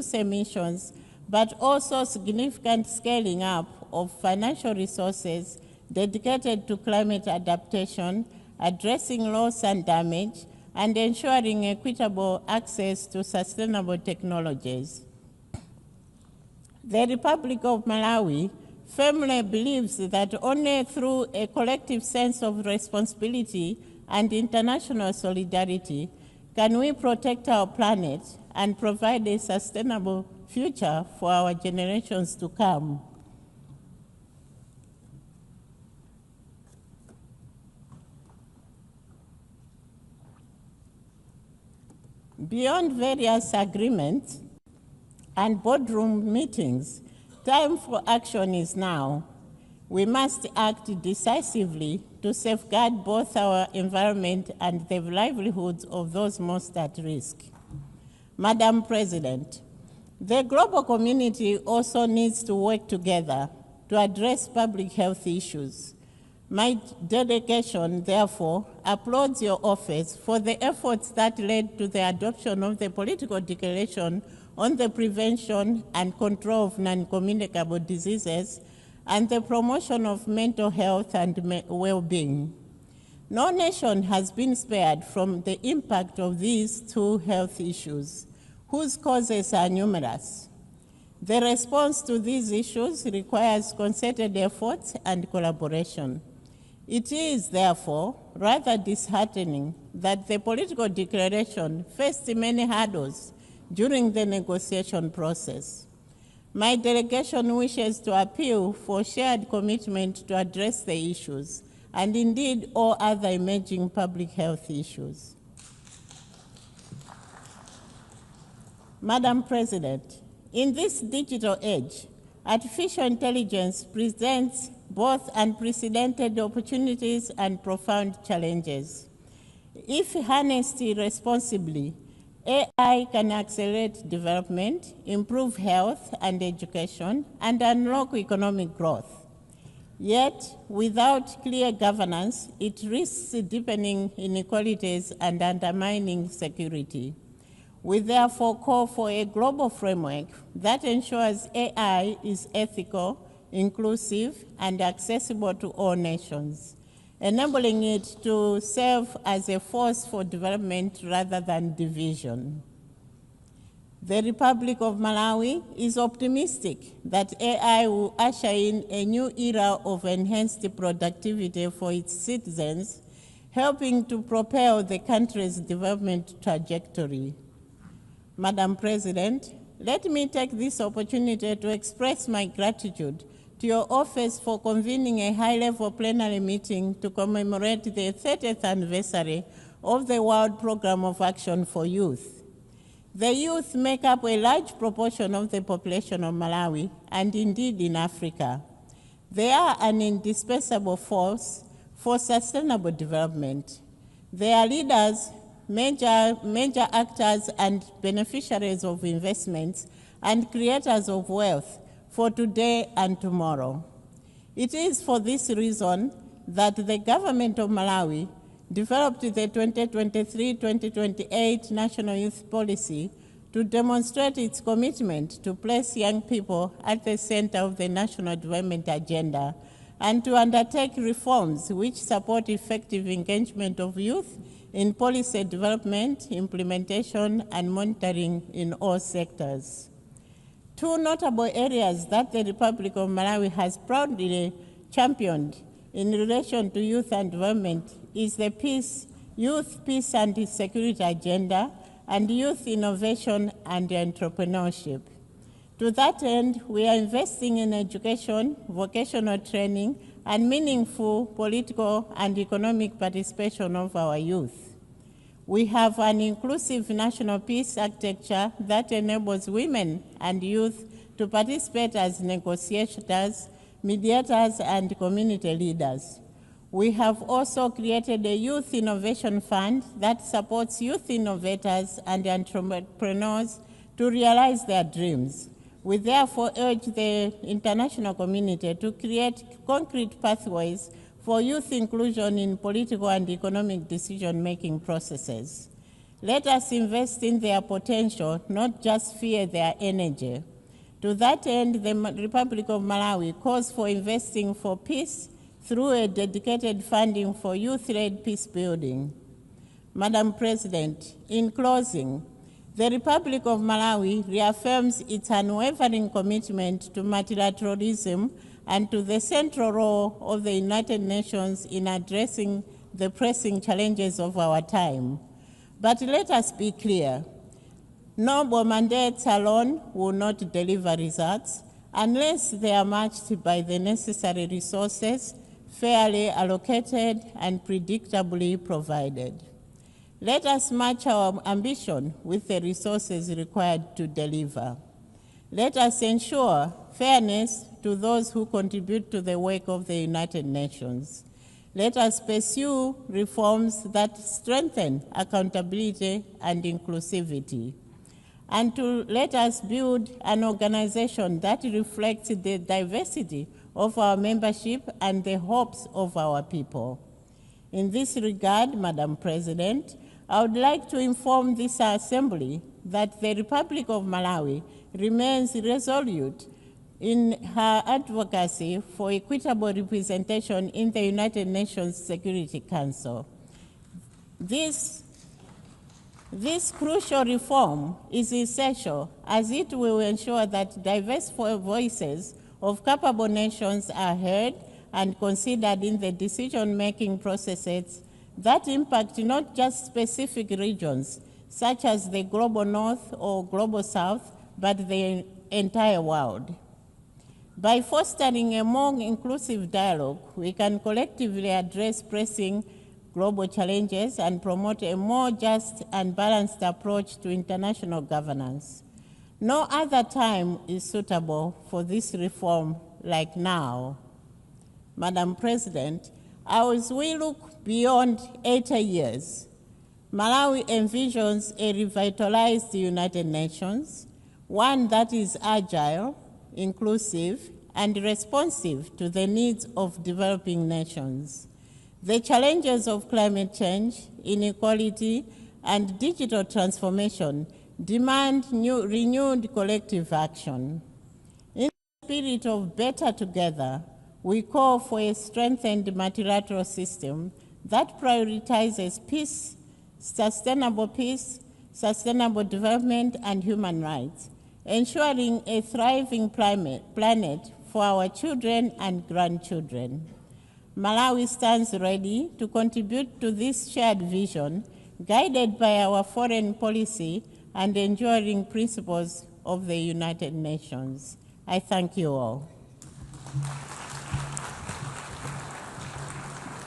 reduce emissions, but also significant scaling up of financial resources dedicated to climate adaptation, addressing loss and damage, and ensuring equitable access to sustainable technologies. The Republic of Malawi firmly believes that only through a collective sense of responsibility and international solidarity can we protect our planet and provide a sustainable future for our generations to come. Beyond various agreements and boardroom meetings, time for action is now. We must act decisively to safeguard both our environment and the livelihoods of those most at risk. Madam President, the global community also needs to work together to address public health issues. My delegation, therefore, applauds your office for the efforts that led to the adoption of the political declaration on the prevention and control of non-communicable diseases and the promotion of mental health and well-being. No nation has been spared from the impact of these two health issues, whose causes are numerous. The response to these issues requires concerted efforts and collaboration. It is, therefore, rather disheartening that the political declaration faced many hurdles during the negotiation process. My delegation wishes to appeal for shared commitment to address the issues, and indeed all other emerging public health issues. Madam President, in this digital age, artificial intelligence presents both unprecedented opportunities and profound challenges. If harnessed responsibly, AI can accelerate development, improve health and education, and unlock economic growth. Yet, without clear governance, it risks deepening inequalities and undermining security. We therefore call for a global framework that ensures AI is ethical, inclusive, and accessible to all nations, enabling it to serve as a force for development rather than division. The Republic of Malawi is optimistic that AI will usher in a new era of enhanced productivity for its citizens, helping to propel the country's development trajectory. Madam President, let me take this opportunity to express my gratitude to your office for convening a high-level plenary meeting to commemorate the 30th anniversary of the World Programme of Action for Youth. The youth make up a large proportion of the population of Malawi and indeed in Africa. They are an indispensable force for sustainable development. They are leaders, major actors and beneficiaries of investments and creators of wealth for today and tomorrow. It is for this reason that the government of Malawi developed the 2023-2028 National Youth Policy to demonstrate its commitment to place young people at the center of the national development agenda and to undertake reforms which support effective engagement of youth in policy development, implementation, and monitoring in all sectors. Two notable areas that the Republic of Malawi has proudly championed in relation to youth and development is the Youth Peace and Security Agenda and Youth Innovation and Entrepreneurship. To that end, we are investing in education, vocational training, and meaningful political and economic participation of our youth. We have an inclusive national peace architecture that enables women and youth to participate as negotiators, mediators, and community leaders. We have also created a Youth Innovation Fund that supports youth innovators and entrepreneurs to realize their dreams. We therefore urge the international community to create concrete pathways for youth inclusion in political and economic decision-making processes. Let us invest in their potential, not just fear their energy. To that end, the Republic of Malawi calls for investing for peace through a dedicated funding for youth-led peace building. Madam President, in closing, the Republic of Malawi reaffirms its unwavering commitment to multilateralism and to the central role of the United Nations in addressing the pressing challenges of our time. But let us be clear, noble mandates alone will not deliver results unless they are matched by the necessary resources, fairly allocated and predictably provided. Let us match our ambition with the resources required to deliver. Let us ensure fairness to those who contribute to the work of the United Nations. Let us pursue reforms that strengthen accountability and inclusivity. And let us build an organization that reflects the diversity of our membership and the hopes of our people. In this regard, Madam President, I would like to inform this Assembly that the Republic of Malawi remains resolute in her advocacy for equitable representation in the United Nations Security Council. This crucial reform is essential as it will ensure that diverse voices of capable nations are heard and considered in the decision-making processes that impact not just specific regions, such as the global north or global south, but the entire world. By fostering a more inclusive dialogue, we can collectively address pressing global challenges and promote a more just and balanced approach to international governance. No other time is suitable for this reform like now. Madam President, as we look beyond 80 years, Malawi envisions a revitalized United Nations, one that is agile, inclusive, and responsive to the needs of developing nations. The challenges of climate change, inequality, and digital transformation demand renewed collective action. In the spirit of better together, we call for a strengthened multilateral system that prioritizes peace, sustainable development, and human rights, ensuring a thriving planet for our children and grandchildren. Malawi stands ready to contribute to this shared vision, guided by our foreign policy and enduring principles of the United Nations. I thank you all.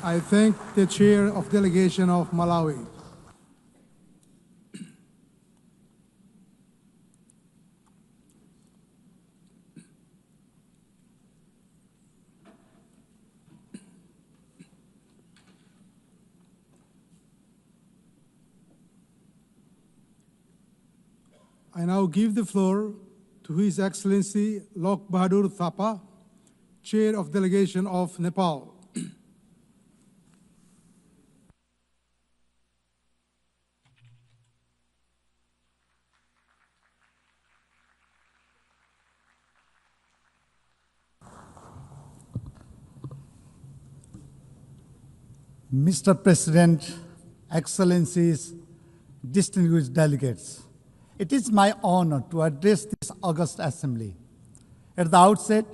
I thank the Chair of Delegation of Malawi. I now give the floor to His Excellency Lok Bahadur Thapa, Chair of Delegation of Nepal. Mr. President, Excellencies, distinguished delegates, it is my honor to address this august assembly. At the outset,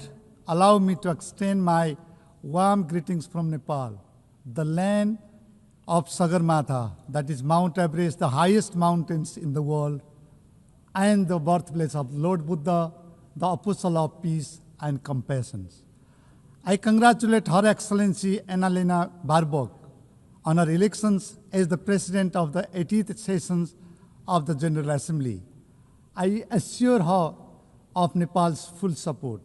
allow me to extend my warm greetings from Nepal, the land of Sagarmatha, that is Mount Everest, the highest mountains in the world, and the birthplace of Lord Buddha, the apostle of peace and compassion. I congratulate Her Excellency Annalena Baerbock on her elections as the President of the 80th sessions of the General Assembly. I assure her of Nepal's full support.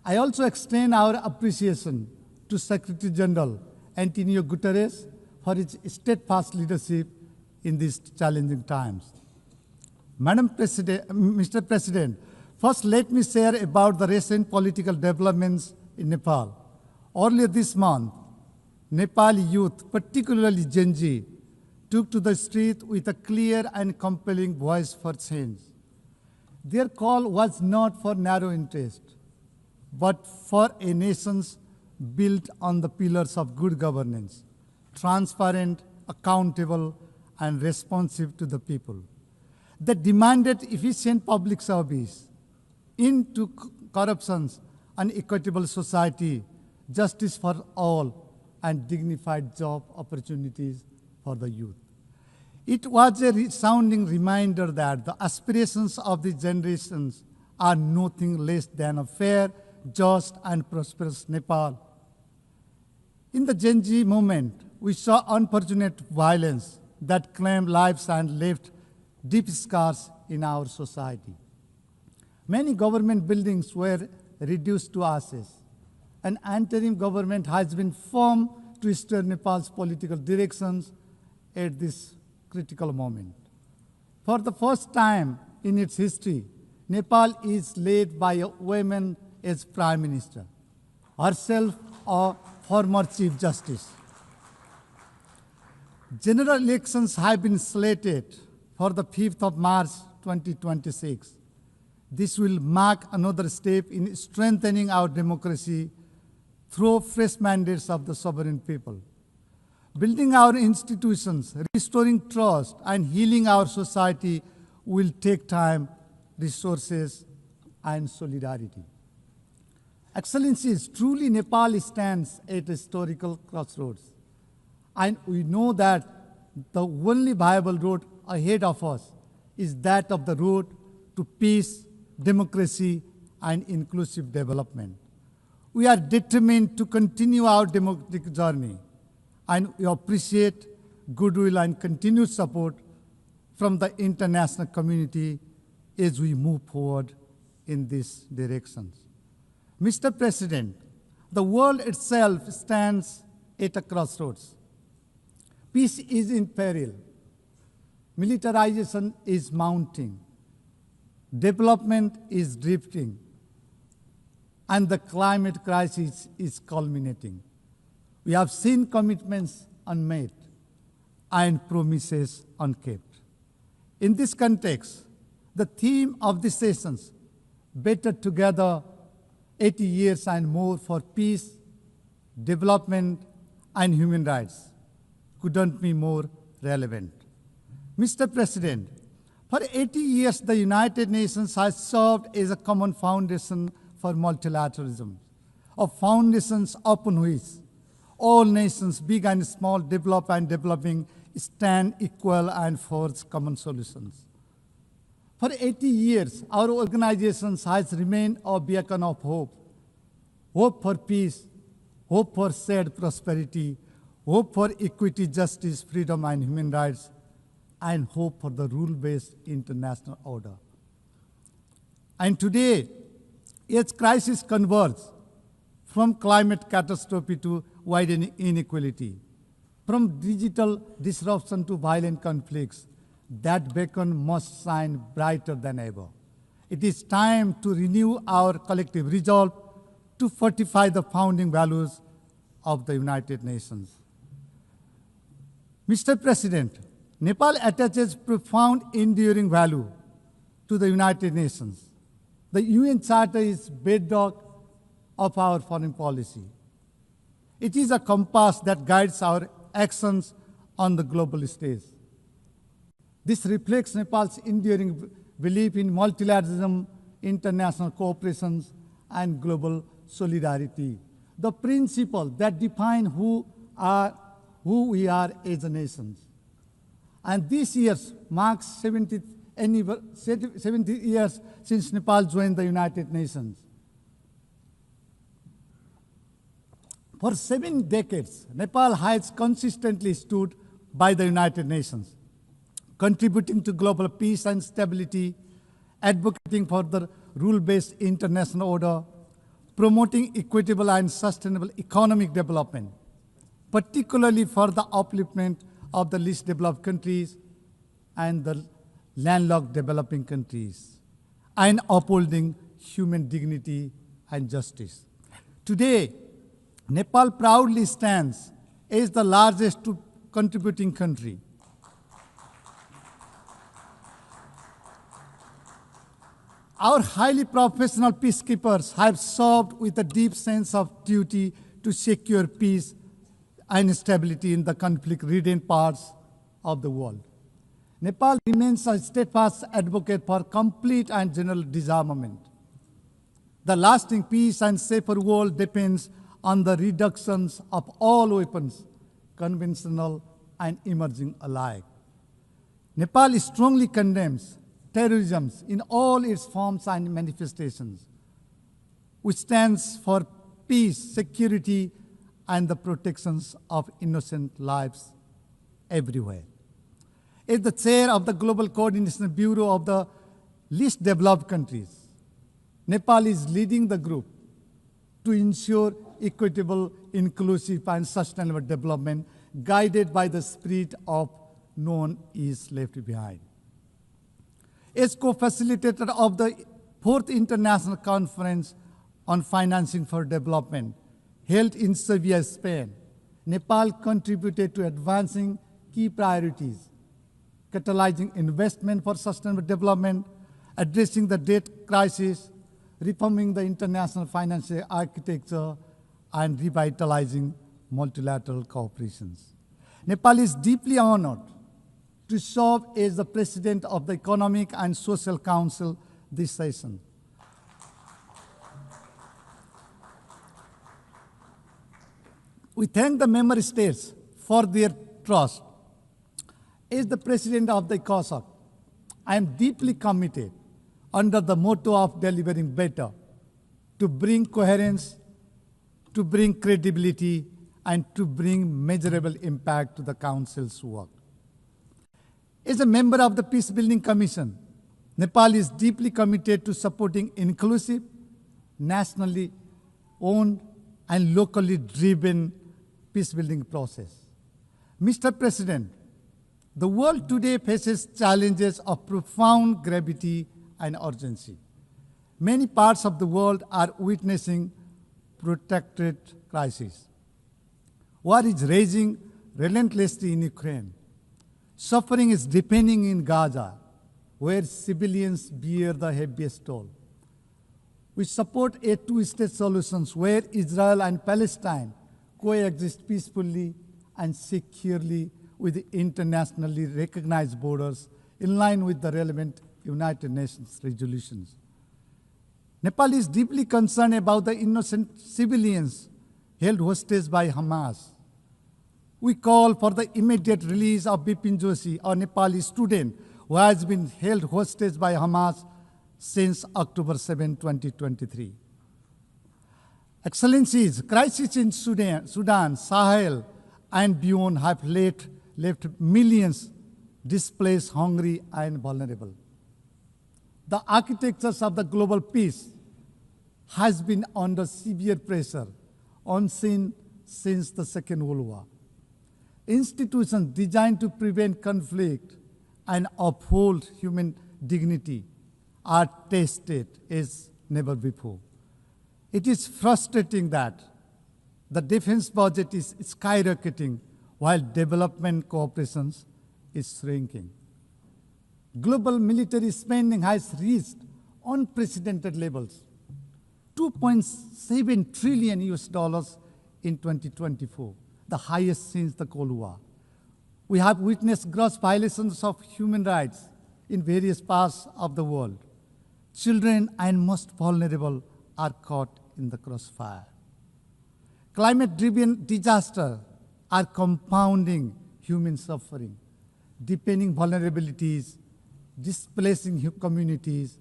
I also extend our appreciation to Secretary General Antonio Guterres for his steadfast leadership in these challenging times. Mr. President, first let me share about the recent political developments in Nepal. Earlier this month, Nepali youth, particularly Gen Z, took to the street with a clear and compelling voice for change. Their call was not for narrow interest, but for a nation built on the pillars of good governance, transparent, accountable, and responsive to the people. They demanded efficient public service, into corruptions, and equitable society, justice for all, and dignified job opportunities for the youth. It was a resounding reminder that the aspirations of the generations are nothing less than a fair, just, and prosperous Nepal. In the Gen Z movement, we saw unfortunate violence that claimed lives and left deep scars in our society. Many government buildings were reduced to ashes. An interim government has been formed to steer Nepal's political directions at this critical moment. For the first time in its history, Nepal is led by a woman as Prime Minister, herself a former Chief Justice. General elections have been slated for the 5th of March 2026. This will mark another step in strengthening our democracy through fresh mandates of the sovereign people. Building our institutions, restoring trust, and healing our society will take time, resources, and solidarity. Excellencies, truly Nepal stands at a historical crossroads. And we know that the only viable road ahead of us is that of the road to peace, democracy, and inclusive development. We are determined to continue our democratic journey, and we appreciate goodwill and continued support from the international community as we move forward in these directions. Mr. President, the world itself stands at a crossroads. Peace is in peril. Militarization is mounting. Development is drifting. And the climate crisis is culminating. We have seen commitments unmet and promises unkept. In this context, the theme of this sessions, Better Together, 80 years and more for peace, development, and human rights, couldn't be more relevant. Mr. President, for 80 years, the United Nations has served as a common foundation for multilateralism, a foundation upon which all nations, big and small, developed and developing, stand equal and forge common solutions. For 80 years, our organization has remained a beacon of hope. Hope for peace, hope for shared prosperity, hope for equity, justice, freedom, and human rights, and hope for the rule-based international order. And today, as crisis converge from climate catastrophe to widening inequality, from digital disruption to violent conflicts, that beacon must shine brighter than ever. It is time to renew our collective resolve to fortify the founding values of the United Nations. Mr. President, Nepal attaches profound enduring value to the United Nations. The UN Charter is bedrock of our foreign policy. It is a compass that guides our actions on the global stage. This reflects Nepal's enduring belief in multilateralism, international cooperation, and global solidarity, the principles that define who we are as a nation. And this year marks 70 years since Nepal joined the United Nations. For 7 decades, Nepal has consistently stood by the United Nations, contributing to global peace and stability, advocating for the rule-based international order, promoting equitable and sustainable economic development, particularly for the upliftment of the least developed countries and the landlocked developing countries, and upholding human dignity and justice. Today, Nepal proudly stands as the largest contributing country, Our highly professional peacekeepers have served with a deep sense of duty to secure peace and stability in the conflict-ridden parts of the world. Nepal remains a steadfast advocate for complete and general disarmament. The lasting peace and safer world depends on the reductions of all weapons, conventional and emerging alike. Nepal strongly condemns terrorism in all its forms and manifestations, which stands for peace, security, and the protections of innocent lives everywhere. As the chair of the Global Coordination Bureau of the least developed countries, Nepal is leading the group to ensure equitable, inclusive, and sustainable development guided by the spirit of no one is left behind. As co-facilitator of the 4th International Conference on Financing for Development, held in Sevilla, Spain, Nepal contributed to advancing key priorities, catalyzing investment for sustainable development, addressing the debt crisis, reforming the international financial architecture, and revitalizing multilateral cooperations. Nepal is deeply honored to serve as the President of the Economic and Social Council this session. We thank the member states for their trust. As the President of the ECOSOC, I am deeply committed under the motto of delivering better to bring coherence, to bring credibility, and to bring measurable impact to the Council's work. As a member of the Peacebuilding Commission, Nepal is deeply committed to supporting inclusive, nationally owned, and locally driven peacebuilding process. Mr. President, the world today faces challenges of profound gravity and urgency. Many parts of the world are witnessing protracted crises. War is raging relentlessly in Ukraine. Suffering is deepening in Gaza, where civilians bear the heaviest toll. We support a two-state solution where Israel and Palestine coexist peacefully and securely with internationally recognized borders in line with the relevant United Nations resolutions. Nepal is deeply concerned about the innocent civilians held hostage by Hamas. We call for the immediate release of Bipin Joshi, a Nepali student who has been held hostage by Hamas since October 7, 2023. Excellencies, crises in Sudan, Sahel, and beyond have left millions displaced, hungry, and vulnerable. The architectures of the global peace has been under severe pressure, unseen since the Second World War. Institutions designed to prevent conflict and uphold human dignity are tested as never before. It is frustrating that the defense budget is skyrocketing while development cooperation is shrinking. Global military spending has reached unprecedented levels, $2.7 trillion in 2024, the highest since the Cold War. We have witnessed gross violations of human rights in various parts of the world. Children and most vulnerable are caught in the crossfire. Climate-driven disasters are compounding human suffering, deepening vulnerabilities, displacing communities,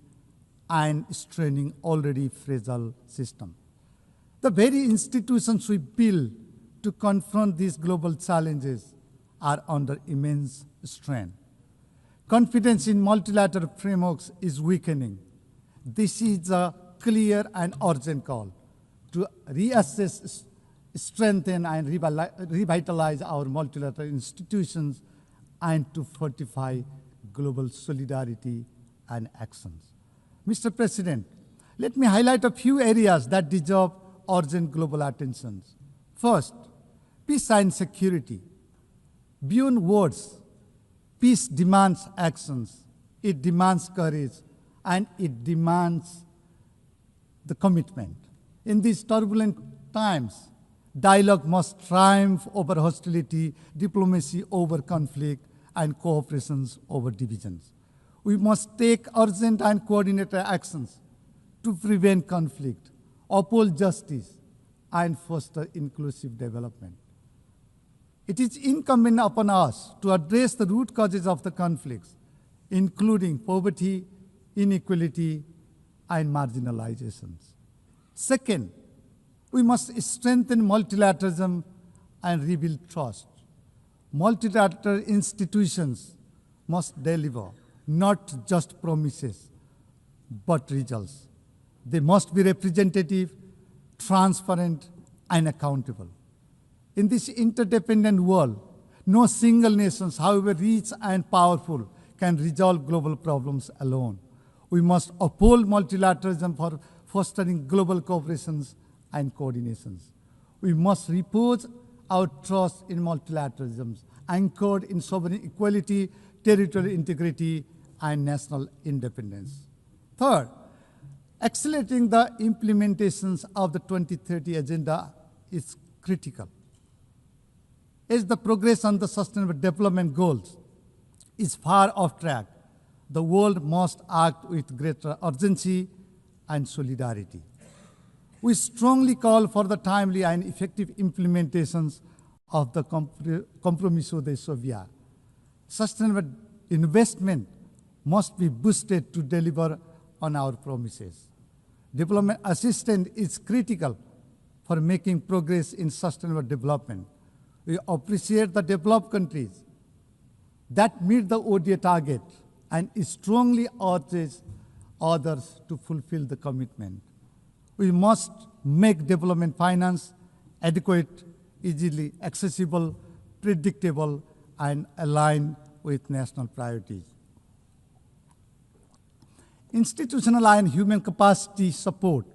and straining already fragile systems. The very institutions we build to confront these global challenges are under immense strain. Confidence in multilateral frameworks is weakening. This is a clear and urgent call to reassess, strengthen, and revitalize our multilateral institutions and to fortify global solidarity and actions. Mr. President, let me highlight a few areas that deserve urgent global attention. First, peace and security. Beyond words, peace demands actions. It demands courage and it demands the commitment. In these turbulent times, dialogue must triumph over hostility, diplomacy over conflict, and cooperations over divisions. We must take urgent and coordinated actions to prevent conflict, uphold justice, and foster inclusive development. It is incumbent upon us to address the root causes of the conflicts, including poverty, inequality, and marginalizations. Second, we must strengthen multilateralism and rebuild trust. Multilateral institutions must deliver not just promises, but results. They must be representative, transparent, and accountable. In this interdependent world, no single nation, however rich and powerful, can resolve global problems alone. We must uphold multilateralism for fostering global cooperations and coordinations. We must repose our trust in multilateralism, anchored in sovereign equality, territorial integrity, and national independence. Third, accelerating the implementations of the 2030 Agenda is critical. As the progress on the Sustainable Development Goals is far off track, the world must act with greater urgency and solidarity. We strongly call for the timely and effective implementations of the Compromiso de Sovia. Sustainable investment must be boosted to deliver on our promises. Development assistance is critical for making progress in sustainable development. We appreciate the developed countries that meet the ODA target and strongly urges others to fulfill the commitment. We must make development finance adequate, easily accessible, predictable, and aligned with national priorities. Institutional and human capacity support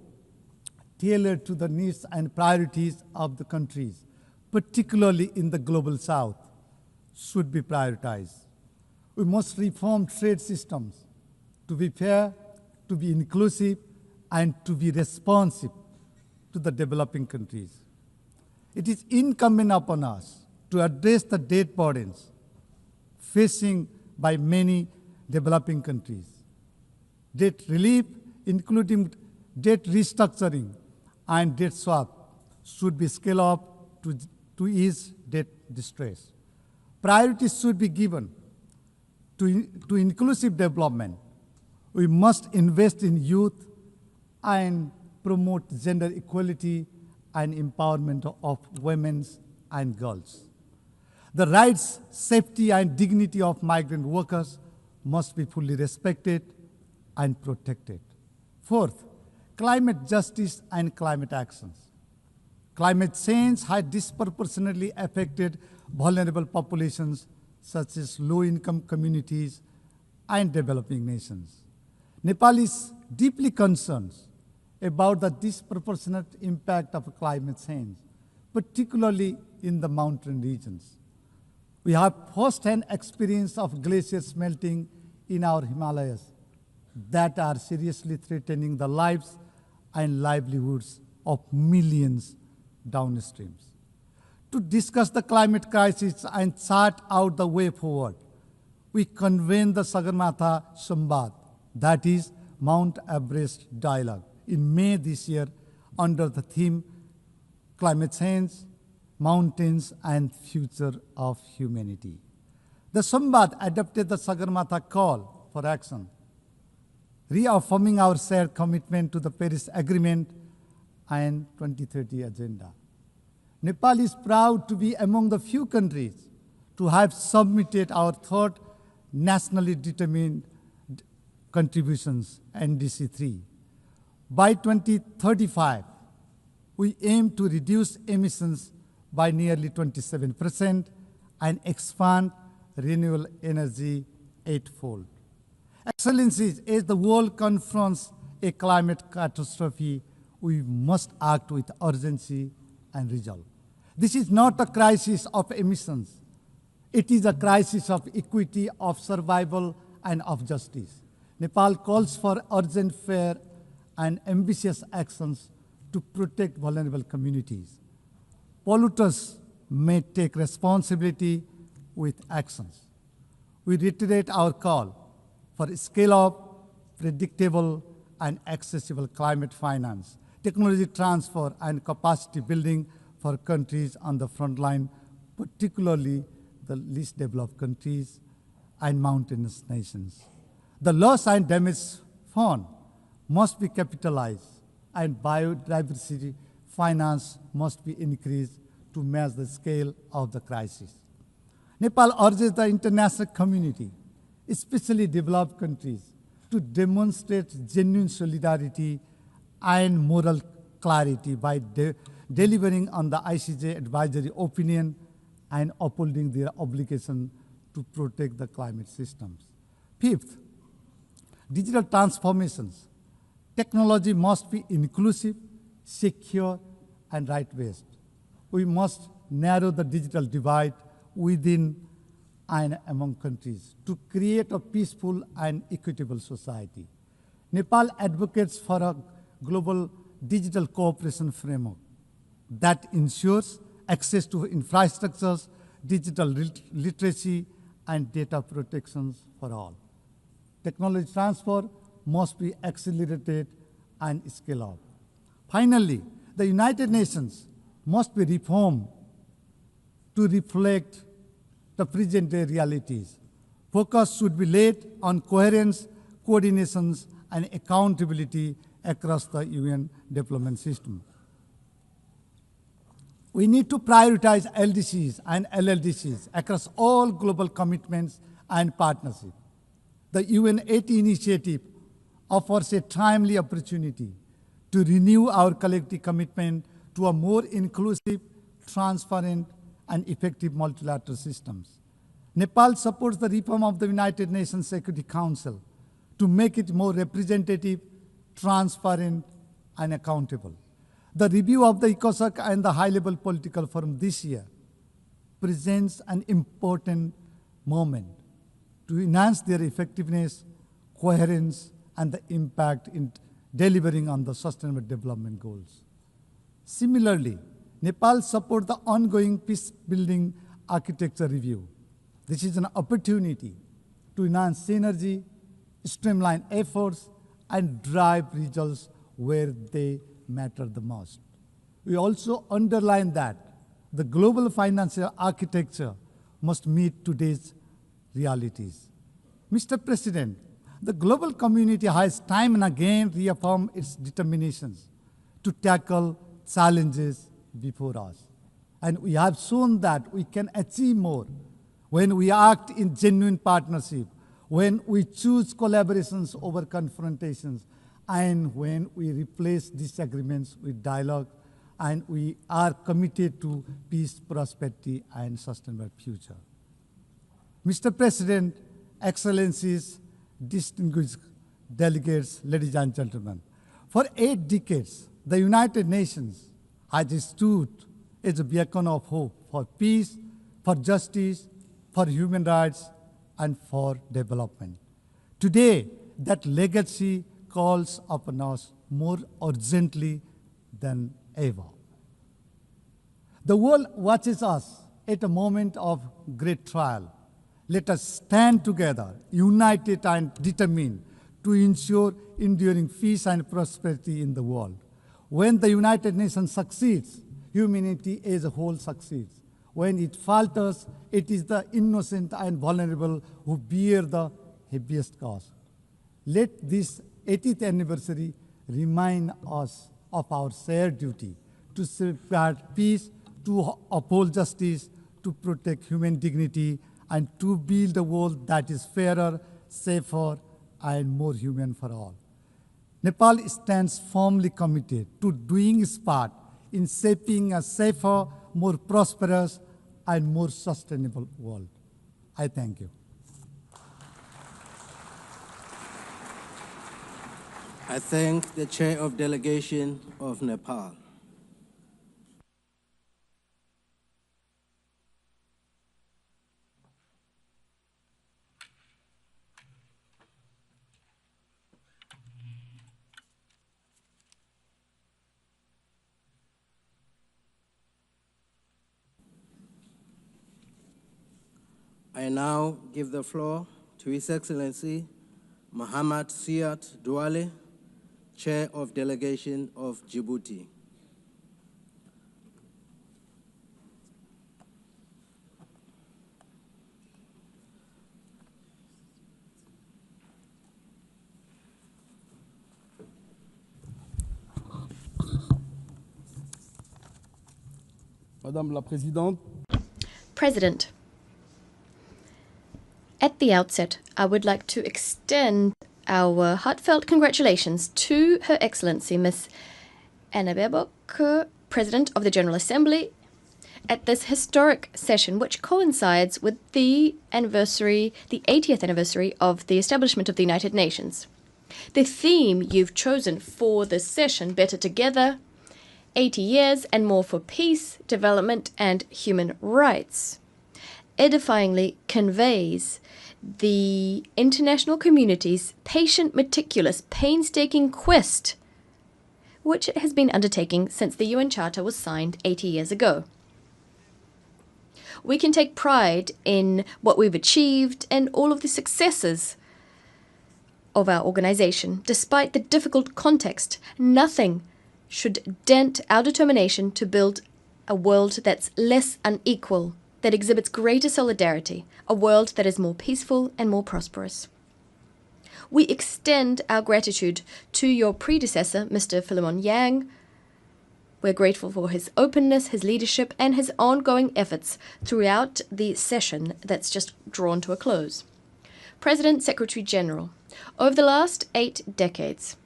tailored to the needs and priorities of the countries, particularly in the global south, should be prioritized. We must reform trade systems to be fair, to be inclusive, and to be responsive to the developing countries. It is incumbent upon us to address the debt burdens facing by many developing countries. Debt relief, including debt restructuring and debt swap, should be scaled up to ease debt distress. Priorities should be given to inclusive development. We must invest in youth and promote gender equality and empowerment of women and girls. The rights, safety, and dignity of migrant workers must be fully respected and protected. Fourth, climate justice and climate actions. Climate change has disproportionately affected vulnerable populations such as low-income communities and developing nations. Nepal is deeply concerned about the disproportionate impact of climate change, particularly in the mountain regions. We have first-hand experience of glaciers melting in our Himalayas that are seriously threatening the lives and livelihoods of millions downstreams. To discuss the climate crisis and chart out the way forward, we convened the Sagarmatha Samvad, that is Mount Everest Dialogue, in May this year under the theme Climate Change, Mountains, and Future of Humanity. The Samvad adopted the Sagarmatha call for action, reaffirming our shared commitment to the Paris Agreement and 2030 Agenda. Nepal is proud to be among the few countries to have submitted our third nationally determined contributions, NDC 3. By 2035, we aim to reduce emissions by nearly 27% and expand renewable energy eightfold. Excellencies, as the world confronts a climate catastrophe, we must act with urgency and resolve. This is not a crisis of emissions. It is a crisis of equity, of survival, and of justice. Nepal calls for urgent, fair, and ambitious actions to protect vulnerable communities. Polluters may take responsibility with actions. We reiterate our call for scale-up, predictable, and accessible climate finance, technology transfer, and capacity building for countries on the front line, particularly the least developed countries and mountainous nations. The loss and damage fund must be capitalized, and biodiversity finance must be increased to match the scale of the crisis. Nepal urges the international community, especially developed countries, to demonstrate genuine solidarity and moral clarity by delivering on the ICJ advisory opinion and upholding their obligation to protect the climate systems. Fifth, digital transformations. Technology must be inclusive, secure, and right-based. We must narrow the digital divide within and among countries to create a peaceful and equitable society. Nepal advocates for a global digital cooperation framework that ensures access to infrastructures, digital literacy, and data protections for all. Technology transfer must be accelerated and scaled up. Finally, the United Nations must be reformed to reflect the present-day realities. Focus should be laid on coherence, coordinations, and accountability across the UN development system. We need to prioritize LDCs and LLDCs across all global commitments and partnerships. The UN 80 initiative offers a timely opportunity to renew our collective commitment to a more inclusive, transparent, and effective multilateral systems. Nepal supports the reform of the United Nations Security Council to make it more representative, transparent, and accountable. The review of the ECOSOC and the high-level political forum this year presents an important moment to enhance their effectiveness, coherence, and the impact in delivering on the Sustainable Development Goals. Similarly, Nepal supports the ongoing peace-building architecture review. This is an opportunity to enhance synergy, streamline efforts, and drive results where they matter the most. We also underline that the global financial architecture must meet today's realities. Mr. President, the global community has time and again reaffirmed its determinations to tackle challenges before us. And we have shown that we can achieve more when we act in genuine partnership, when we choose collaborations over confrontations, and when we replace disagreements with dialogue, and we are committed to peace, prosperity, and sustainable future. Mr. President, Excellencies, distinguished delegates, ladies and gentlemen, for 8 decades, the United Nations has stood as a beacon of hope for peace, for justice, for human rights, and for development. Today, that legacy calls upon us more urgently than ever. The world watches us at a moment of great trial. Let us stand together, united and determined to ensure enduring peace and prosperity in the world. When the United Nations succeeds, humanity as a whole succeeds. When it falters, it is the innocent and vulnerable who bear the heaviest cost. Let this 80th anniversary remind us of our shared duty to safeguard peace, to uphold justice, to protect human dignity, and to build a world that is fairer, safer, and more human for all. Nepal stands firmly committed to doing its part in shaping a safer, more prosperous, and more sustainable world. I thank you. I thank the Chair of Delegation of Nepal. I now give the floor to His Excellency Muhammad Siat Douale, Chair of Delegation of Djibouti. Madame la Présidente. President, at the outset, I would like to extend our heartfelt congratulations to Her Excellency Ms. Anna Baerbock, President of the General Assembly, at this historic session, which coincides with the 80th anniversary of the establishment of the United Nations. The theme you've chosen for this session, Better Together, 80 years and more for peace, development, and human rights, edifyingly conveys the international community's patient, meticulous, painstaking quest, which it has been undertaking since the UN Charter was signed 80 years ago. We can take pride in what we've achieved and all of the successes of our organization. Despite the difficult context, nothing should dent our determination to build a world that's less unequal, that exhibits greater solidarity, a world that is more peaceful and more prosperous. We extend our gratitude to your predecessor, Mr. Philemon Yang. We're grateful for his openness, his leadership, and his ongoing efforts throughout the session that's just drawn to a close. President, Secretary General, over the last 8 decades,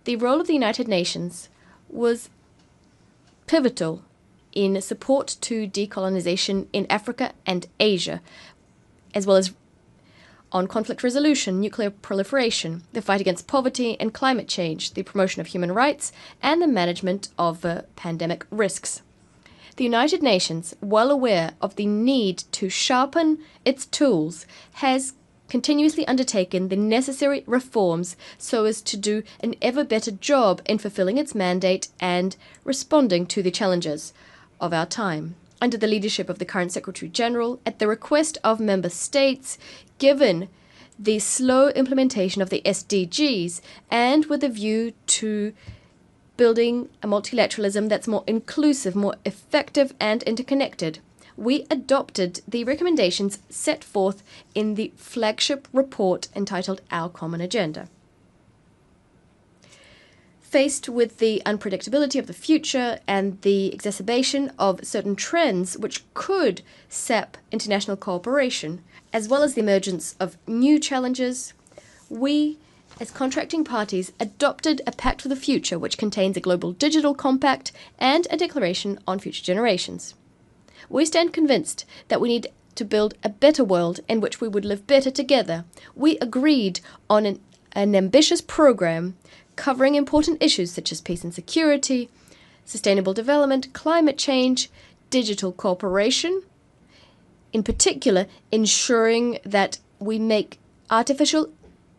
the role of the United Nations was pivotal in support to decolonization in Africa and Asia, as well as on conflict resolution, nuclear proliferation, the fight against poverty and climate change, the promotion of human rights, and the management of pandemic risks. The United Nations, well aware of the need to sharpen its tools, has continuously undertaken the necessary reforms so as to do an ever better job in fulfilling its mandate and responding to the challenges of our time. Under the leadership of the current Secretary General, at the request of member states, given the slow implementation of the SDGs, and with a view to building a multilateralism that's more inclusive, more effective, and interconnected, we adopted the recommendations set forth in the flagship report entitled Our Common Agenda. Faced with the unpredictability of the future and the exacerbation of certain trends which could sap international cooperation, as well as the emergence of new challenges, we, as contracting parties, adopted a Pact for the Future which contains a global digital compact and a declaration on future generations. We stand convinced that we need to build a better world in which we would live better together. We agreed on an ambitious program covering important issues such as peace and security, sustainable development, climate change, digital cooperation, in particular ensuring that we make artificial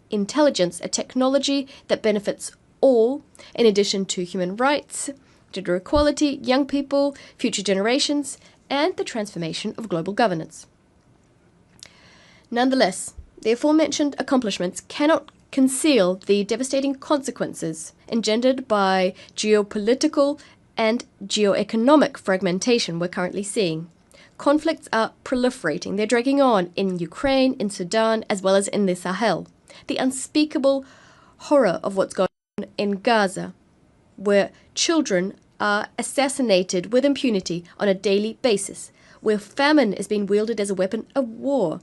intelligence a technology that benefits all, in addition to human rights, gender equality, young people, future generations, and the transformation of global governance. Nonetheless, the aforementioned accomplishments cannot conceal the devastating consequences engendered by geopolitical and geoeconomic fragmentation we're currently seeing. Conflicts are proliferating. They're dragging on in Ukraine, in Sudan, as well as in the Sahel. The unspeakable horror of what's going on in Gaza, where children are assassinated with impunity on a daily basis, where famine is being wielded as a weapon of war,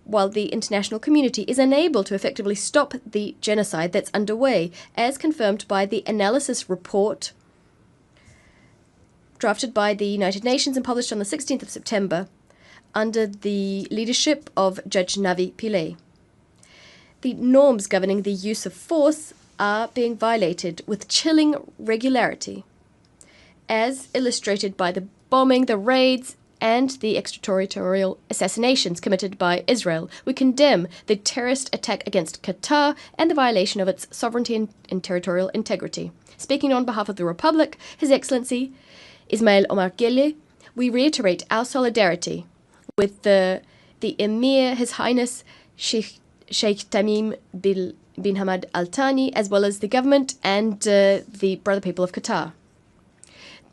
while the international community is unable to effectively stop the genocide that's underway, as confirmed by the analysis report drafted by the United Nations and published on the 16th of September under the leadership of Judge Navi Pillay. The norms governing the use of force are being violated with chilling regularity, as illustrated by the bombing, the raids, and the extraterritorial assassinations committed by Israel. We condemn the terrorist attack against Qatar and the violation of its sovereignty and territorial integrity. Speaking on behalf of the Republic, His Excellency Ismail Omar Guelleh, we reiterate our solidarity with the the Emir, His Highness Sheikh Tamim bin Hamad Al Thani, as well as the government and the brother people of Qatar.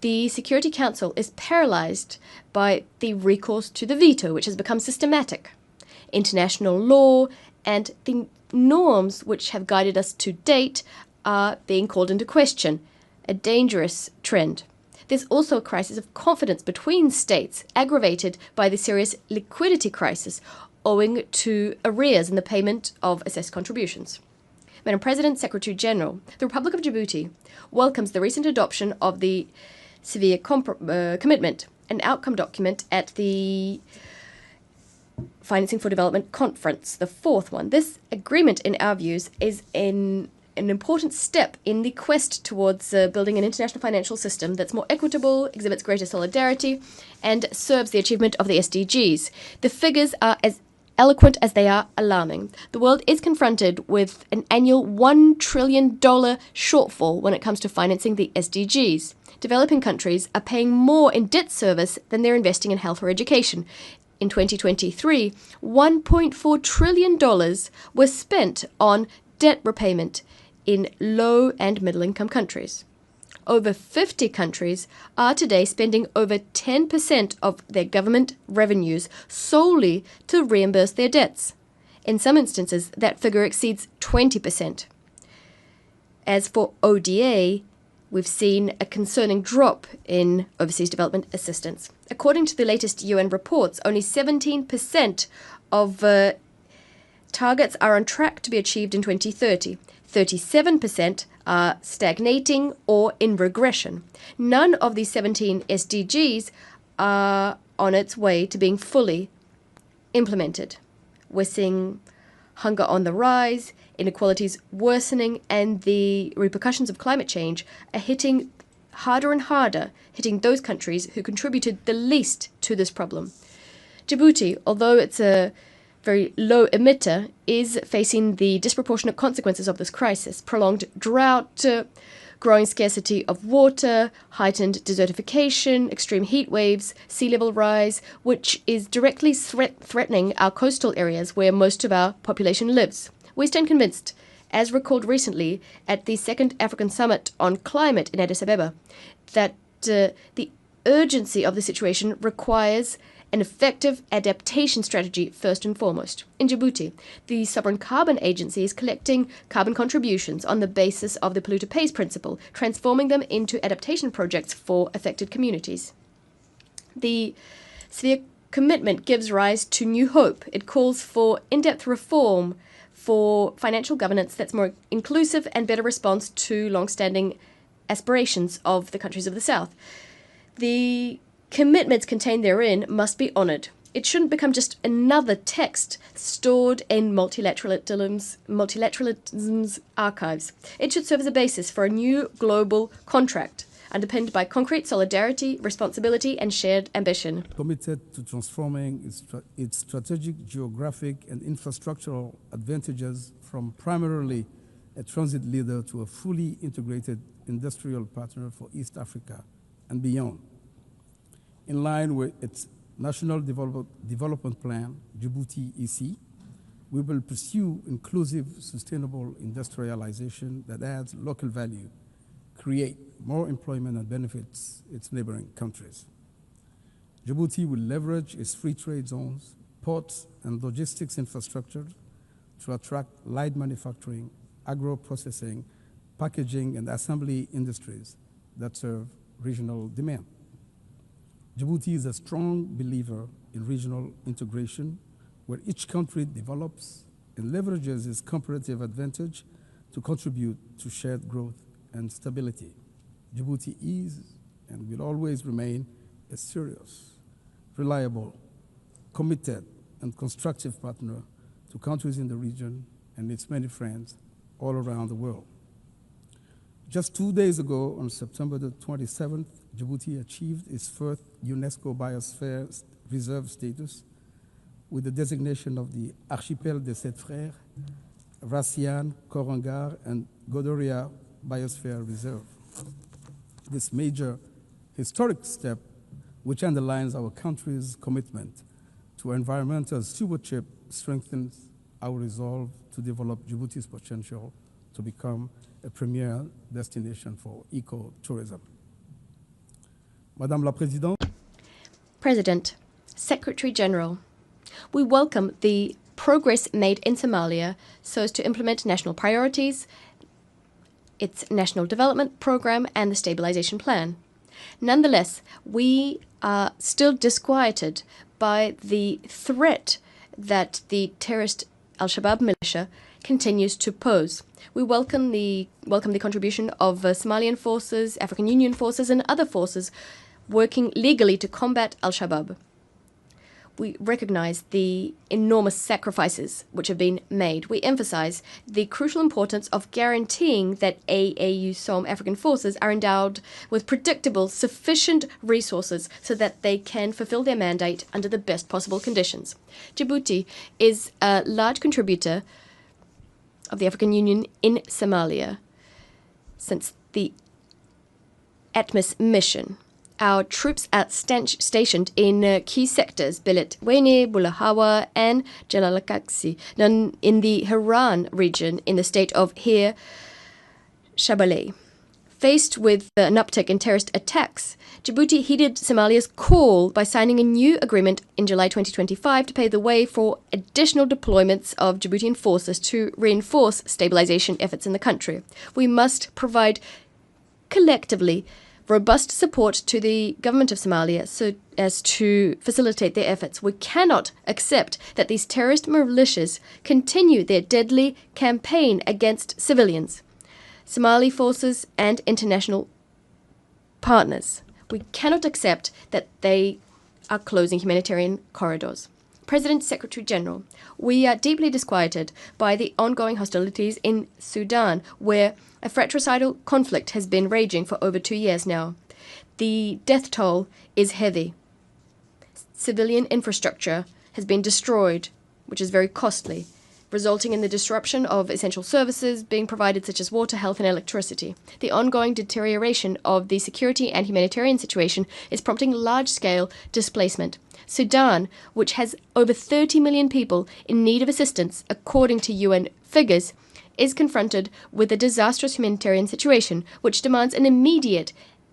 The Security Council is paralyzed by the recourse to the veto, which has become systematic. International law and the norms which have guided us to date are being called into question, a dangerous trend. There's also a crisis of confidence between states, aggravated by the serious liquidity crisis owing to arrears in the payment of assessed contributions. Madam President, Secretary General, the Republic of Djibouti welcomes the recent adoption of the severe commitment, an outcome document at the Financing for Development Conference, the fourth one. This agreement, in our views, is an important step in the quest towards building an international financial system that's more equitable, exhibits greater solidarity, and serves the achievement of the SDGs. The figures are as eloquent as they are alarming. The world is confronted with an annual $1 trillion shortfall when it comes to financing the SDGs. Developing countries are paying more in debt service than they're investing in health or education. In 2023, $1.4 trillion was spent on debt repayment in low and middle-income countries. Over 50 countries are today spending over 10% of their government revenues solely to reimburse their debts. In some instances, that figure exceeds 20%. As for ODA, we've seen a concerning drop in overseas development assistance. According to the latest UN reports, only 17% of targets are on track to be achieved in 2030. 37% are stagnating or in regression. None of these 17 SDGs are on its way to being fully implemented. We're seeing hunger on the rise, inequalities worsening, and the repercussions of climate change are hitting harder and harder, hitting those countries who contributed the least to this problem. Djibouti, although it's a very low emitter, is facing the disproportionate consequences of this crisis: prolonged drought, growing scarcity of water, heightened desertification, extreme heat waves, sea level rise, which is directly threatening our coastal areas where most of our population lives. We stand convinced, as recalled recently at the Second African Summit on Climate in Addis Ababa, that the urgency of the situation requires an effective adaptation strategy first and foremost. In Djibouti, the Sovereign Carbon Agency is collecting carbon contributions on the basis of the polluter pays principle, transforming them into adaptation projects for affected communities. The severe commitment gives rise to new hope. It calls for in-depth reform for financial governance that's more inclusive and better response to long-standing aspirations of the countries of the South. The commitments contained therein must be honoured. It shouldn't become just another text stored in multilateralism's archives. It should serve as a basis for a new global contract underpinned by concrete solidarity, responsibility, and shared ambition. Committed to transforming its strategic, geographic, and infrastructural advantages from primarily a transit leader to a fully integrated industrial partner for East Africa and beyond. In line with its National Development Plan, Djibouti EC, we will pursue inclusive, sustainable industrialization that adds local value, create more employment and benefits its neighboring countries. Djibouti will leverage its free trade zones, ports, and logistics infrastructure to attract light manufacturing, agro-processing, packaging, and assembly industries that serve regional demand. Djibouti is a strong believer in regional integration, where each country develops and leverages its comparative advantage to contribute to shared growth and stability. Djibouti is and will always remain a serious, reliable, committed, and constructive partner to countries in the region and its many friends all around the world. Just 2 days ago, on September the 27th, Djibouti achieved its first UNESCO Biosphere Reserve status with the designation of the Archipel des Sept Frères, Rassian, Korangar, and Godoria Biosphere Reserve. This major historic step, which underlines our country's commitment to environmental stewardship strengthens our resolve to develop Djibouti's potential to become a premier destination for ecotourism. Madame la Présidente, President, Secretary General, we welcome the progress made in Somalia so as to implement national priorities, its national development program, and the stabilization plan. Nonetheless, we are still disquieted by the threat that the terrorist Al-Shabaab militia continues to pose. We welcome the contribution of Somalian forces, African Union forces, and other forces working legally to combat Al-Shabaab. We recognize the enormous sacrifices which have been made. We emphasize the crucial importance of guaranteeing that AAUSOM African forces are endowed with predictable, sufficient resources so that they can fulfill their mandate under the best possible conditions. Djibouti is a large contributor of the African Union in Somalia since the ATMIS mission. Our troops are stationed in key sectors, Belet Wene, Bulahawa, and Jalalakaksi, in the Haran region in the state of Hir Shabelle. Faced with an uptick in terrorist attacks, Djibouti heeded Somalia's call by signing a new agreement in July 2025 to pave the way for additional deployments of Djiboutian forces to reinforce stabilization efforts in the country. We must provide collectively robust support to the government of Somalia so as to facilitate their efforts. We cannot accept that these terrorist militias continue their deadly campaign against civilians, Somali forces, and international partners. We cannot accept that they are closing humanitarian corridors. President, Secretary General, we are deeply disquieted by the ongoing hostilities in Sudan, where a fratricidal conflict has been raging for over 2 years now. The death toll is heavy. Civilian infrastructure has been destroyed, which is very costly, resulting in the disruption of essential services being provided such as water, health, and electricity. The ongoing deterioration of the security and humanitarian situation is prompting large-scale displacement. Sudan, which has over 30 million people in need of assistance, according to UN figures, is confronted with a disastrous humanitarian situation which demands an immediate,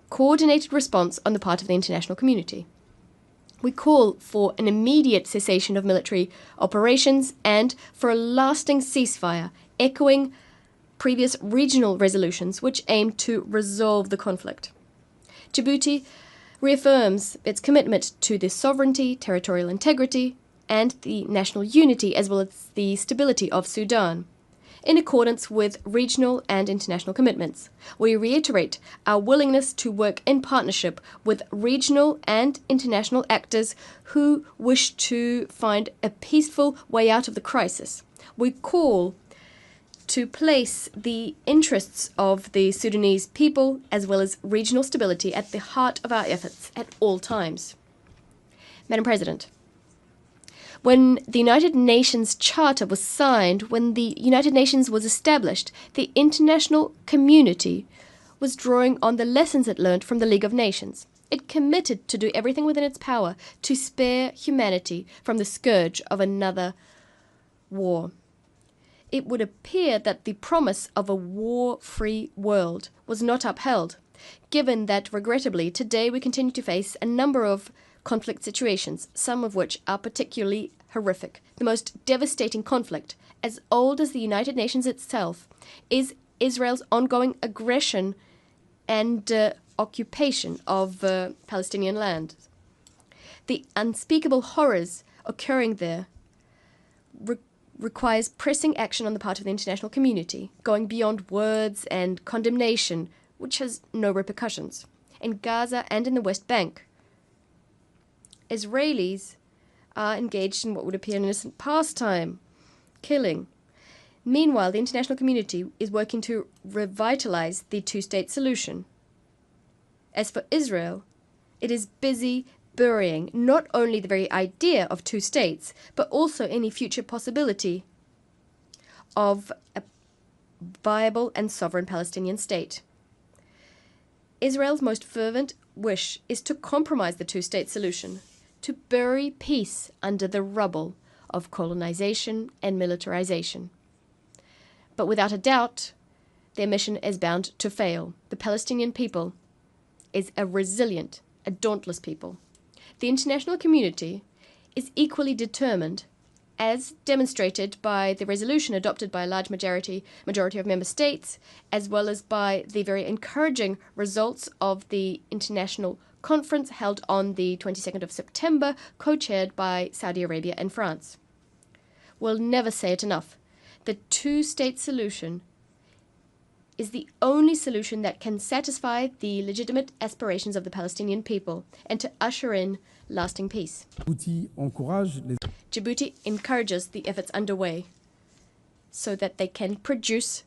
coordinated response on the part of the international community. We call for an immediate cessation of military operations and for a lasting ceasefire, echoing previous regional resolutions which aim to resolve the conflict. Djibouti reaffirms its commitment to the sovereignty, territorial integrity, and the national unity as well as the stability of Sudan, in accordance with regional and international commitments. We reiterate our willingness to work in partnership with regional and international actors who wish to find a peaceful way out of the crisis. We call to place the interests of the Sudanese people as well as regional stability at the heart of our efforts at all times. Madam President, when the United Nations Charter was signed, when the United Nations was established, the international community was drawing on the lessons it learned from the League of Nations. It committed to do everything within its power to spare humanity from the scourge of another war. It would appear that the promise of a war-free world was not upheld, given that, regrettably, today we continue to face a number of conflict situations, some of which are particularly horrific. The most devastating conflict, as old as the United Nations itself, is Israel's ongoing aggression and occupation of Palestinian land. The unspeakable horrors occurring there requires pressing action on the part of the international community, going beyond words and condemnation, which has no repercussions. In Gaza and in the West Bank, Israelis are engaged in what would appear an innocent pastime, killing. Meanwhile, the international community is working to revitalize the two-state solution. As for Israel, it is busy burying not only the very idea of two states, but also any future possibility of a viable and sovereign Palestinian state. Israel's most fervent wish is to compromise the two-state solution, to bury peace under the rubble of colonization and militarization. But without a doubt, their mission is bound to fail. The Palestinian people is a resilient, a dauntless people. The international community is equally determined, as demonstrated by the resolution adopted by a large majority of member states, as well as by the very encouraging results of the international conference held on the 22nd of September, co-chaired by Saudi Arabia and France. We'll never say it enough. The two-state solution is the only solution that can satisfy the legitimate aspirations of the Palestinian people and to usher in lasting peace. Djibouti encourages the efforts underway so that they can produce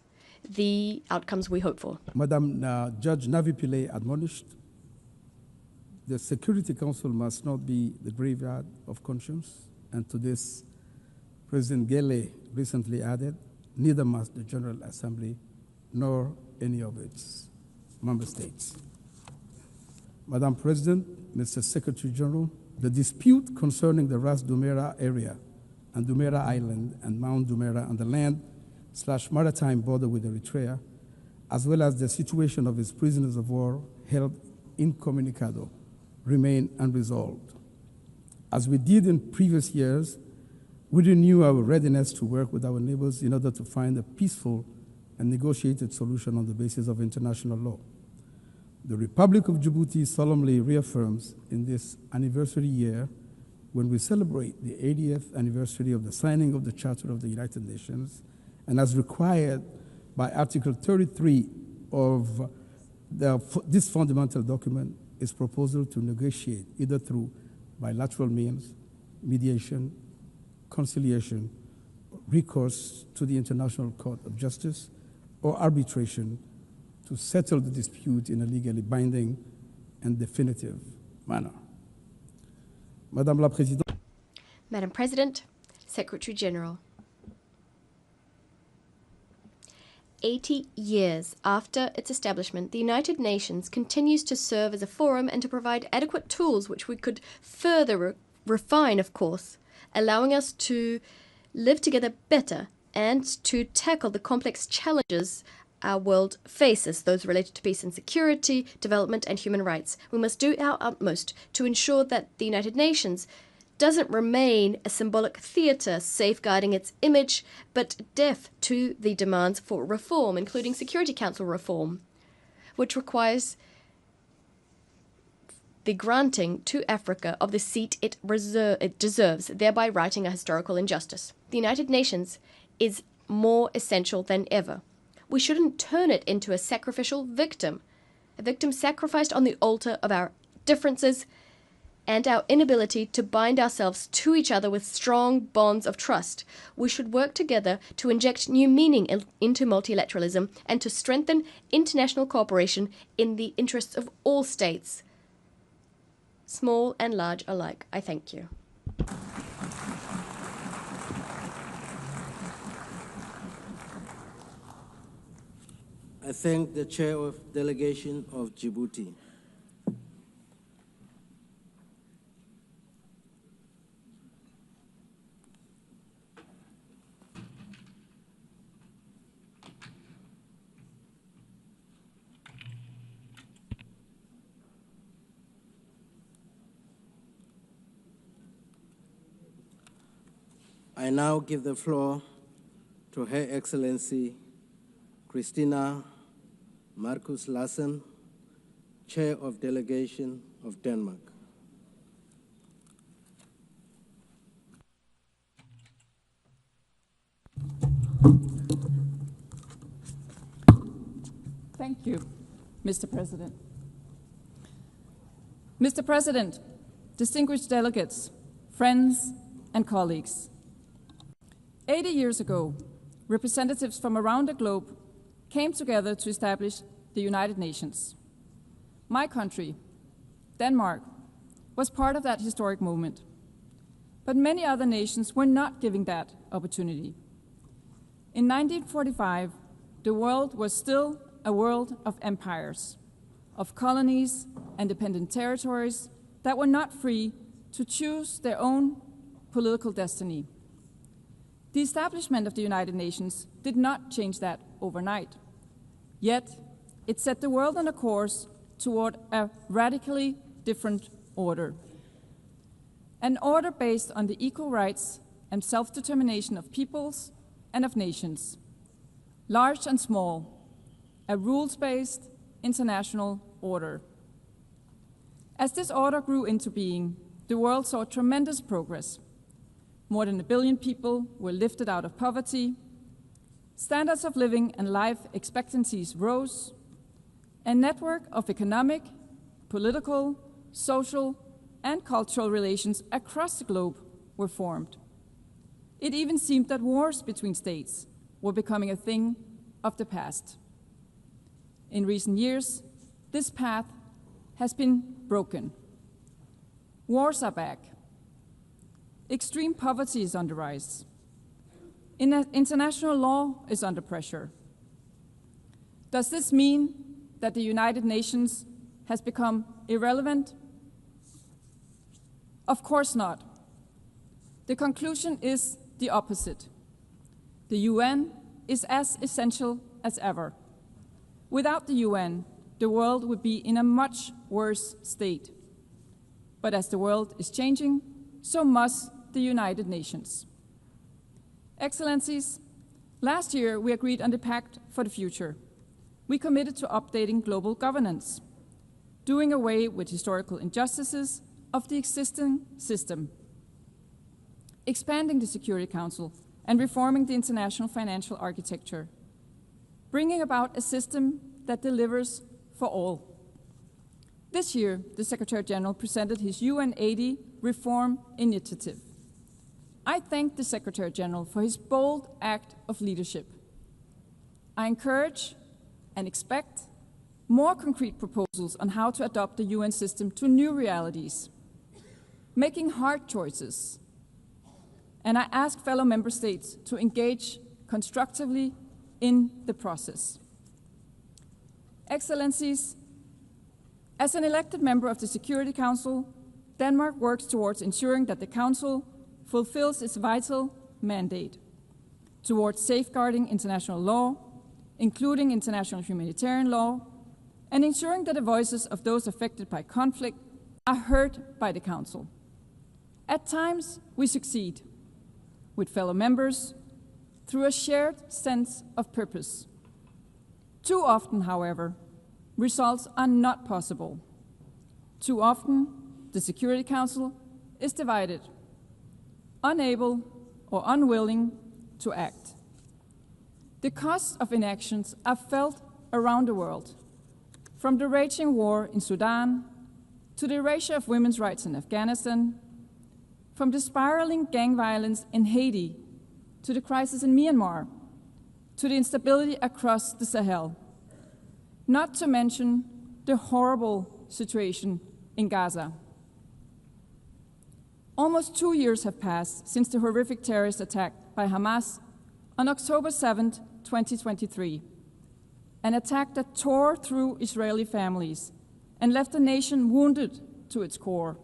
the outcomes we hope for. Madam Judge Navi Pillay admonished, the Security Council must not be the graveyard of conscience, and to this, President Gele recently added, neither must the General Assembly nor any of its member states. Madam President, Mr. Secretary General, the dispute concerning the Ras Dumera area and Dumera Island and Mount Dumera and the land/maritime border with Eritrea, as well as the situation of its prisoners of war held incommunicado, remain unresolved. As we did in previous years, we renew our readiness to work with our neighbors in order to find a peaceful and negotiated solution on the basis of international law. The Republic of Djibouti solemnly reaffirms in this anniversary year, when we celebrate the 80th anniversary of the signing of the Charter of the United Nations, and as required by Article 33 of this fundamental document, its proposal to negotiate either through bilateral means, mediation, conciliation, recourse to the International Court of Justice, or arbitration to settle the dispute in a legally binding and definitive manner. Madame la Présidente. Madam President, Secretary General. 80 years after its establishment, the United Nations continues to serve as a forum and to provide adequate tools which we could further refine, of course, allowing us to live together better and to tackle the complex challenges our world faces, those related to peace and security, development and human rights. We must do our utmost to ensure that the United Nations doesn't remain a symbolic theatre safeguarding its image, but deaf to the demands for reform, including Security Council reform, which requires the granting to Africa of the seat it deserves, thereby righting a historical injustice. The United Nations is more essential than ever. We shouldn't turn it into a sacrificial victim, a victim sacrificed on the altar of our differences and our inability to bind ourselves to each other with strong bonds of trust. We should work together to inject new meaning into multilateralism and to strengthen international cooperation in the interests of all states, small and large alike. I thank you. I thank the Chair of Delegation of Djibouti. I now give the floor to Her Excellency Christina Marcus Larsen, Chair of Delegation of Denmark. Thank you, Mr. President. Mr. President, distinguished delegates, friends, and colleagues. 80 years ago, representatives from around the globe came together to establish the United Nations. My country, Denmark, was part of that historic moment. But many other nations were not given that opportunity. In 1945, the world was still a world of empires, of colonies and dependent territories that were not free to choose their own political destiny. The establishment of the United Nations did not change that overnight. Yet, it set the world on a course toward a radically different order. An order based on the equal rights and self-determination of peoples and of nations, large and small, a rules-based international order. As this order grew into being, the world saw tremendous progress. More than 1 billion people were lifted out of poverty, standards of living and life expectancies rose, a network of economic, political, social, and cultural relations across the globe were formed. It even seemed that wars between states were becoming a thing of the past. In recent years, this path has been broken. Wars are back. Extreme poverty is on the rise. International law is under pressure. Does this mean that the United Nations has become irrelevant? Of course not. The conclusion is the opposite. The UN is as essential as ever. Without the UN, the world would be in a much worse state. But as the world is changing, so must the United Nations. Excellencies, last year we agreed on the Pact for the Future. We committed to updating global governance, doing away with historical injustices of the existing system, expanding the Security Council and reforming the international financial architecture, bringing about a system that delivers for all. This year, the Secretary General presented his UN 80 reform initiative. I thank the Secretary General for his bold act of leadership. I encourage and expect more concrete proposals on how to adopt the UN system to new realities, making hard choices. And I ask fellow member states to engage constructively in the process. Excellencies, as an elected member of the Security Council, Denmark works towards ensuring that the Council fulfills its vital mandate towards safeguarding international law, including international humanitarian law, and ensuring that the voices of those affected by conflict are heard by the Council. At times, we succeed with fellow members through a shared sense of purpose. Too often, however, results are not possible. Too often, the Security Council is divided, unable or unwilling to act. The costs of inactions are felt around the world, from the raging war in Sudan to the erasure of women's rights in Afghanistan, from the spiraling gang violence in Haiti to the crisis in Myanmar, to the instability across the Sahel, not to mention the horrible situation in Gaza. Almost 2 years have passed since the horrific terrorist attack by Hamas on October 7, 2023, an attack that tore through Israeli families and left the nation wounded to its core.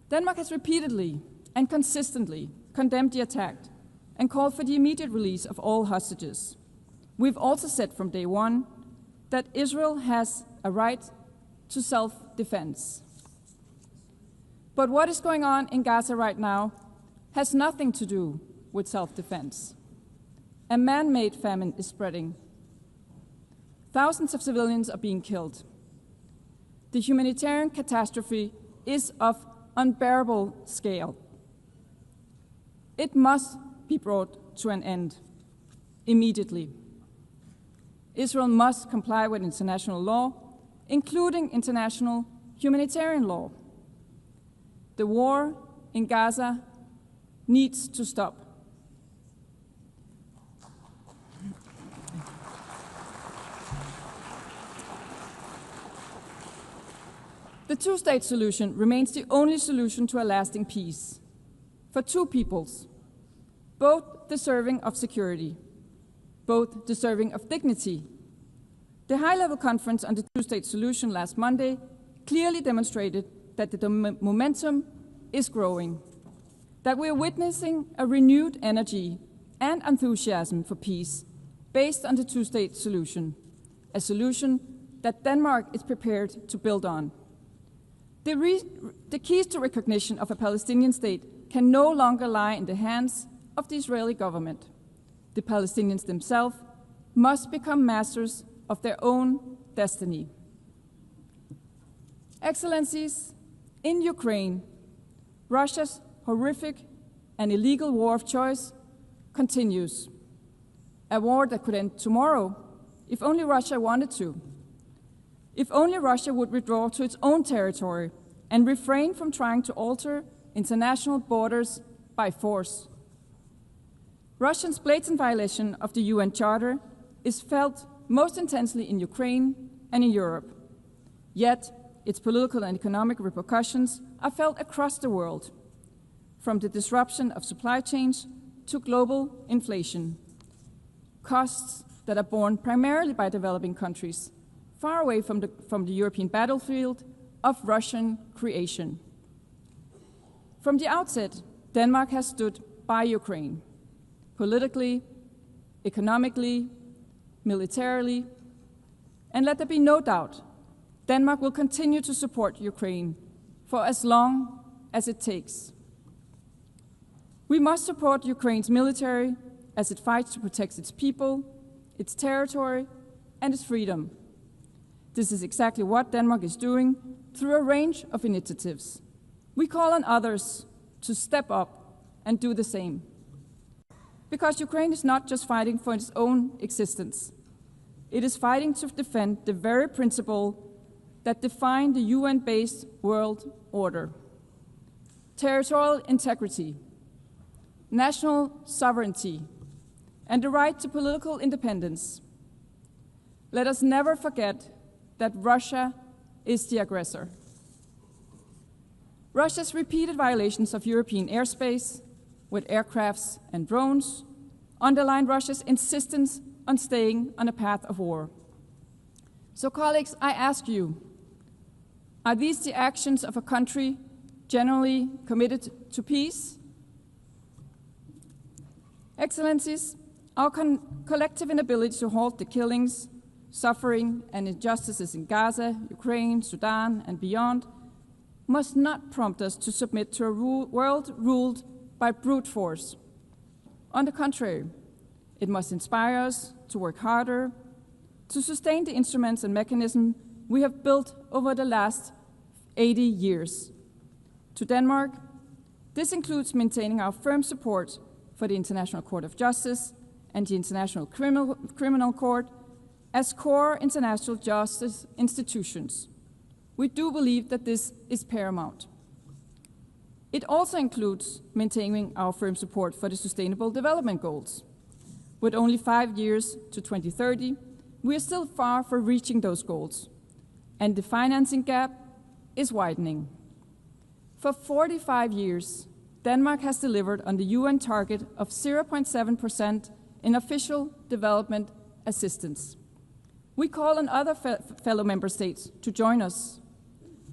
Denmark has repeatedly and consistently condemned the attack and called for the immediate release of all hostages. We've also said from day one that Israel has a right to self-defense. But what is going on in Gaza right now has nothing to do with self-defense. A man-made famine is spreading. Thousands of civilians are being killed. The humanitarian catastrophe is of unbearable scale. It must be brought to an end immediately. Israel must comply with international law, including international humanitarian law. The war in Gaza needs to stop. The two-state solution remains the only solution to a lasting peace for two peoples, both deserving of security, both deserving of dignity. The high-level conference on the two-state solution last Monday clearly demonstrated that the momentum is growing, that we are witnessing a renewed energy and enthusiasm for peace based on the two-state solution, a solution that Denmark is prepared to build on. The keys to recognition of a Palestinian state can no longer lie in the hands of the Israeli government. The Palestinians themselves must become masters of their own destiny. Excellencies, in Ukraine, Russia's horrific and illegal war of choice continues. A war that could end tomorrow if only Russia wanted to. If only Russia would withdraw to its own territory and refrain from trying to alter international borders by force. Russia's blatant violation of the UN Charter is felt most intensely in Ukraine and in Europe. Yet, its political and economic repercussions are felt across the world, from the disruption of supply chains to global inflation, costs that are borne primarily by developing countries, far away from the European battlefield of Russian creation. From the outset, Denmark has stood by Ukraine, politically, economically, militarily, and let there be no doubt, Denmark will continue to support Ukraine for as long as it takes. We must support Ukraine's military as it fights to protect its people, its territory, and its freedom. This is exactly what Denmark is doing through a range of initiatives. We call on others to step up and do the same. Because Ukraine is not just fighting for its own existence. It is fighting to defend the very principle that define the UN-based world order: territorial integrity, national sovereignty, and the right to political independence. Let us never forget that Russia is the aggressor. Russia's repeated violations of European airspace with aircrafts and drones underline Russia's insistence on staying on a path of war. So, colleagues, I ask you, are these the actions of a country generally committed to peace? Excellencies, our collective inability to halt the killings, suffering, and injustices in Gaza, Ukraine, Sudan, and beyond must not prompt us to submit to a world ruled by brute force. On the contrary, it must inspire us to work harder, to sustain the instruments and mechanisms we have built over the last 80 years. To Denmark, this includes maintaining our firm support for the International Court of Justice and the International Criminal Court as core international justice institutions. We do believe that this is paramount. It also includes maintaining our firm support for the Sustainable Development Goals. With only 5 years to 2030, we are still far from reaching those goals, and the financing gap is widening. For 45 years, Denmark has delivered on the UN target of 0.7% in official development assistance. We call on other fellow member states to join us,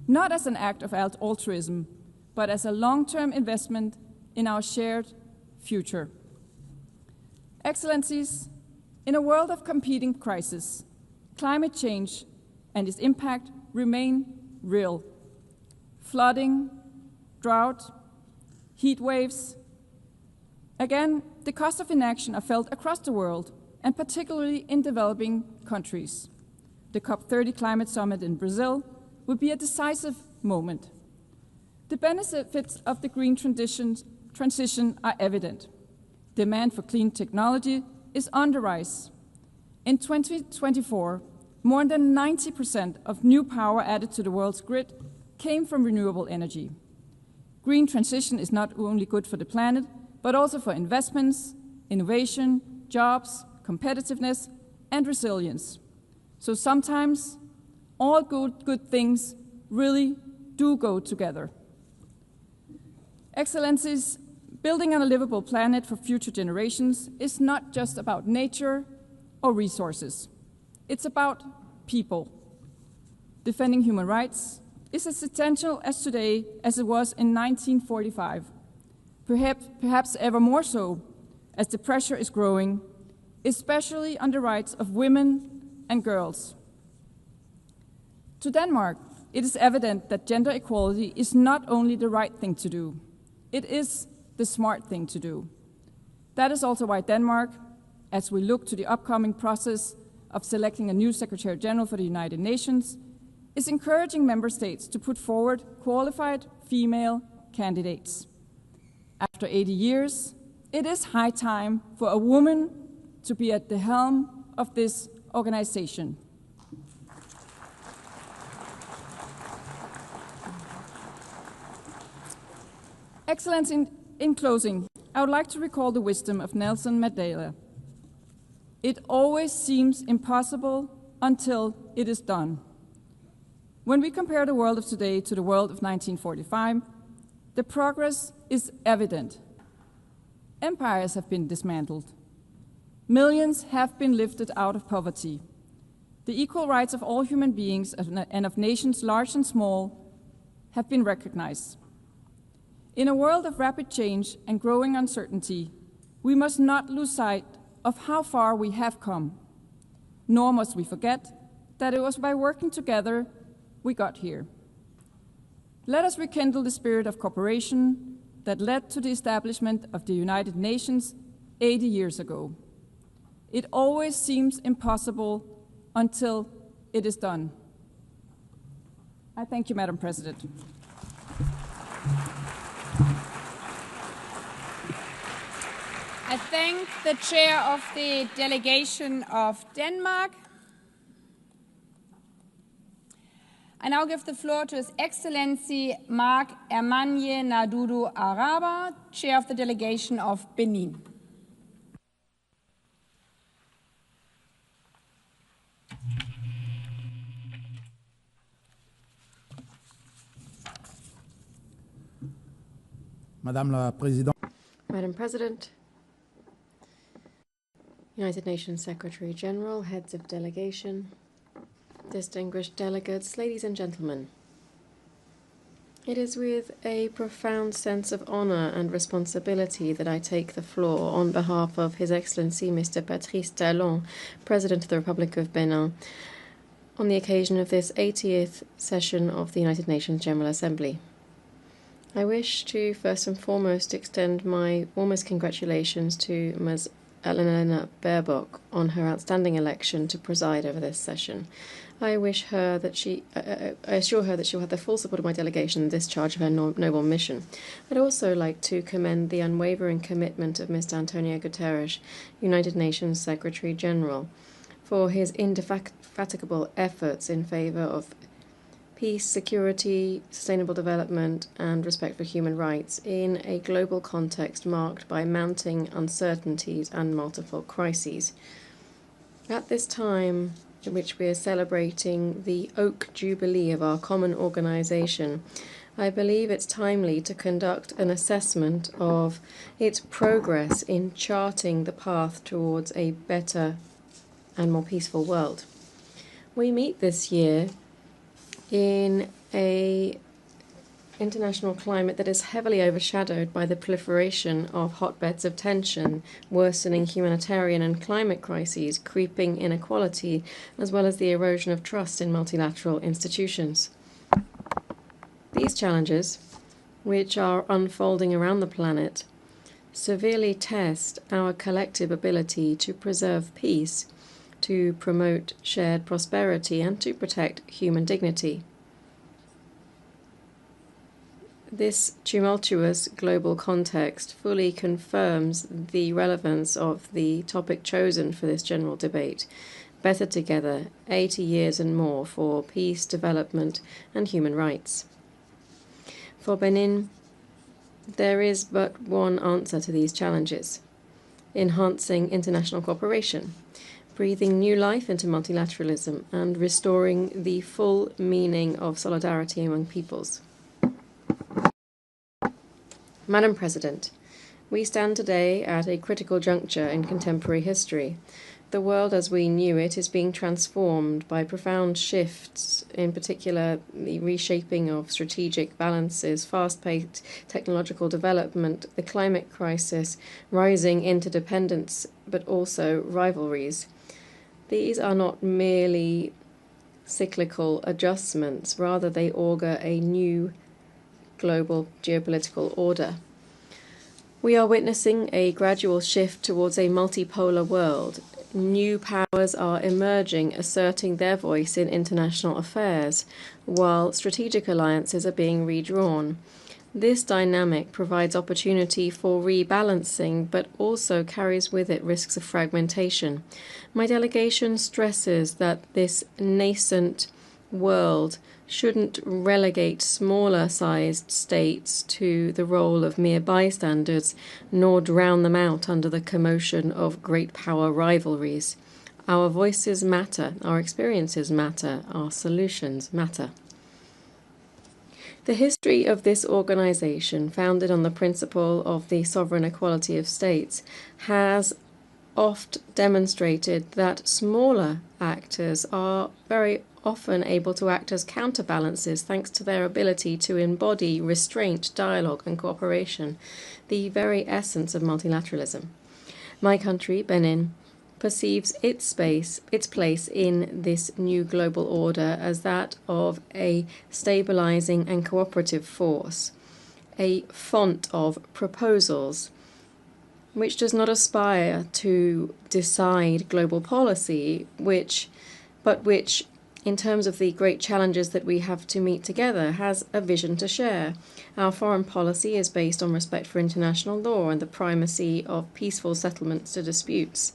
not as an act of altruism, but as a long-term investment in our shared future. Excellencies, in a world of competing crises, climate change and its impact remain real. Flooding, drought, heat waves. Again, the cost of inaction are felt across the world, and particularly in developing countries. The COP30 Climate Summit in Brazil will be a decisive moment. The benefits of the green transition are evident. Demand for clean technology is on the rise. In 2024, more than 90% of new power added to the world's grid came from renewable energy. Green transition is not only good for the planet, but also for investments, innovation, jobs, competitiveness, and resilience. So sometimes all good things really do go together. Excellencies, building on a livable planet for future generations is not just about nature or resources. It's about people, defending human rights, is as essential as today as it was in 1945, perhaps ever more so as the pressure is growing, especially on the rights of women and girls. To Denmark, it is evident that gender equality is not only the right thing to do, it is the smart thing to do. That is also why Denmark, as we look to the upcoming process of selecting a new Secretary General for the United Nations, is encouraging member states to put forward qualified female candidates. After 80 years, it is high time for a woman to be at the helm of this organization. Excellency, in closing, I would like to recall the wisdom of Nelson Mandela. It always seems impossible until it is done. When we compare the world of today to the world of 1945, the progress is evident. Empires have been dismantled. Millions have been lifted out of poverty. The equal rights of all human beings and of nations large and small have been recognized. In a world of rapid change and growing uncertainty, we must not lose sight of how far we have come, nor must we forget that it was by working together we got here. Let us rekindle the spirit of cooperation that led to the establishment of the United Nations 80 years ago. It always seems impossible until it is done. I thank you, Madam President. I thank the chair of the delegation of Denmark. I now give the floor to His Excellency Mark Ermanye Nadudu Araba, chair of the delegation of Benin. Madame la Présidente. Madam President, United Nations Secretary General, heads of delegation, distinguished delegates, ladies and gentlemen. It is with a profound sense of honor and responsibility that I take the floor on behalf of His Excellency Mr. Patrice Talon, President of the Republic of Benin, on the occasion of this 80th session of the United Nations General Assembly. I wish to first and foremost extend my warmest congratulations to Ms. Annalena Baerbock on her outstanding election to preside over this session. I assure her that she will have the full support of my delegation in the discharge of her noble mission. I'd also like to commend the unwavering commitment of Mr. Antonio Guterres, United Nations Secretary General, for his indefatigable efforts in favor of peace, security, sustainable development, and respect for human rights in a global context marked by mounting uncertainties and multiple crises. At this time in which we are celebrating the Oak Jubilee of our common organization, I believe it's timely to conduct an assessment of its progress in charting the path towards a better and more peaceful world. We meet this year in an international climate that is heavily overshadowed by the proliferation of hotbeds of tension, worsening humanitarian and climate crises, creeping inequality, as well as the erosion of trust in multilateral institutions. These challenges, which are unfolding around the planet, severely test our collective ability to preserve peace, to promote shared prosperity, and to protect human dignity. This tumultuous global context fully confirms the relevance of the topic chosen for this general debate: Better Together, 80 years and more for peace, development, and human rights. For Benin, there is but one answer to these challenges: enhancing international cooperation, breathing new life into multilateralism, and restoring the full meaning of solidarity among peoples. Madam President, we stand today at a critical juncture in contemporary history. the world as we knew it is being transformed by profound shifts, in particular the reshaping of strategic balances, fast-paced technological development, the climate crisis, rising interdependence, but also rivalries. These are not merely cyclical adjustments, rather they augur a new global geopolitical order. We are witnessing a gradual shift towards a multipolar world. New powers are emerging, asserting their voice in international affairs, while strategic alliances are being redrawn. This dynamic provides opportunity for rebalancing, but also carries with it risks of fragmentation. My delegation stresses that this nascent world shouldn't relegate smaller-sized states to the role of mere bystanders, nor drown them out under the commotion of great power rivalries. Our voices matter, our experiences matter, our solutions matter. The history of this organization, founded on the principle of the sovereign equality of states, has oft demonstrated that smaller actors are very often able to act as counterbalances thanks to their ability to embody restraint, dialogue and cooperation, the very essence of multilateralism. My country, Benin, perceives its place in this new global order as that of a stabilizing and cooperative force, a font of proposals, which does not aspire to decide global policy, but which, in terms of the great challenges that we have to meet together, has a vision to share. Our foreign policy is based on respect for international law and the primacy of peaceful settlements to disputes.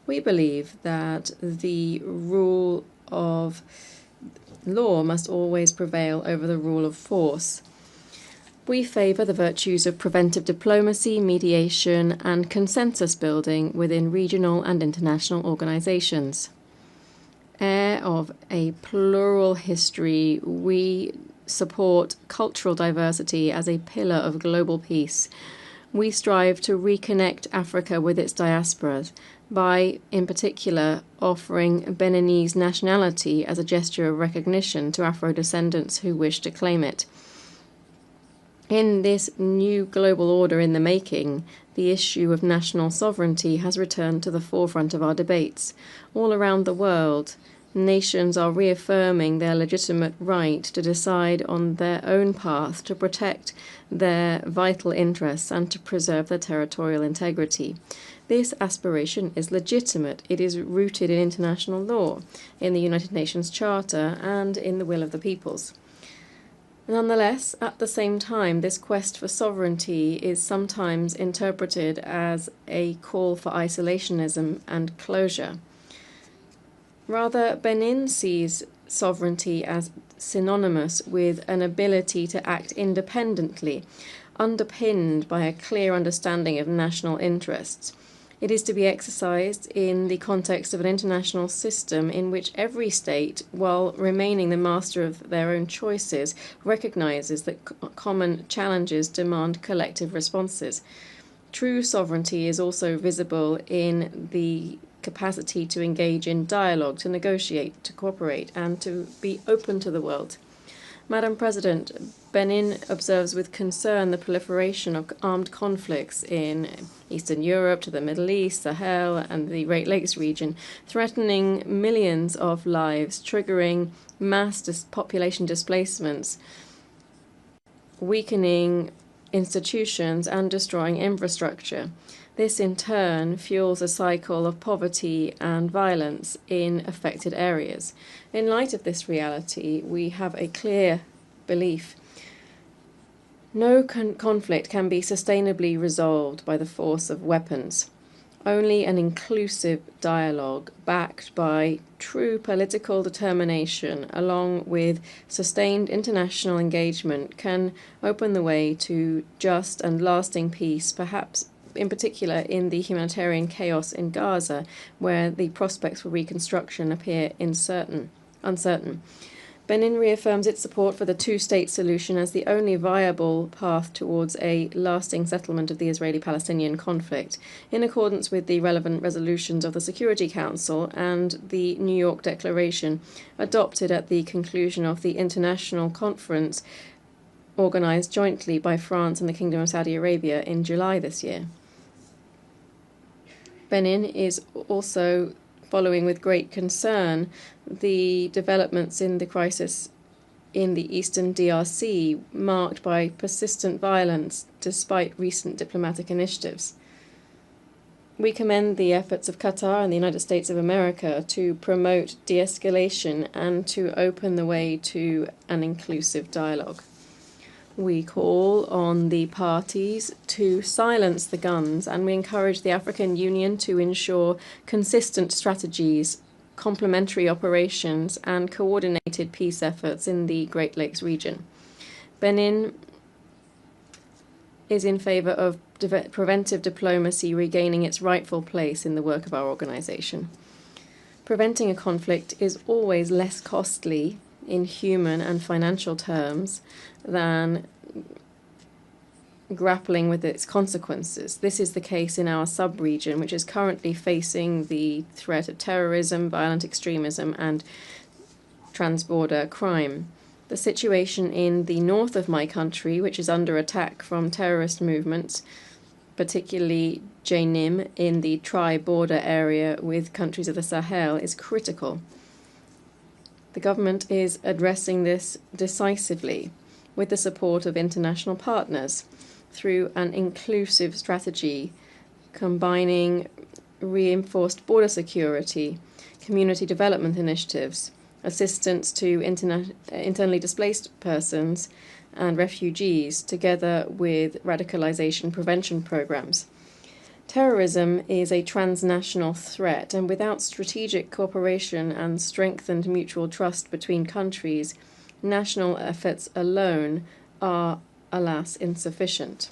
We believe that the rule of law must always prevail over the rule of force. We favour the virtues of preventive diplomacy, mediation, and consensus building within regional and international organisations. Heir of a plural history, we support cultural diversity as a pillar of global peace. We strive to reconnect Africa with its diasporas by, in particular, offering Beninese nationality as a gesture of recognition to Afro-descendants who wish to claim it. In this new global order in the making, the issue of national sovereignty has returned to the forefront of our debates. All around the world, nations are reaffirming their legitimate right to decide on their own path, to protect their vital interests and to preserve their territorial integrity. This aspiration is legitimate. It is rooted in international law, in the United Nations Charter, and in the will of the peoples. Nonetheless, at the same time, this quest for sovereignty is sometimes interpreted as a call for isolationism and closure. Rather, Benin sees sovereignty as synonymous with an ability to act independently, underpinned by a clear understanding of national interests. It is to be exercised in the context of an international system in which every state, while remaining the master of their own choices, recognizes that common challenges demand collective responses. True sovereignty is also visible in the capacity to engage in dialogue, to negotiate, to cooperate, and to be open to the world. Madam President, Benin observes with concern the proliferation of armed conflicts in Eastern Europe, to the Middle East, Sahel, and the Great Lakes region, threatening millions of lives, triggering mass population displacements, weakening institutions, and destroying infrastructure. This, in turn, fuels a cycle of poverty and violence in affected areas. In light of this reality, we have a clear belief. No conflict can be sustainably resolved by the force of weapons. Only an inclusive dialogue backed by true political determination, along with sustained international engagement, can open the way to just and lasting peace, perhaps in particular in the humanitarian chaos in Gaza, where the prospects for reconstruction appear uncertain. Benin reaffirms its support for the two-state solution as the only viable path towards a lasting settlement of the Israeli-Palestinian conflict, in accordance with the relevant resolutions of the Security Council and the New York Declaration, adopted at the conclusion of the international conference organized jointly by France and the Kingdom of Saudi Arabia in July this year. Benin is also following with great concern the developments in the crisis in the eastern DRC, marked by persistent violence despite recent diplomatic initiatives. We commend the efforts of Qatar and the United States of America to promote de-escalation and to open the way to an inclusive dialogue. We call on the parties to silence the guns, and we encourage the African Union to ensure consistent strategies, complementary operations, and coordinated peace efforts in the Great Lakes region. Benin is in favor of preventive diplomacy regaining its rightful place in the work of our organization. Preventing a conflict is always less costly in human and financial terms than grappling with its consequences. This is the case in our sub-region, which is currently facing the threat of terrorism, violent extremism, and transborder crime. The situation in the north of my country, which is under attack from terrorist movements, particularly Jenim in the tri-border area with countries of the Sahel, is critical. The government is addressing this decisively with the support of international partners through an inclusive strategy combining reinforced border security, community development initiatives, assistance to internally displaced persons and refugees, together with radicalization prevention programs. Terrorism is a transnational threat, and without strategic cooperation and strengthened mutual trust between countries, national efforts alone are, alas, insufficient.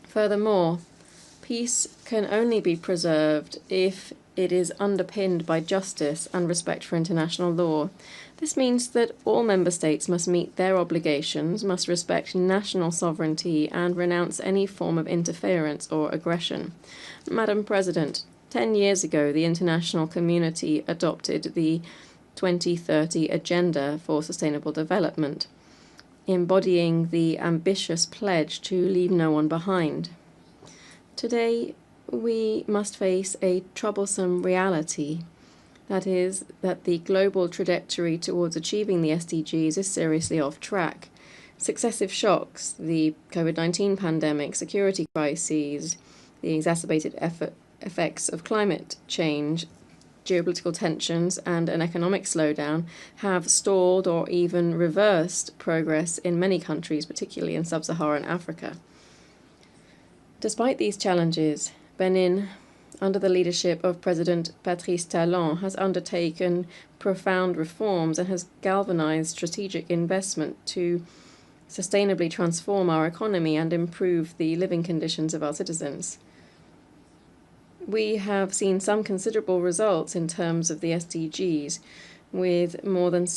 Furthermore, peace can only be preserved if it is underpinned by justice and respect for international law. This means that all member states must meet their obligations, must respect national sovereignty, and renounce any form of interference or aggression. Madam President, 10 years ago, the international community adopted the 2030 Agenda for Sustainable Development, embodying the ambitious pledge to leave no one behind. Today, we must face a troublesome reality. That is, that the global trajectory towards achieving the SDGs is seriously off track. Successive shocks, the COVID-19 pandemic, security crises, the exacerbated effects of climate change, geopolitical tensions, and an economic slowdown have stalled or even reversed progress in many countries, particularly in sub-Saharan Africa. Despite these challenges, Benin, under the leadership of President Patrice Talon, has undertaken profound reforms and has galvanized strategic investment to sustainably transform our economy and improve the living conditions of our citizens. We have seen some considerable results in terms of the SDGs, with more than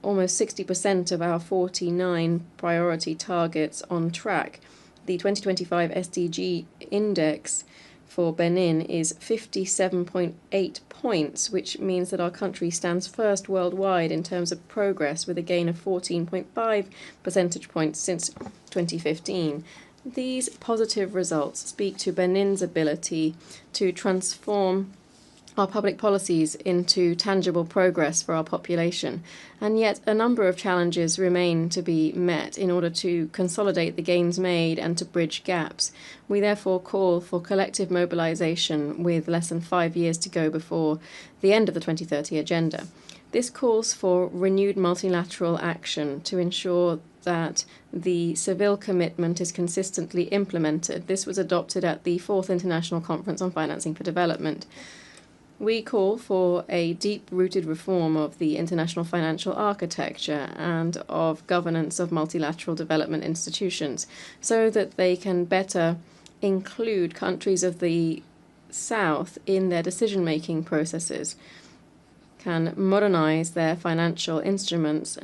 almost 60% of our 49 priority targets on track. The 2025 SDG index for Benin is 57.8 points, which means that our country stands first worldwide in terms of progress, with a gain of 14.5 percentage points since 2015. These positive results speak to Benin's ability to transform our public policies into tangible progress for our population, and yet a number of challenges remain to be met in order to consolidate the gains made and to bridge gaps. We therefore call for collective mobilization with less than 5 years to go before the end of the 2030 Agenda. This calls for renewed multilateral action to ensure that the Seville commitment is consistently implemented. This was adopted at the 4th International Conference on Financing for Development. We call for a deep-rooted reform of the international financial architecture and of governance of multilateral development institutions so that they can better include countries of the South in their decision-making processes. can modernize their financial instruments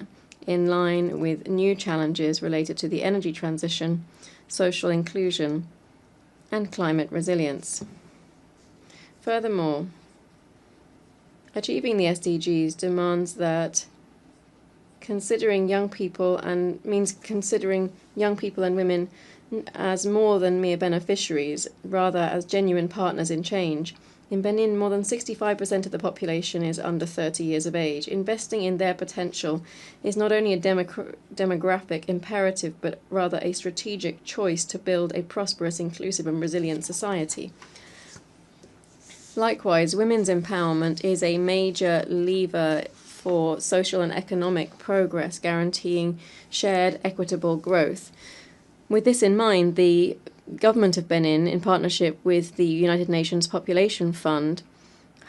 in line with new challenges related to the energy transition, social inclusion, and climate resilience. Furthermore, achieving the SDGs demands that considering young people and women as more than mere beneficiaries, rather as genuine partners in change. In Benin, more than 65% of the population is under 30 years of age. Investing in their potential is not only a demographic imperative, but rather a strategic choice to build a prosperous, inclusive, and resilient society. Likewise, women's empowerment is a major lever for social and economic progress, guaranteeing shared equitable growth. With this in mind, the government of Benin, in partnership with the United Nations Population Fund,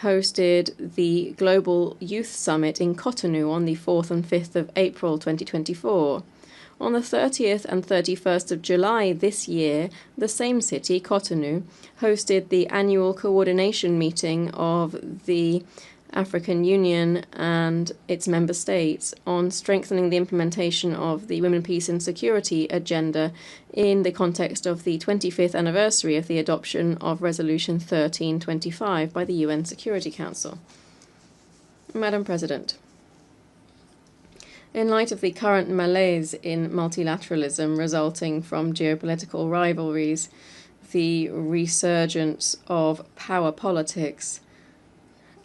hosted the Global Youth Summit in Cotonou on the 4th and 5th of April 2024. On the 30th and 31st of July this year, the same city, Cotonou, hosted the annual coordination meeting of the African Union and its member states on strengthening the implementation of the Women, Peace and Security agenda in the context of the 25th anniversary of the adoption of Resolution 1325 by the UN Security Council. Madam President, in light of the current malaise in multilateralism resulting from geopolitical rivalries, the resurgence of power politics,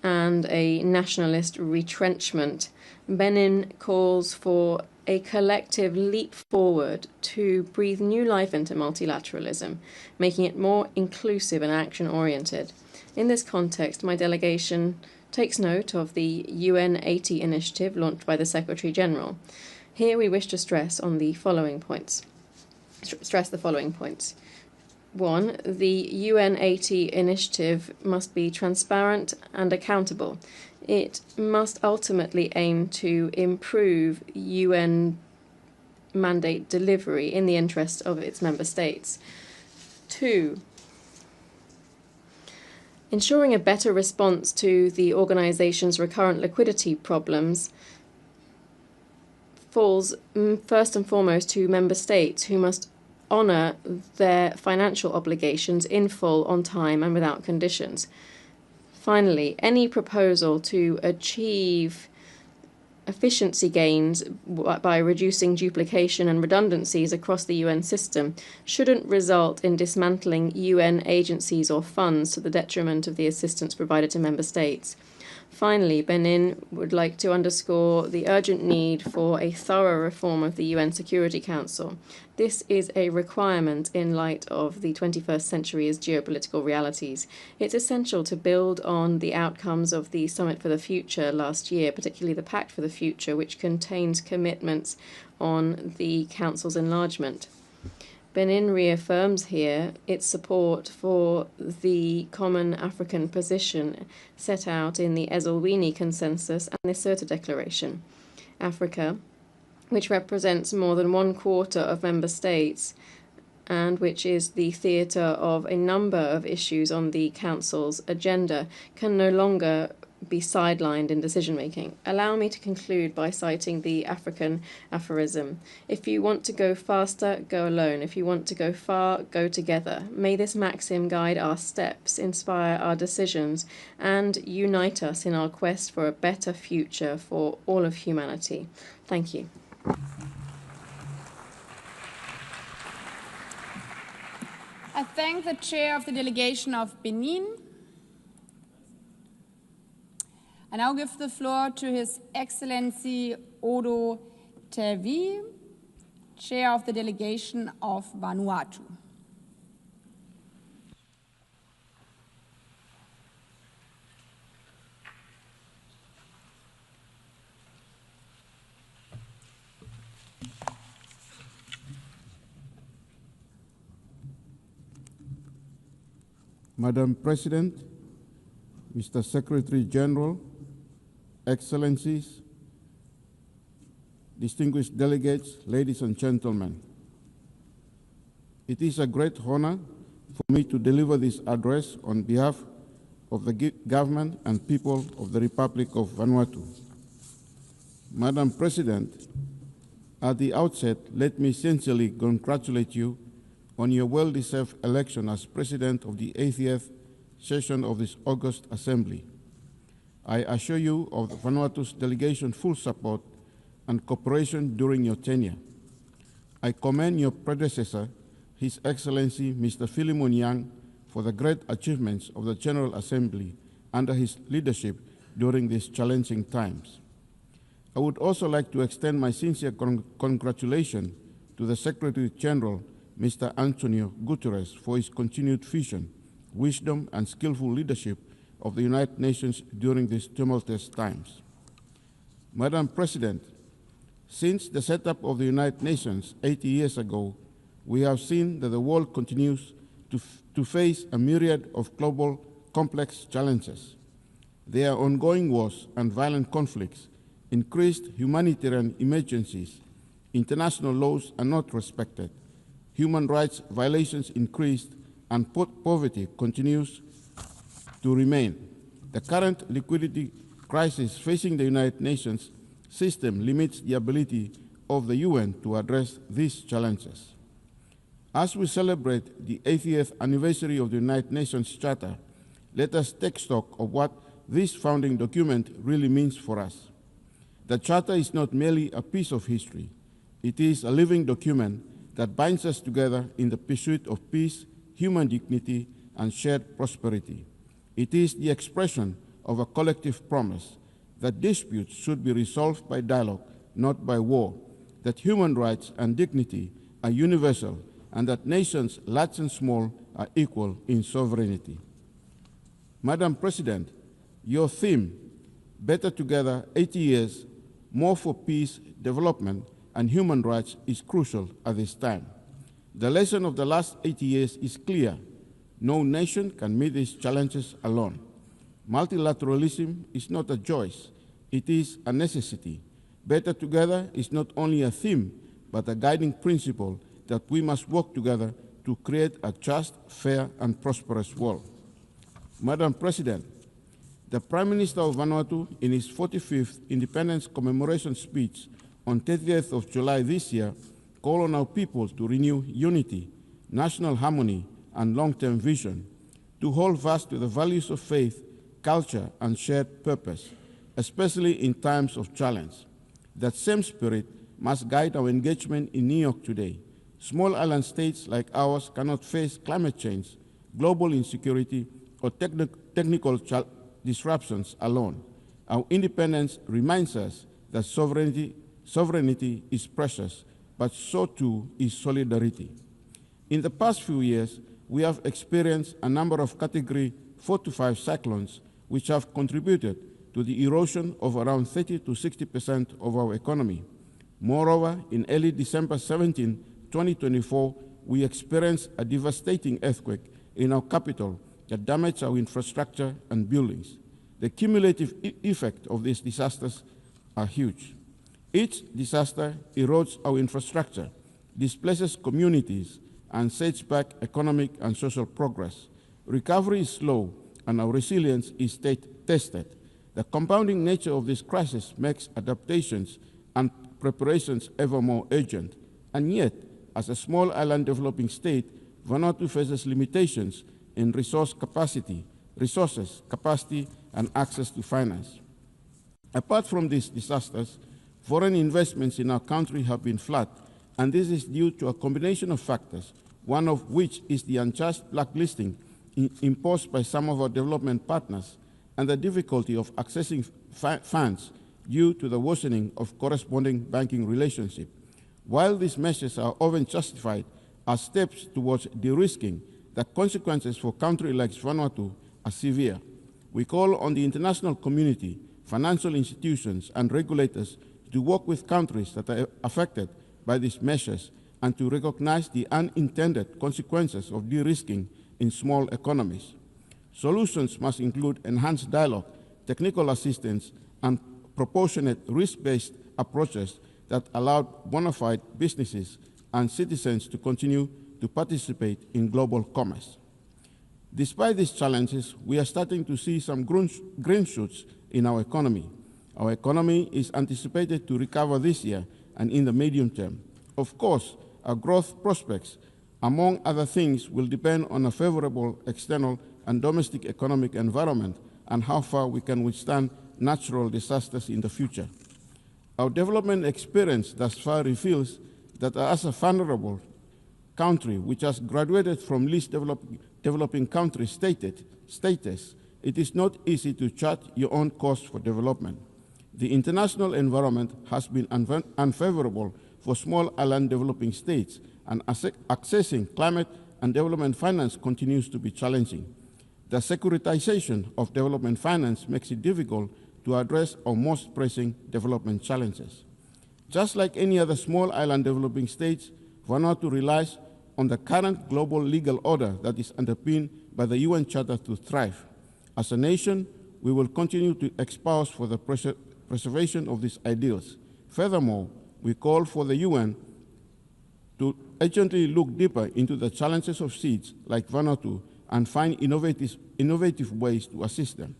and a nationalist retrenchment, Benin calls for a collective leap forward to breathe new life into multilateralism, making it more inclusive and action-oriented. In this context, my delegation takes note of the UN 80 initiative launched by the Secretary General. Here we wish to stress the following points. 1. The UN 80 initiative must be transparent and accountable. It must ultimately aim to improve UN mandate delivery in the interest of its member states. 2. Ensuring a better response to the organization's recurrent liquidity problems falls first and foremost to member states, who must honour their financial obligations in full, on time, and without conditions. Finally, any proposal to achieve efficiency gains by reducing duplication and redundancies across the UN system shouldn't result in dismantling UN agencies or funds to the detriment of the assistance provided to member states. Finally, Benin would like to underscore the urgent need for a thorough reform of the UN Security Council. This is a requirement in light of the 21st century's geopolitical realities. It's essential to build on the outcomes of the Summit for the Future last year, particularly the Pact for the Future, which contains commitments on the Council's enlargement. Benin reaffirms here its support for the common African position set out in the Esselwini Consensus and the Sirte Declaration. Africa, which represents more than 1/4 of member states and which is the theatre of a number of issues on the Council's agenda, can no longer be sidelined in decision-making. Allow me to conclude by citing the African aphorism: if you want to go faster, go alone. If you want to go far, go together. May this maxim guide our steps, inspire our decisions, and unite us in our quest for a better future for all of humanity. Thank you. I thank the chair of the delegation of Benin. I now give the floor to His Excellency Odo Tevi, chair of the delegation of Vanuatu. Madam President, Mr. Secretary General, Excellencies, distinguished delegates, ladies and gentlemen, it is a great honor for me to deliver this address on behalf of the government and people of the Republic of Vanuatu. Madam President, at the outset, let me sincerely congratulate you on your well-deserved election as President of the 80th session of this August Assembly. I assure you of Vanuatu's delegation full support and cooperation during your tenure. I commend your predecessor, His Excellency Mr. Philemon Yang, for the great achievements of the General Assembly under his leadership during these challenging times. I would also like to extend my sincere congratulations to the Secretary General, Mr. Antonio Guterres, for his continued vision, wisdom, and skillful leadership of the United Nations during these tumultuous times. Madam President, since the setup of the United Nations 80 years ago, we have seen that the world continues to face a myriad of global complex challenges. There are ongoing wars and violent conflicts, increased humanitarian emergencies, international laws are not respected, human rights violations increased, and poverty continues to remain. The current liquidity crisis facing the United Nations system limits the ability of the UN to address these challenges. As we celebrate the 80th anniversary of the United Nations Charter, let us take stock of what this founding document really means for us. The Charter is not merely a piece of history. It is a living document that binds us together in the pursuit of peace, human dignity, and shared prosperity. It is the expression of a collective promise that disputes should be resolved by dialogue, not by war, that human rights and dignity are universal, and that nations, large and small, are equal in sovereignty. Madam President, your theme, Better Together, 80 Years, More for Peace, Development, and Human Rights, is crucial at this time. The lesson of the last 80 years is clear. No nation can meet these challenges alone. Multilateralism is not a choice, it is a necessity. Better Together is not only a theme, but a guiding principle that we must work together to create a just, fair, and prosperous world. Madam President, the Prime Minister of Vanuatu, in his 45th Independence Commemoration speech on 30th of July this year, called on our people to renew unity, national harmony, and long-term vision, to hold fast to the values of faith, culture, and shared purpose, especially in times of challenge. That same spirit must guide our engagement in New York today. Small island states like ours cannot face climate change, global insecurity, or technical disruptions alone. Our independence reminds us that sovereignty is precious, but so too is solidarity. In the past few years, we have experienced a number of Category 4 to 5 cyclones, which have contributed to the erosion of around 30 to 60% of our economy. Moreover, in early December 17, 2024, we experienced a devastating earthquake in our capital that damaged our infrastructure and buildings. The cumulative effect of these disasters are huge. Each disaster erodes our infrastructure, displaces communities, and sets back economic and social progress. Recovery is slow, and our resilience is tested. The compounding nature of this crisis makes adaptations and preparations ever more urgent. And yet, as a small island developing state, Vanuatu faces limitations in resources, capacity, and access to finance. Apart from these disasters, foreign investments in our country have been flat, and this is due to a combination of factors, one of which is the unjust blacklisting imposed by some of our development partners and the difficulty of accessing funds due to the worsening of corresponding banking relationship. While these measures are often justified as steps towards de-risking, the consequences for a country like Vanuatu are severe. We call on the international community, financial institutions, and regulators to work with countries that are affected by these measures and to recognize the unintended consequences of de-risking in small economies. Solutions must include enhanced dialogue, technical assistance, and proportionate risk-based approaches that allow bona fide businesses and citizens to continue to participate in global commerce. Despite these challenges, we are starting to see some green shoots in our economy. Our economy is anticipated to recover this year and in the medium term. Of course, our growth prospects, among other things, will depend on a favorable external and domestic economic environment and how far we can withstand natural disasters in the future. Our development experience thus far reveals that as a vulnerable country which has graduated from least developing country status, it is not easy to chart your own course for development. The international environment has been unfavorable for small island developing states, and accessing climate and development finance continues to be challenging. The securitization of development finance makes it difficult to address our most pressing development challenges. Just like any other small island developing states, Vanuatu relies on the current global legal order that is underpinned by the UN Charter to thrive. As a nation, we will continue to espouse for the preservation of these ideals. Furthermore, we call for the UN to urgently look deeper into the challenges of states like Vanuatu and find innovative ways to assist them.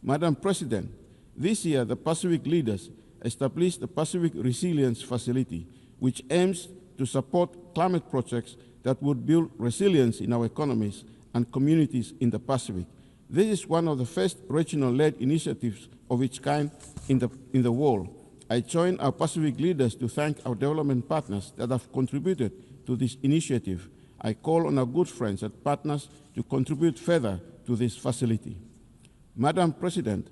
Madam President, this year the Pacific leaders established the Pacific Resilience Facility, which aims to support climate projects that would build resilience in our economies and communities in the Pacific. This is one of the first regional-led initiatives of its kind in the world. I join our Pacific leaders to thank our development partners that have contributed to this initiative. I call on our good friends and partners to contribute further to this facility. Madam President,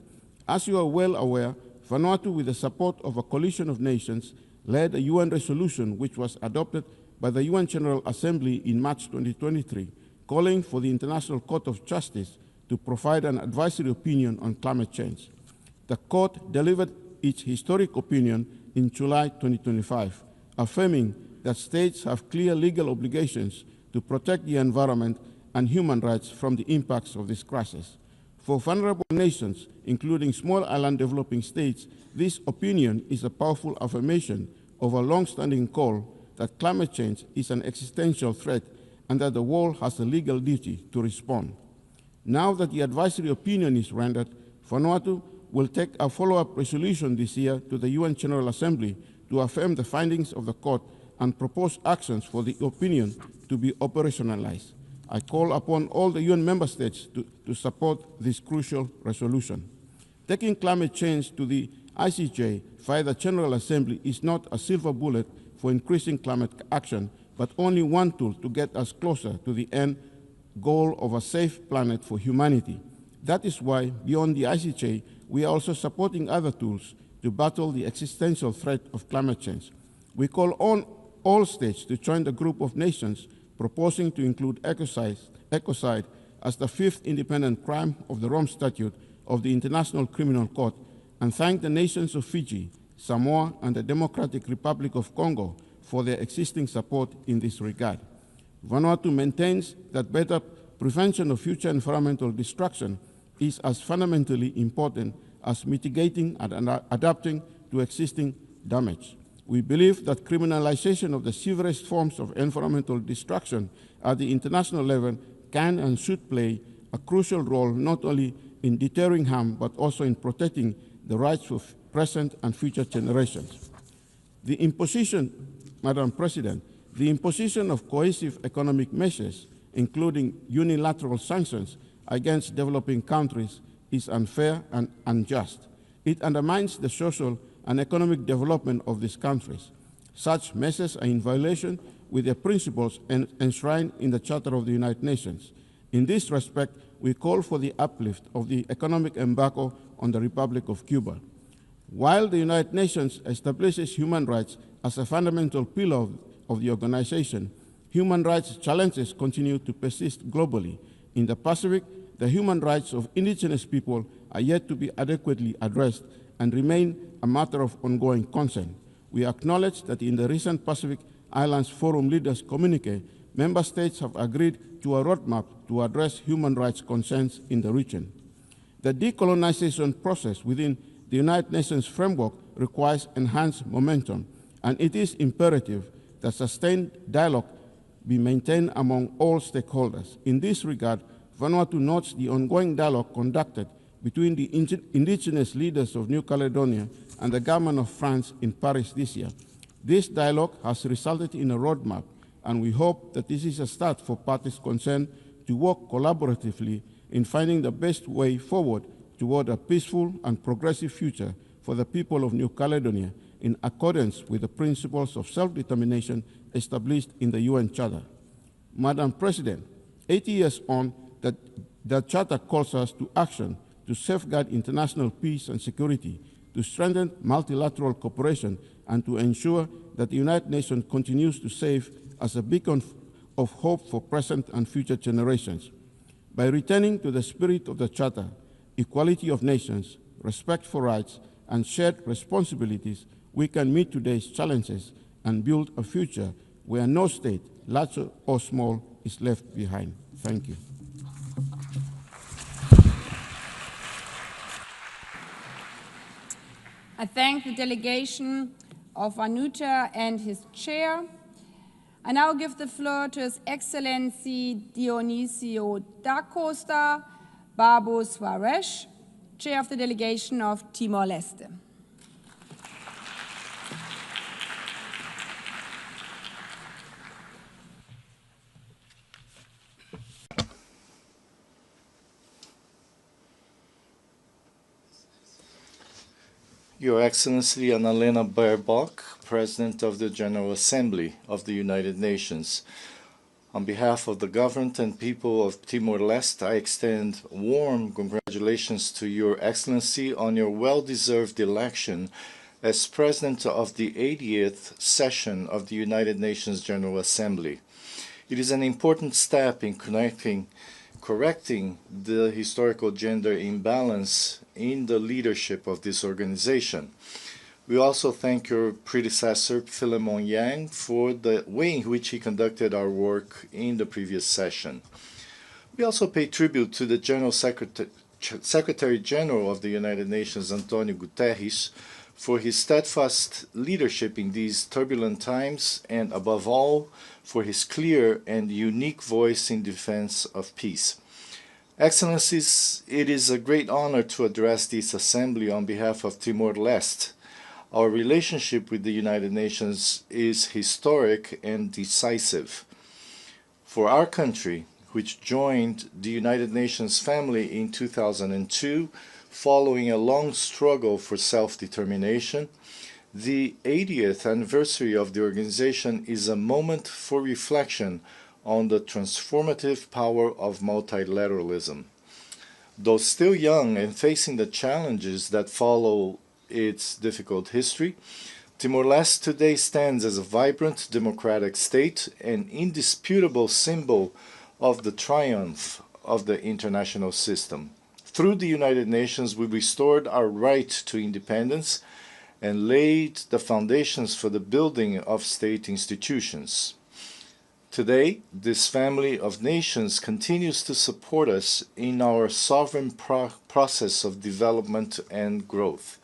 as you are well aware, Vanuatu, with the support of a coalition of nations, led a UN resolution which was adopted by the UN General Assembly in March 2023, calling for the International Court of Justice to provide an advisory opinion on climate change. The court delivered its historic opinion in July 2025, affirming that states have clear legal obligations to protect the environment and human rights from the impacts of this crisis. For vulnerable nations, including small island developing states, this opinion is a powerful affirmation of a long-standing call that climate change is an existential threat and that the world has a legal duty to respond. Now that the advisory opinion is rendered, Vanuatu will take a follow-up resolution this year to the UN General Assembly to affirm the findings of the court and propose actions for the opinion to be operationalized. I call upon all the UN member states to support this crucial resolution. Taking climate change to the ICJ via the General Assembly is not a silver bullet for increasing climate action, but only one tool to get us closer to the end goal of a safe planet for humanity. That is why, beyond the ICJ, we are also supporting other tools to battle the existential threat of climate change. We call on all states to join the group of nations proposing to include ecocide as the fifth independent crime of the Rome Statute of the International Criminal Court, and thank the nations of Fiji, Samoa, and the Democratic Republic of Congo for their existing support in this regard. Vanuatu maintains that better prevention of future environmental destruction is as fundamentally important as mitigating and adapting to existing damage. We believe that criminalization of the severest forms of environmental destruction at the international level can and should play a crucial role not only in deterring harm, but also in protecting the rights of present and future generations. The imposition, Madam President, the imposition of cohesive economic measures, including unilateral sanctions against developing countries, is unfair and unjust. It undermines the social and economic development of these countries. Such measures are in violation with the principles enshrined in the Charter of the United Nations. In this respect, we call for the uplift of the economic embargo on the Republic of Cuba. While the United Nations establishes human rights as a fundamental pillar of the organization, human rights challenges continue to persist globally. In the Pacific, the human rights of indigenous people are yet to be adequately addressed and remain a matter of ongoing concern. We acknowledge that in the recent Pacific Islands Forum Leaders Communique, member states have agreed to a roadmap to address human rights concerns in the region. The decolonization process within the United Nations framework requires enhanced momentum, and it is imperative that sustained dialogue be maintained among all stakeholders. In this regard, Vanuatu notes the ongoing dialogue conducted between the indigenous leaders of New Caledonia and the government of France in Paris this year. This dialogue has resulted in a roadmap, and we hope that this is a start for parties concerned to work collaboratively in finding the best way forward toward a peaceful and progressive future for the people of New Caledonia in accordance with the principles of self-determination established in the UN Charter. Madam President, 80 years on, the Charter calls us to action to safeguard international peace and security, to strengthen multilateral cooperation, and to ensure that the United Nations continues to serve as a beacon of hope for present and future generations. By returning to the spirit of the Charter, equality of nations, respect for rights, and shared responsibilities, we can meet today's challenges and build a future where no state, large or small, is left behind. Thank you. I thank the delegation of Vanuatu and his chair. I now give the floor to His Excellency Dionisio da Costa Babo Suarez, chair of the delegation of Timor-Leste. Your Excellency Annalena Baerbock, President of the General Assembly of the United Nations. On behalf of the government and people of Timor-Leste, I extend warm congratulations to Your Excellency on your well-deserved election as President of the 80th session of the United Nations General Assembly. It is an important step in correcting the historical gender imbalance in the leadership of this organization. We also thank your predecessor, Philemon Yang, for the way in which he conducted our work in the previous session. We also pay tribute to the General Secretary General of the United Nations, Antonio Guterres, for his steadfast leadership in these turbulent times, and above all, for his clear and unique voice in defense of peace. Excellencies, it is a great honor to address this assembly on behalf of Timor-Leste. Our relationship with the United Nations is historic and decisive. For our country, which joined the United Nations family in 2002, following a long struggle for self-determination, the 80th anniversary of the organization is a moment for reflection on the transformative power of multilateralism. Though still young and facing the challenges that follow its difficult history, Timor-Leste today stands as a vibrant democratic state, an indisputable symbol of the triumph of the international system. Through the United Nations, we restored our right to independence and laid the foundations for the building of state institutions. Today, this family of nations continues to support us in our sovereign process of development and growth.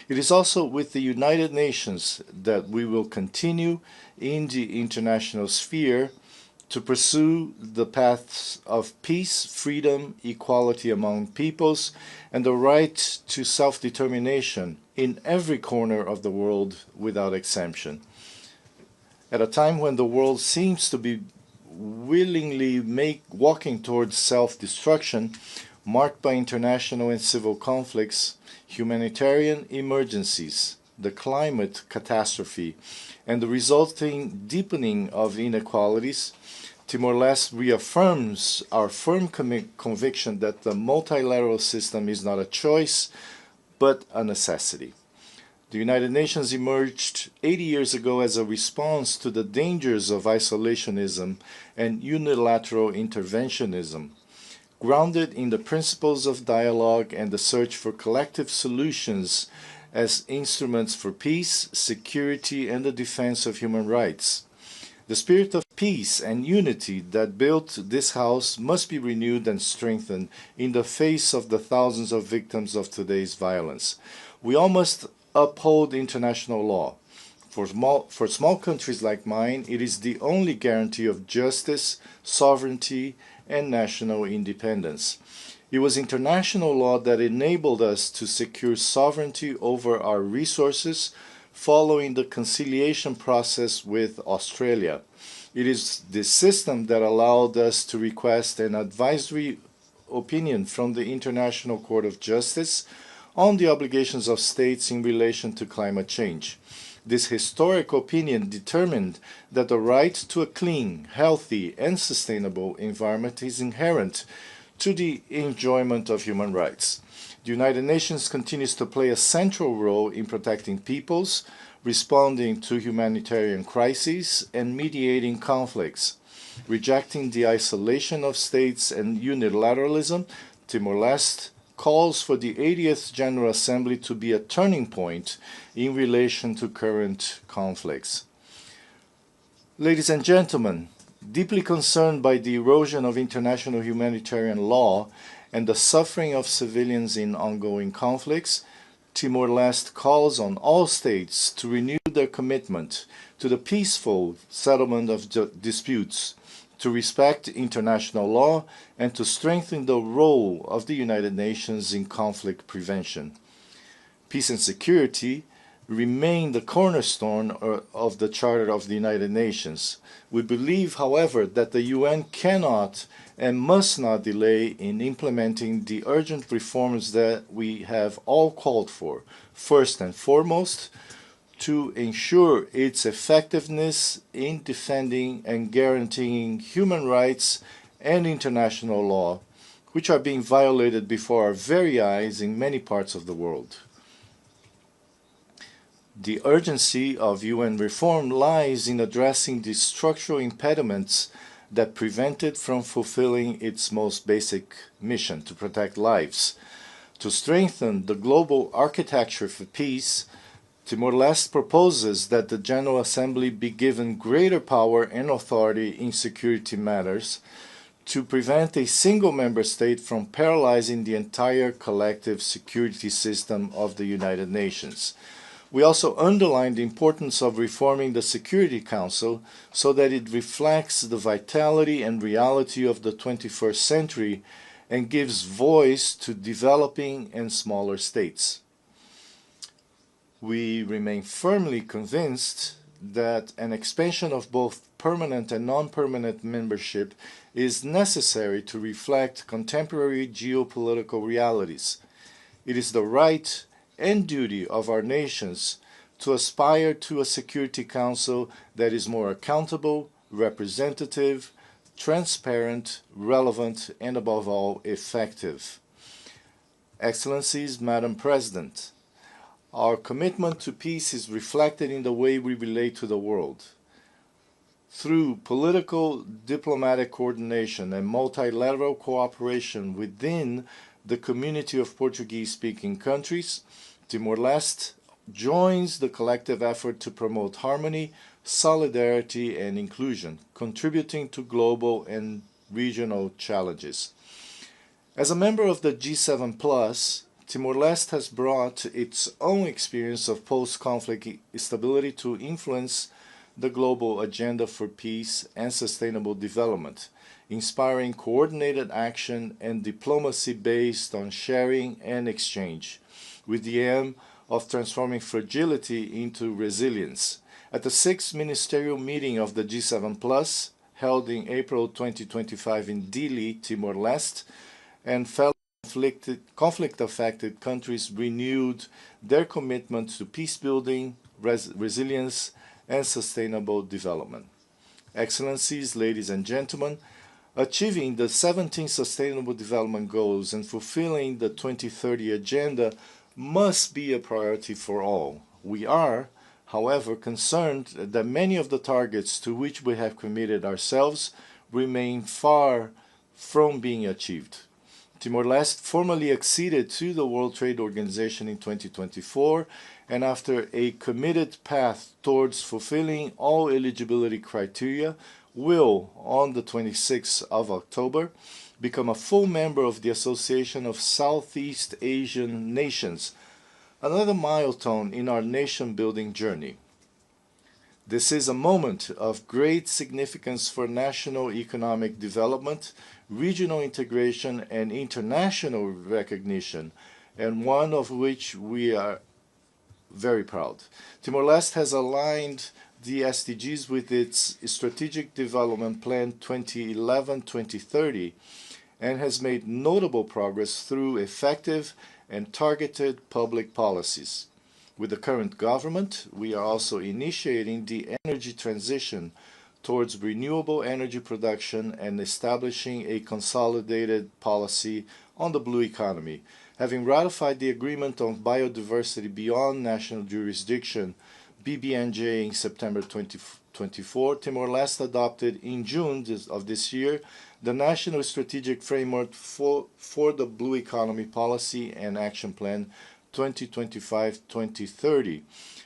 It is also with the United Nations that we will continue in the international sphere to pursue the paths of peace, freedom, equality among peoples, and the right to self-determination in every corner of the world without exemption. At a time when the world seems to be willingly walking towards self-destruction, marked by international and civil conflicts, humanitarian emergencies, the climate catastrophe, and the resulting deepening of inequalities, Timor-Leste reaffirms our firm conviction that the multilateral system is not a choice, but a necessity. The United Nations emerged 80 years ago as a response to the dangers of isolationism and unilateral interventionism, grounded in the principles of dialogue and the search for collective solutions as instruments for peace, security, and the defense of human rights. The spirit of peace and unity that built this house must be renewed and strengthened in the face of the thousands of victims of today's violence. We all must uphold international law. For small countries like mine, it is the only guarantee of justice, sovereignty, and national independence. It was international law that enabled us to secure sovereignty over our resources following the conciliation process with Australia. It is this system that allowed us to request an advisory opinion from the International Court of Justice on the obligations of states in relation to climate change. This historic opinion determined that the right to a clean, healthy, and sustainable environment is inherent to the enjoyment of human rights. The United Nations continues to play a central role in protecting peoples, responding to humanitarian crises, and mediating conflicts. Rejecting the isolation of states and unilateralism, Timor-Leste calls for the 80th General Assembly to be a turning point in relation to current conflicts. Ladies and gentlemen, deeply concerned by the erosion of international humanitarian law and the suffering of civilians in ongoing conflicts, Timor-Leste calls on all states to renew their commitment to the peaceful settlement of disputes, to respect international law, and to strengthen the role of the United Nations in conflict prevention. Peace and security remain the cornerstone of the Charter of the United Nations. We believe, however, that the UN cannot and must not delay in implementing the urgent reforms that we have all called for. First and foremost, to ensure its effectiveness in defending and guaranteeing human rights and international law, which are being violated before our very eyes in many parts of the world. The urgency of UN reform lies in addressing the structural impediments that prevent it from fulfilling its most basic mission, to protect lives. To strengthen the global architecture for peace, Timor-Leste proposes that the General Assembly be given greater power and authority in security matters to prevent a single member state from paralyzing the entire collective security system of the United Nations. We also underline the importance of reforming the Security Council so that it reflects the vitality and reality of the 21st century and gives voice to developing and smaller states. We remain firmly convinced that an expansion of both permanent and non-permanent membership is necessary to reflect contemporary geopolitical realities. It is the right and duty of our nations to aspire to a Security Council that is more accountable, representative, transparent, relevant, and above all, effective. Excellencies, Madam President, our commitment to peace is reflected in the way we relate to the world. Through political, diplomatic coordination and multilateral cooperation within the community of Portuguese-speaking countries, Timor-Leste joins the collective effort to promote harmony, solidarity, and inclusion, contributing to global and regional challenges. As a member of the G7+, Timor-Leste has brought its own experience of post-conflict stability to influence the global agenda for peace and sustainable development, inspiring coordinated action and diplomacy based on sharing and exchange, with the aim of transforming fragility into resilience. At the 6th Ministerial Meeting of the G7+, held in April 2025 in Dili, Timor-Leste, and fellow conflict-affected countries renewed their commitment to peace-building, resilience, and sustainable development. Excellencies, ladies and gentlemen, achieving the 17 Sustainable Development Goals and fulfilling the 2030 Agenda must be a priority for all. We are, however, concerned that many of the targets to which we have committed ourselves remain far from being achieved. Timor-Leste formally acceded to the World Trade Organization in 2024, and after a committed path towards fulfilling all eligibility criteria, will, on the 26th of October, become a full member of the Association of Southeast Asian Nations, another milestone in our nation-building journey. This is a moment of great significance for national economic development, regional integration, and international recognition, and one of which we are very proud. Timor-Leste has aligned the SDGs with its Strategic Development Plan 2011-2030 and has made notable progress through effective and targeted public policies. With the current government, we are also initiating the energy transition towards renewable energy production and establishing a consolidated policy on the blue economy. Having ratified the Agreement on Biodiversity Beyond National Jurisdiction, BBNJ, in September 2024, Timor-Leste adopted in June of this year the National Strategic Framework for the Blue Economy Policy and Action Plan 2025-2030,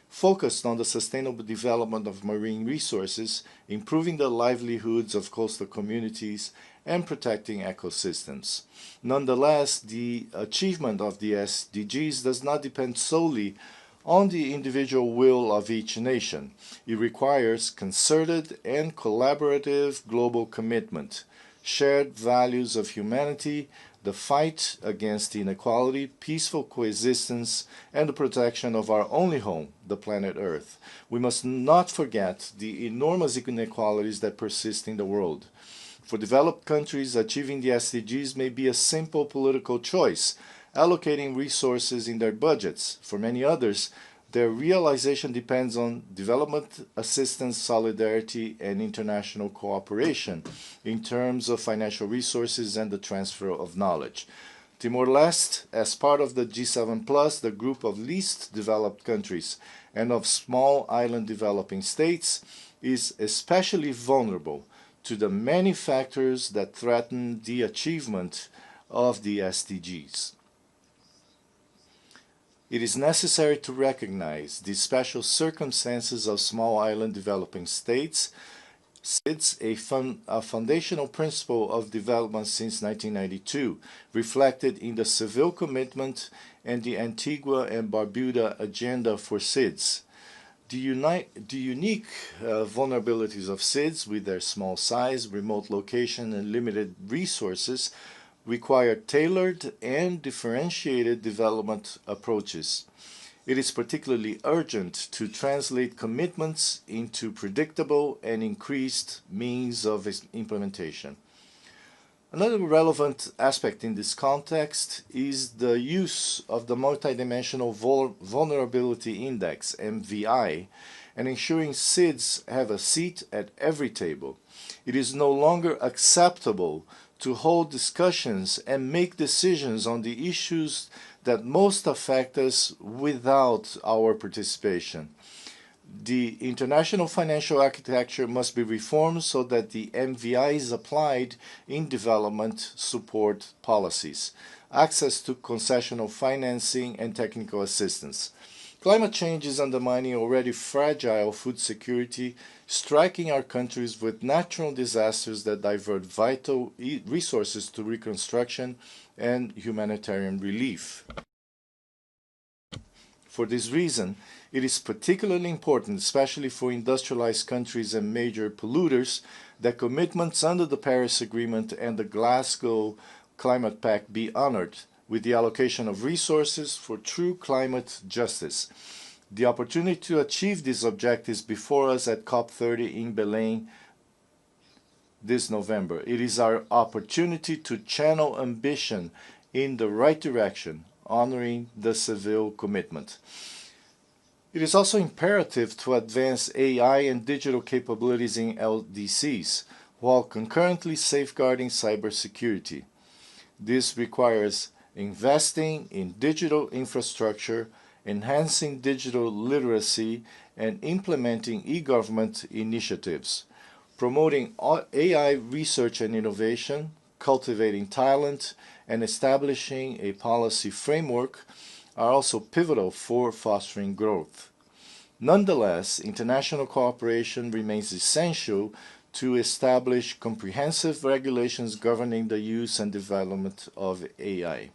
focused on the sustainable development of marine resources, improving the livelihoods of coastal communities, and protecting ecosystems. Nonetheless, the achievement of the SDGs does not depend solely on the individual will of each nation. It requires concerted and collaborative global commitment, shared values of humanity, the fight against inequality, peaceful coexistence, and the protection of our only home, the planet Earth. We must not forget the enormous inequalities that persist in the world. For developed countries, achieving the SDGs may be a simple political choice, allocating resources in their budgets. For many others, their realization depends on development assistance, solidarity, and international cooperation in terms of financial resources and the transfer of knowledge. Timor-Leste, as part of the G7+, the group of least developed countries and of small island developing states, is especially vulnerable to the many factors that threaten the achievement of the SDGs. It is necessary to recognize the special circumstances of small island developing states. It's a foundational principle of development since 1992, reflected in the Seville Commitment and the Antigua and Barbuda Agenda for SIDS. The unique vulnerabilities of SIDS, with their small size, remote location, and limited resources, require tailored and differentiated development approaches. It is particularly urgent to translate commitments into predictable and increased means of implementation. Another relevant aspect in this context is the use of the Multidimensional Vulnerability Index, MVI, and ensuring SIDS have a seat at every table. It is no longer acceptable to hold discussions and make decisions on the issues that most affect us without our participation. The international financial architecture must be reformed so that the MVI is applied in development support policies, access to concessional financing, and technical assistance. Climate change is undermining already fragile food security, striking our countries with natural disasters that divert vital resources to reconstruction and humanitarian relief. For this reason, it is particularly important, especially for industrialized countries and major polluters, that commitments under the Paris Agreement and the Glasgow Climate Pact be honored, with the allocation of resources for true climate justice. The opportunity to achieve these objectives before us at COP30 in Benin this November. It is our opportunity to channel ambition in the right direction, honoring the Seville Commitment. It is also imperative to advance AI and digital capabilities in LDCs, while concurrently safeguarding cybersecurity. This requires investing in digital infrastructure, enhancing digital literacy, and implementing e-government initiatives. Promoting AI research and innovation, cultivating talent, and establishing a policy framework are also pivotal for fostering growth. Nonetheless, international cooperation remains essential to establish comprehensive regulations governing the use and development of AI.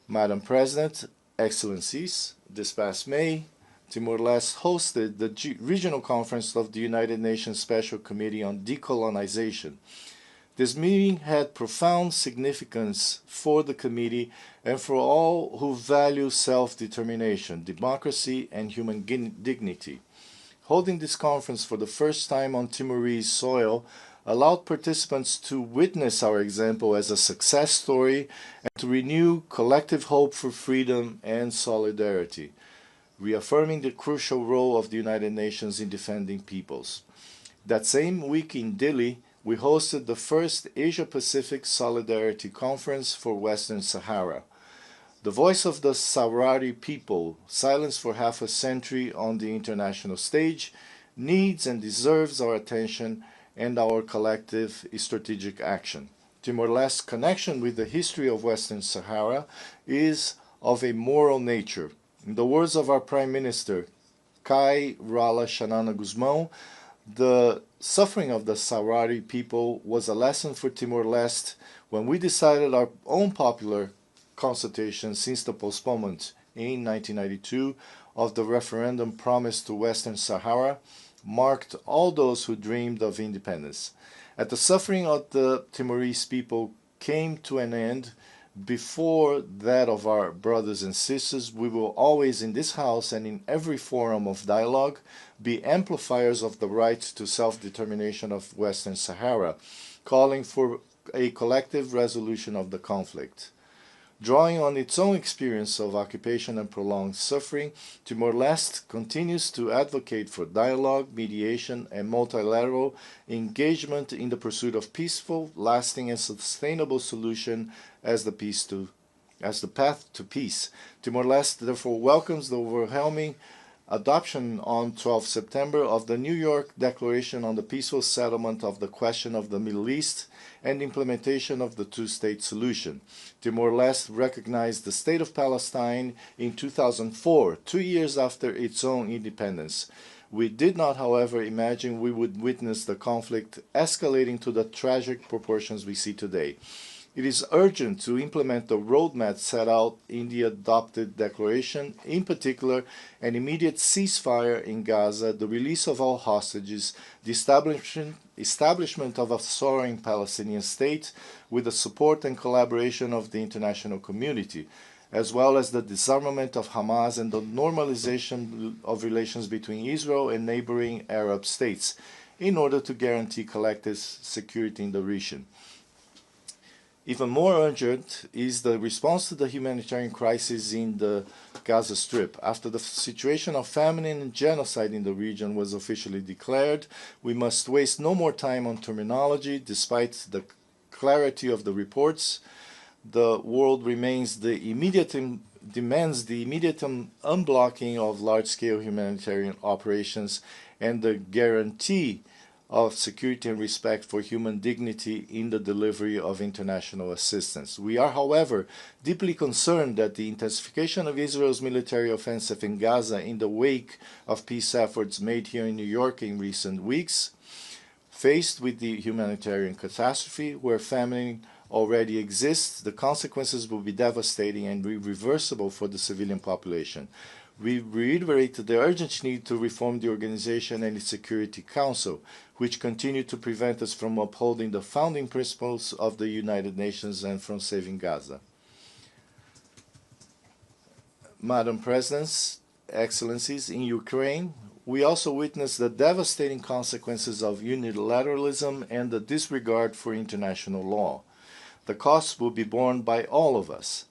Madam President, Excellencies, this past May, Timor-Leste hosted the Regional Conference of the United Nations Special Committee on Decolonization. This meeting had profound significance for the committee and for all who value self-determination, democracy, and human dignity. Holding this conference for the first time on Timorese soil allowed participants to witness our example as a success story and to renew collective hope for freedom and solidarity, reaffirming the crucial role of the United Nations in defending peoples. That same week in Dili, we hosted the first Asia-Pacific Solidarity Conference for Western Sahara. The voice of the Sahrawi people, silenced for half a century on the international stage, needs and deserves our attention and our collective strategic action. Timor-Leste's connection with the history of Western Sahara is of a moral nature. In the words of our Prime Minister, Kai Rala Xanana Guzmão, the suffering of the Sahrawi people was a lesson for Timor-Leste when we decided our own popular consultation since the postponement in 1992 of the referendum promised to Western Sahara marked all those who dreamed of independence. As the suffering of the Timorese people came to an end before that of our brothers and sisters, we will always in this House and in every forum of dialogue be amplifiers of the right to self-determination of Western Sahara, calling for a collective resolution of the conflict. Drawing on its own experience of occupation and prolonged suffering, Timor-Leste continues to advocate for dialogue, mediation, and multilateral engagement in the pursuit of peaceful, lasting, and sustainable solution as the path to peace. Timor-Leste therefore welcomes the overwhelming adoption on 12 September of the New York Declaration on the Peaceful Settlement of the Question of the Middle East and implementation of the two-state solution. Timor-Leste recognized the State of Palestine in 2004, 2 years after its own independence. We did not, however, imagine we would witness the conflict escalating to the tragic proportions we see today. It is urgent to implement the roadmap set out in the adopted declaration, in particular, an immediate ceasefire in Gaza, the release of all hostages, the establishment of a sovereign Palestinian state with the support and collaboration of the international community, as well as the disarmament of Hamas and the normalization of relations between Israel and neighboring Arab states, in order to guarantee collective security in the region. Even more urgent is the response to the humanitarian crisis in the Gaza Strip. After the situation of famine and genocide in the region was officially declared, we must waste no more time on terminology. Despite the clarity of the reports, the world demands the immediate unblocking of large-scale humanitarian operations and the guarantee of security and respect for human dignity in the delivery of international assistance. We are, however, deeply concerned that the intensification of Israel's military offensive in Gaza in the wake of peace efforts made here in New York in recent weeks, faced with the humanitarian catastrophe where famine already exists, the consequences will be devastating and irreversible for the civilian population. We reiterate the urgent need to reform the organization and its Security Council, which continue to prevent us from upholding the founding principles of the United Nations and from saving Gaza. Madam President, Excellencies, in Ukraine, we also witnessed the devastating consequences of unilateralism and the disregard for international law. The costs will be borne by all of us.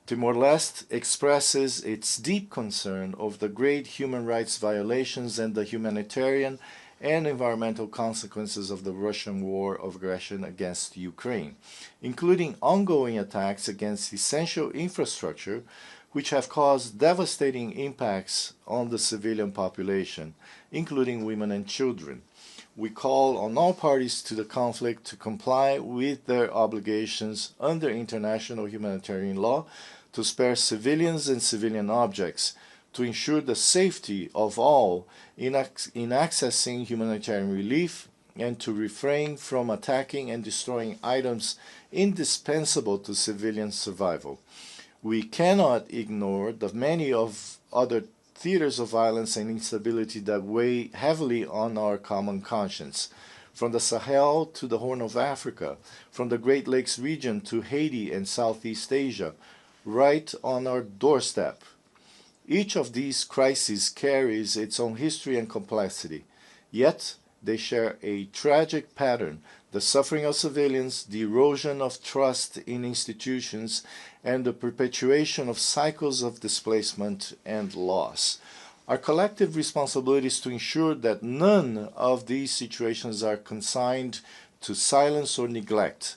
Timor-Leste expresses its deep concern over the great human rights violations and the humanitarian and environmental consequences of the Russian war of aggression against Ukraine, including ongoing attacks against essential infrastructure, which have caused devastating impacts on the civilian population, including women and children. We call on all parties to the conflict to comply with their obligations under international humanitarian law, to spare civilians and civilian objects, to ensure the safety of all in accessing humanitarian relief, and to refrain from attacking and destroying items indispensable to civilian survival. We cannot ignore the many of other theaters of violence and instability that weigh heavily on our common conscience. From the Sahel to the Horn of Africa, from the Great Lakes region to Haiti and Southeast Asia, right on our doorstep. Each of these crises carries its own history and complexity, yet they share a tragic pattern: the suffering of civilians, the erosion of trust in institutions, and the perpetuation of cycles of displacement and loss. Our collective responsibility is to ensure that none of these situations are consigned to silence or neglect.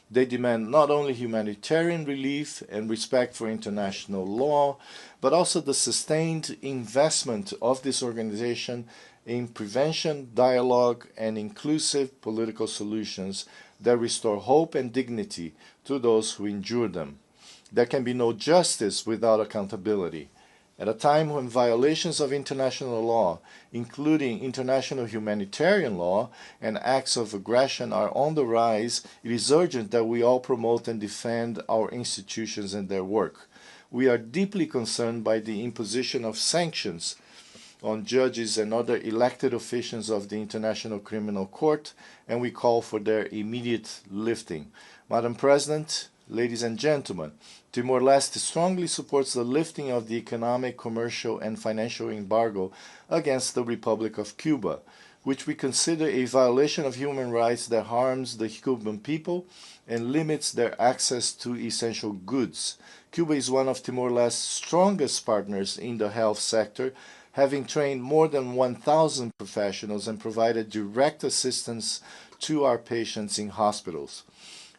They demand not only humanitarian relief and respect for international law, but also the sustained investment of this organization in prevention, dialogue, and inclusive political solutions that restore hope and dignity to those who endure them. There can be no justice without accountability. At a time when violations of international law, including international humanitarian law and acts of aggression, are on the rise, it is urgent that we all promote and defend our institutions and their work. We are deeply concerned by the imposition of sanctions on judges and other elected officials of the International Criminal Court, and we call for their immediate lifting. Madam President, ladies and gentlemen, Timor-Leste strongly supports the lifting of the economic, commercial, and financial embargo against the Republic of Cuba, which we consider a violation of human rights that harms the Cuban people and limits their access to essential goods. Cuba is one of Timor-Leste's strongest partners in the health sector, having trained more than 1,000 professionals and provided direct assistance to our patients in hospitals.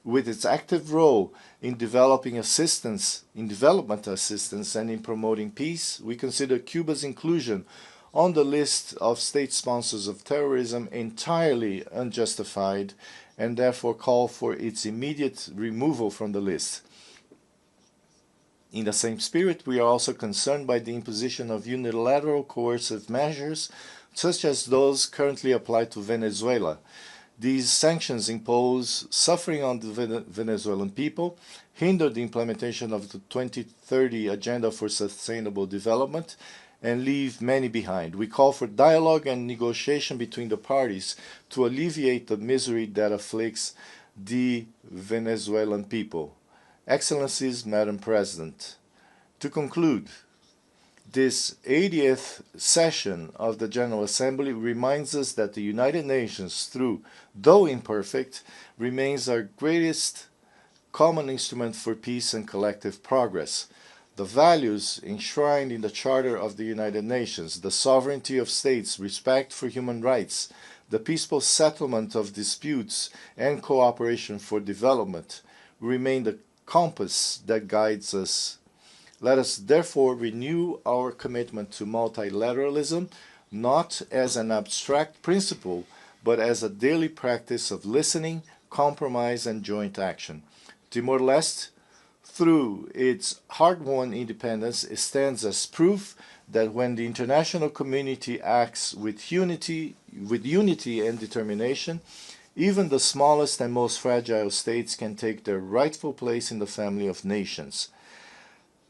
With its active role in development assistance and in promoting peace, we consider Cuba's inclusion on the list of state sponsors of terrorism entirely unjustified and therefore call for its immediate removal from the list. In the same spirit, we are also concerned by the imposition of unilateral coercive measures, such as those currently applied to Venezuela. These sanctions impose suffering on the Venezuelan people, hinder the implementation of the 2030 Agenda for Sustainable Development, and leave many behind. We call for dialogue and negotiation between the parties to alleviate the misery that afflicts the Venezuelan people. Excellencies, Madam President, to conclude, this 80th session of the General Assembly reminds us that the United Nations, though imperfect, remains our greatest common instrument for peace and collective progress. The values enshrined in the Charter of the United Nations, the sovereignty of states, respect for human rights, the peaceful settlement of disputes, and cooperation for development remain the compass that guides us. Let us therefore renew our commitment to multilateralism, not as an abstract principle, but as a daily practice of listening, compromise, and joint action. Timor-Leste, through its hard-won independence, stands as proof that when the international community acts with unity and determination, even the smallest and most fragile states can take their rightful place in the family of nations.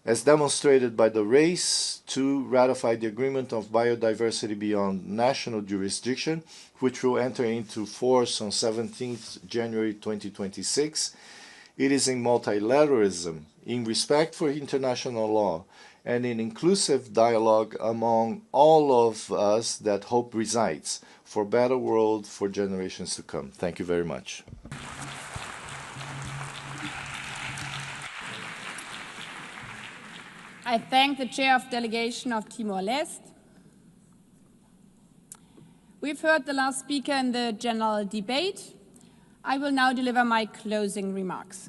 As demonstrated by the race to ratify the Agreement of Biodiversity Beyond National Jurisdiction, which will enter into force on 17th January 2026, it is in multilateralism, in respect for international law, and in inclusive dialogue among all of us that hope resides for a better world for generations to come. Thank you very much. I thank the Chair of Delegation of Timor-Leste. We've heard the last speaker in the general debate. I will now deliver my closing remarks.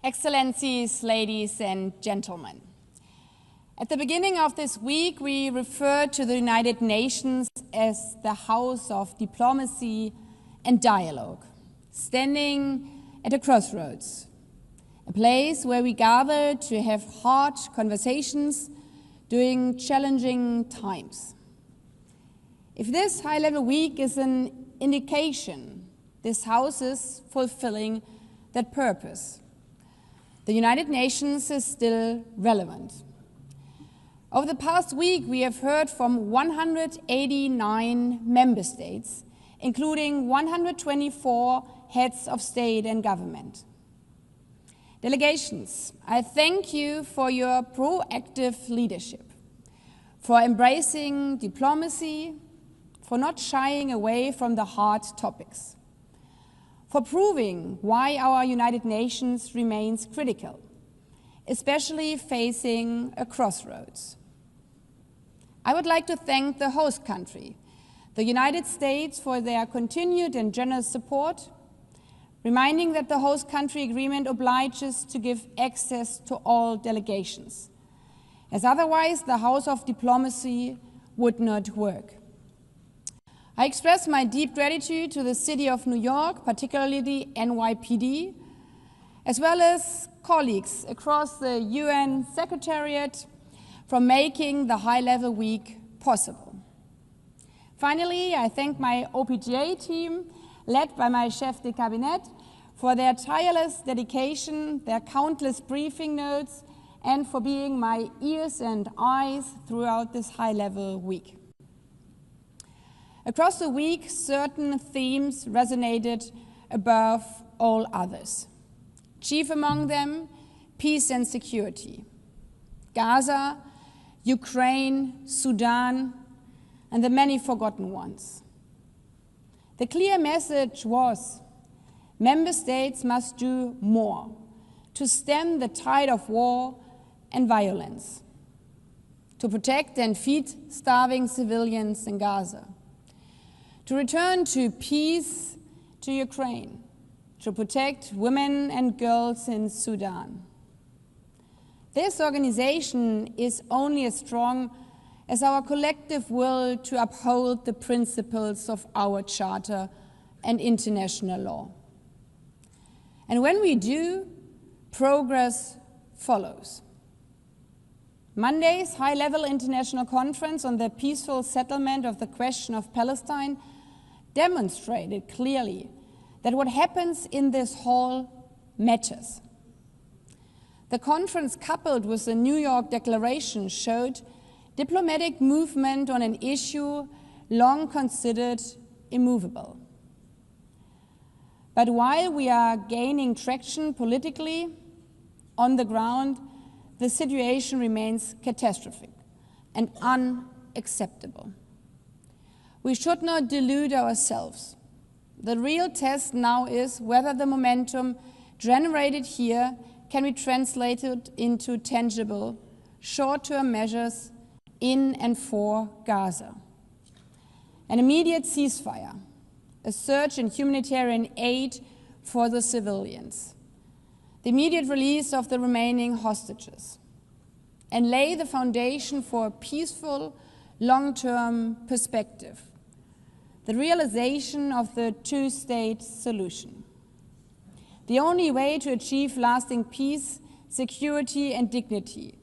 Excellencies, ladies and gentlemen, at the beginning of this week, we referred to the United Nations as the house of diplomacy and dialogue, standing at a crossroads, a place where we gather to have hard conversations, during challenging times. If this high-level week is an indication this House is fulfilling that purpose, the United Nations is still relevant. Over the past week, we have heard from 189 member states, including 124 heads of state and government. Delegations, I thank you for your proactive leadership, for embracing diplomacy, for not shying away from the hard topics, for proving why our United Nations remains critical, especially facing a crossroads. I would like to thank the host country, the United States, for their continued and generous support, reminding that the host country agreement obliges to give access to all delegations, as otherwise the House of Diplomacy would not work. I express my deep gratitude to the City of New York, particularly the NYPD, as well as colleagues across the UN Secretariat for making the high-level week possible. Finally, I thank my OPGA team, led by my chef de cabinet, for their tireless dedication, their countless briefing notes, and for being my ears and eyes throughout this high-level week. Across the week, certain themes resonated above all others. Chief among them, peace and security. Gaza, Ukraine, Sudan, and the many forgotten ones. The clear message was, member states must do more to stem the tide of war and violence, to protect and feed starving civilians in Gaza, to return to peace to Ukraine, to protect women and girls in Sudan. This organization is only as strong as our collective will to uphold the principles of our Charter and international law. And when we do, progress follows. Monday's high-level international conference on the peaceful settlement of the question of Palestine demonstrated clearly that what happens in this hall matters. The conference, coupled with the New York Declaration, showed diplomatic movement on an issue long considered immovable. But while we are gaining traction politically, on the ground, the situation remains catastrophic and unacceptable. We should not delude ourselves. The real test now is whether the momentum generated here can be translated into tangible, short-term measures in and for Gaza. An immediate ceasefire, a surge in humanitarian aid for the civilians, the immediate release of the remaining hostages, and lay the foundation for a peaceful, long-term perspective, the realization of the two-state solution. The only way to achieve lasting peace, security, and dignity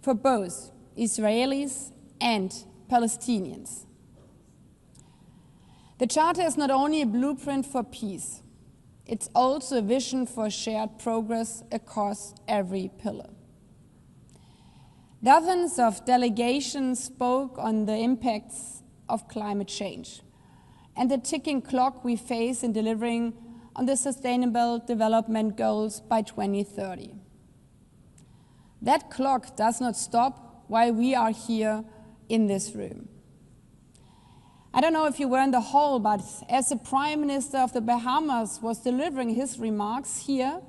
for both Israelis and Palestinians. The Charter is not only a blueprint for peace, it's also a vision for shared progress across every pillar. Dozens of delegations spoke on the impacts of climate change and the ticking clock we face in delivering on the Sustainable Development Goals by 2030. That clock does not stop while we are here in this room. I don't know if you were in the hall, but as the Prime Minister of the Bahamas was delivering his remarks here,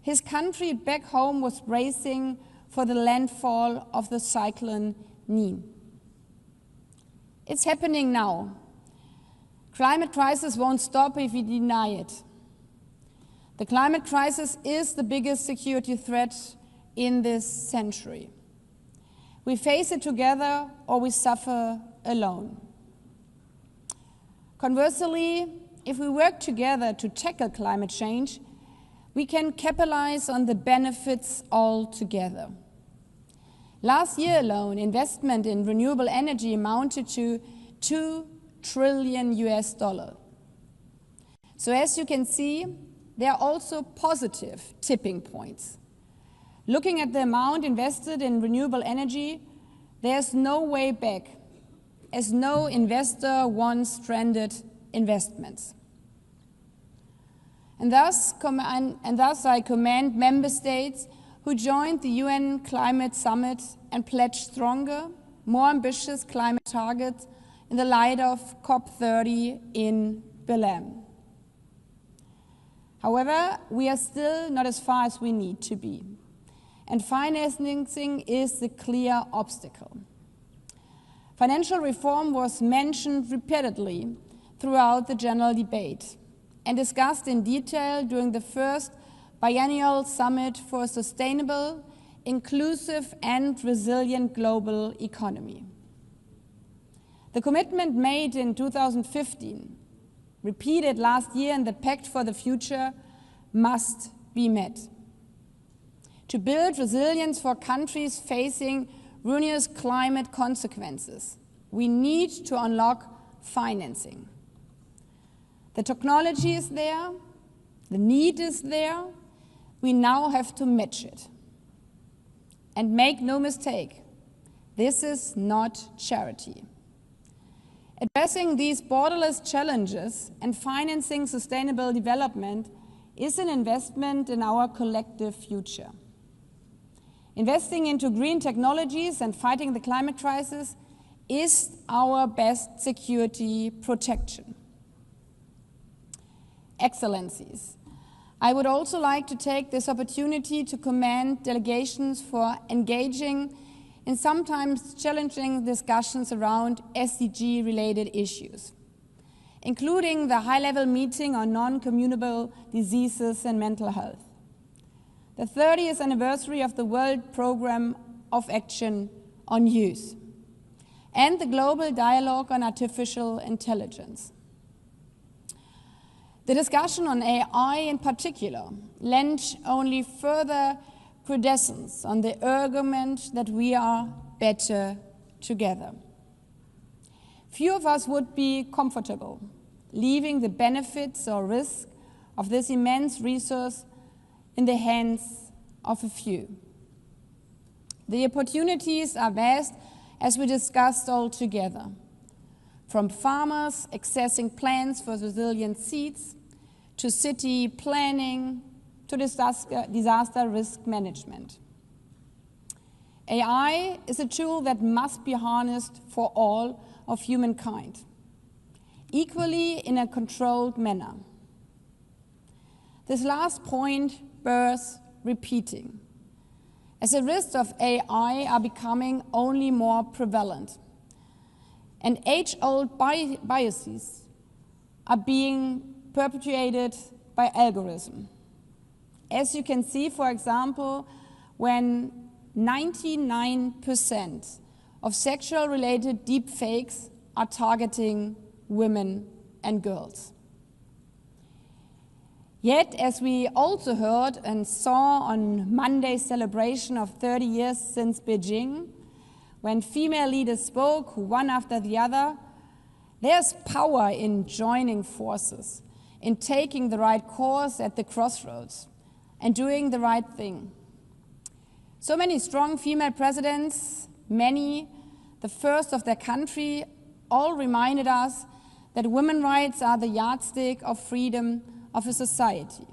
his country back home was bracing for the landfall of the cyclone Nene. It's happening now. Climate crisis won't stop if we deny it. The climate crisis is the biggest security threat in this century. We face it together or we suffer alone. Conversely, if we work together to tackle climate change, we can capitalize on the benefits all together. Last year alone, investment in renewable energy amounted to $2 trillion US. So as you can see, there are also positive tipping points. Looking at the amount invested in renewable energy, there's no way back, as no investor wants stranded investments. And thus I commend member states who joined the UN Climate Summit and pledged stronger, more ambitious climate targets in the light of COP30 in Berlin. However, we are still not as far as we need to be, and financing is the clear obstacle. Financial reform was mentioned repeatedly throughout the general debate and discussed in detail during the first biennial summit for a sustainable, inclusive and resilient global economy. The commitment made in 2015, repeated last year in the Pact for the Future, must be met. To build resilience for countries facing ruinous climate consequences, we need to unlock financing. The technology is there, the need is there, we now have to match it. And make no mistake, this is not charity. Addressing these borderless challenges and financing sustainable development is an investment in our collective future. Investing into green technologies and fighting the climate crisis is our best security protection. Excellencies, I would also like to take this opportunity to commend delegations for engaging in sometimes challenging discussions around SDG-related issues, including the high-level meeting on non-communicable diseases and mental health, the 30th anniversary of the World Programme of Action on Youth, and the Global Dialogue on Artificial Intelligence. The discussion on AI in particular lent only further credence on the argument that we are better together. Few of us would be comfortable leaving the benefits or risk of this immense resource in the hands of a few. The opportunities are vast, as we discussed all together, from farmers accessing plans for resilient seeds, to city planning, to disaster risk management. AI is a tool that must be harnessed for all of humankind, equally in a controlled manner. This last point bears repeating, as the risks of AI are becoming only more prevalent, and age-old biases are being perpetuated by algorithm. As you can see, for example, when 99% of sexual-related deepfakes are targeting women and girls. Yet, as we also heard and saw on Monday's celebration of 30 years since Beijing, when female leaders spoke, one after the other, there's power in joining forces, in taking the right course at the crossroads, and doing the right thing. So many strong female presidents, many the first of their country, all reminded us that women's rights are the yardstick of freedom of a society.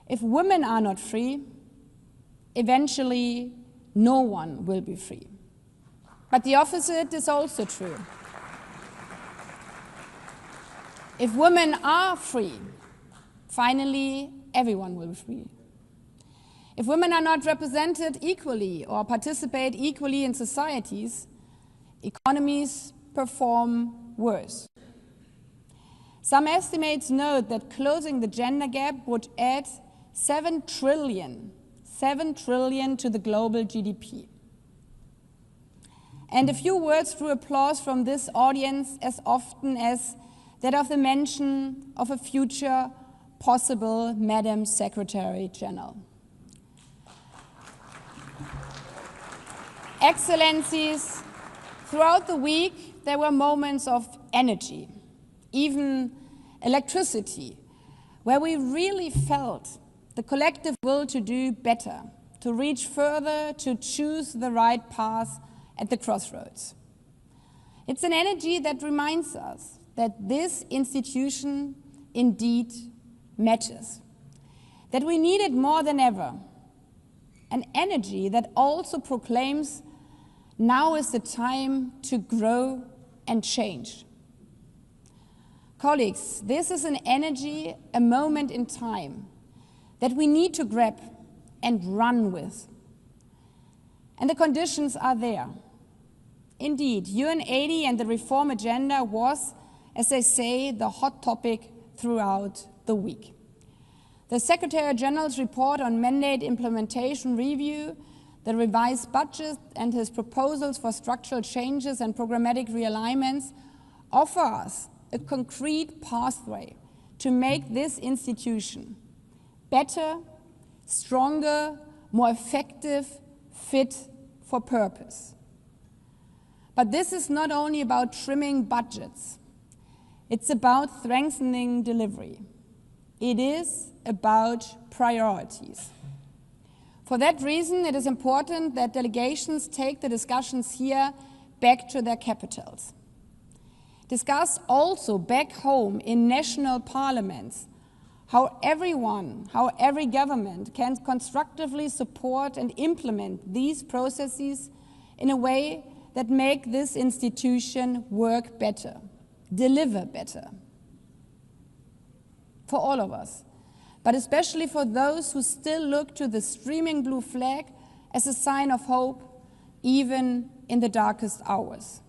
If women are not free, eventually no one will be free. But the opposite is also true. If women are free, finally everyone will be free. If women are not represented equally or participate equally in societies, economies perform worse. Some estimates note that closing the gender gap would add 7 trillion to the global GDP. And a few words drew applause from this audience as often as that of the mention of a future possible Madam Secretary General. Excellencies, throughout the week there were moments of energy, even electricity, where we really felt the collective will to do better, to reach further, to choose the right path at the crossroads. It's an energy that reminds us that this institution indeed matters, that we need it more than ever, an energy that also proclaims now is the time to grow and change. Colleagues, this is an energy, a moment in time that we need to grab and run with. And the conditions are there. Indeed, UN 80 and the reform agenda was, as they say, the hot topic throughout the week. The Secretary General's report on mandate implementation review, the revised budget and his proposals for structural changes and programmatic realignments offer us a concrete pathway to make this institution better, stronger, more effective, fit for purpose. But this is not only about trimming budgets. It's about strengthening delivery. It is about priorities. For that reason, it is important that delegations take the discussions here back to their capitals. Discuss also back home in national parliaments how every government can constructively support and implement these processes in a way that make this institution work better, deliver better. For all of us, but especially for those who still look to the streaming blue flag as a sign of hope, even in the darkest hours.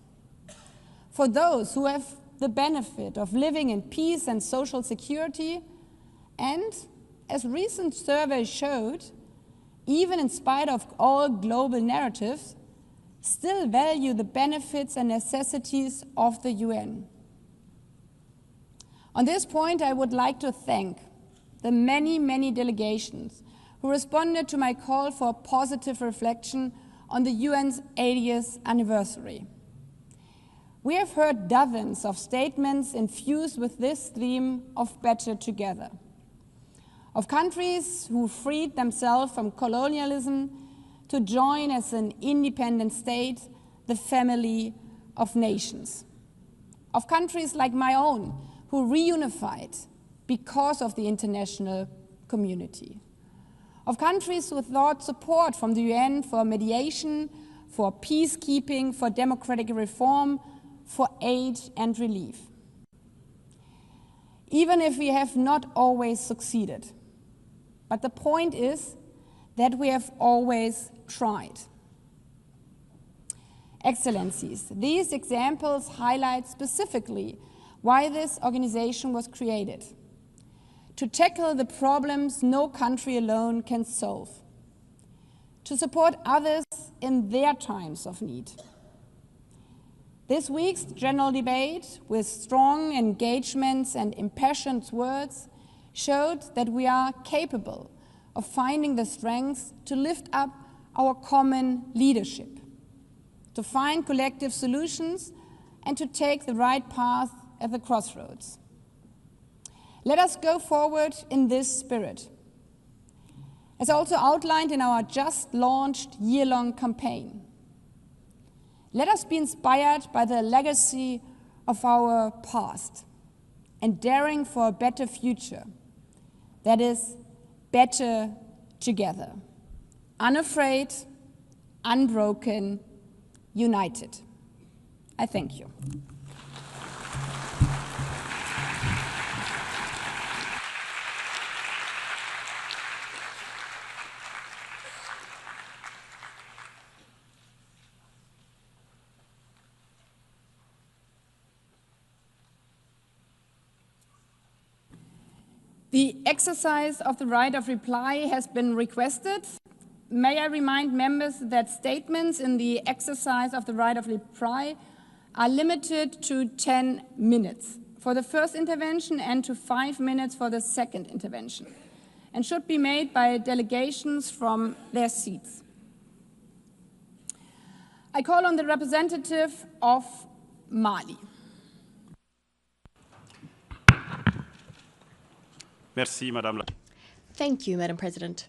For those who have the benefit of living in peace and social security, and, as recent surveys showed, even in spite of all global narratives, still value the benefits and necessities of the UN. On this point, I would like to thank the many, many delegations who responded to my call for a positive reflection on the UN's 80th anniversary. We have heard dozens of statements infused with this theme of better together, of countries who freed themselves from colonialism to join as an independent state the family of nations, of countries like my own who reunified because of the international community, of countries who sought support from the UN for mediation, for peacekeeping, for democratic reform, for aid and relief. Even if we have not always succeeded, but the point is that we have always tried. Excellencies, these examples highlight specifically why this organization was created: to tackle the problems no country alone can solve, to support others in their times of need. This week's general debate, with strong engagements and impassioned words, showed that we are capable of finding the strength to lift up our common leadership, to find collective solutions, and to take the right path at the crossroads. Let us go forward in this spirit. As also outlined in our just launched year-long campaign, let us be inspired by the legacy of our past and daring for a better future that is better together, unafraid, unbroken, united. I thank you. The exercise of the right of reply has been requested. May I remind members that statements in the exercise of the right of reply are limited to 10 minutes for the first intervention and to 5 minutes for the second intervention, and should be made by delegations from their seats. I call on the representative of Mali. Merci, Madame la... Thank you, Madam President.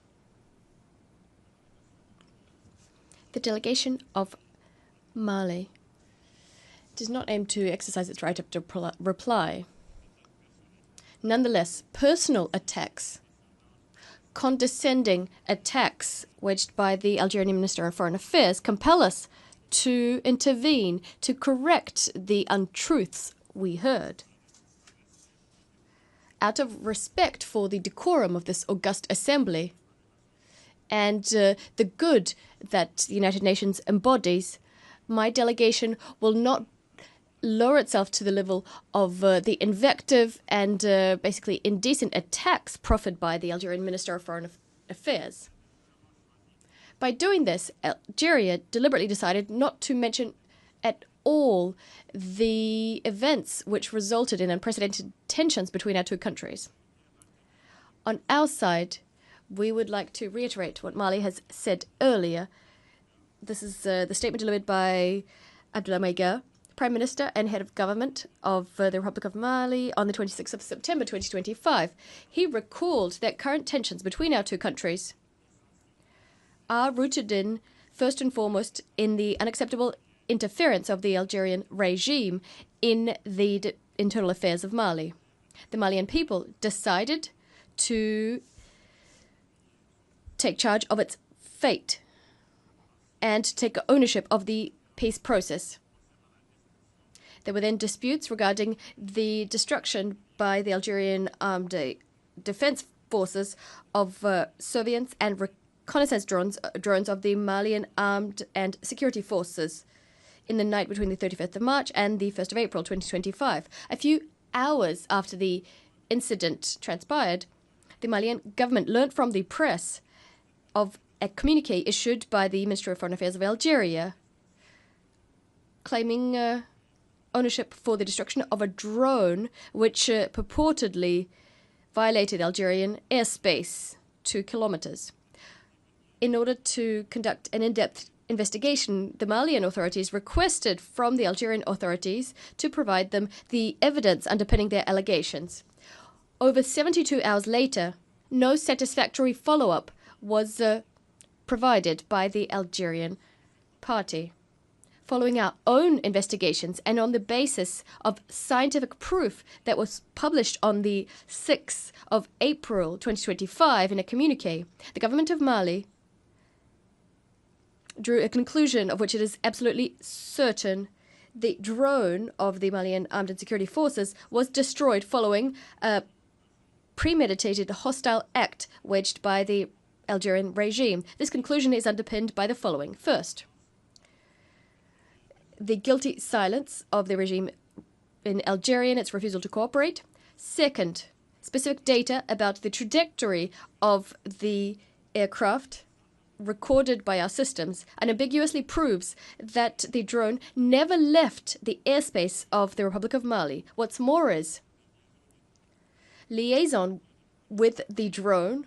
The delegation of Mali does not aim to exercise its right to reply. Nonetheless, personal attacks, condescending attacks waged by the Algerian Minister of Foreign Affairs compel us to intervene, to correct the untruths we heard. Out of respect for the decorum of this august assembly and the good that the United Nations embodies, my delegation will not lower itself to the level of the invective and basically indecent attacks proffered by the Algerian Minister of Foreign Affairs. By doing this, Algeria deliberately decided not to mention at all the events which resulted in unprecedented tensions between our two countries. On our side, we would like to reiterate what Mali has said earlier. This is the statement delivered by Abdoulaye Maïga, Prime Minister and Head of Government of the Republic of Mali on the 26th of September 2025. He recalled that current tensions between our two countries are rooted in, first and foremost, in the unacceptable interference of the Algerian regime in the internal affairs of Mali. The Malian people decided to take charge of its fate and take ownership of the peace process. There were then disputes regarding the destruction by the Algerian armed defense forces of surveillance and reconnaissance drones of the Malian armed and security forces in the night between the 35th of March and the 1st of April 2025. A few hours after the incident transpired, the Malian government learnt from the press of a communique issued by the Ministry of Foreign Affairs of Algeria claiming ownership for the destruction of a drone which purportedly violated Algerian airspace 2 kilometers. In order to conduct an in-depth investigation, the Malian authorities requested from the Algerian authorities to provide them the evidence underpinning their allegations. Over 72 hours later, no satisfactory follow-up was provided by the Algerian party. Following our own investigations and on the basis of scientific proof that was published on the 6th of April 2025 in a communique, the government of Mali drew a conclusion of which it is absolutely certain the drone of the Malian Armed and Security Forces was destroyed following a premeditated hostile act waged by the Algerian regime. This conclusion is underpinned by the following. First, the guilty silence of the regime in Algeria and its refusal to cooperate. Second, specific data about the trajectory of the aircraft recorded by our systems unambiguously proves that the drone never left the airspace of the Republic of Mali. What's more is liaison with the drone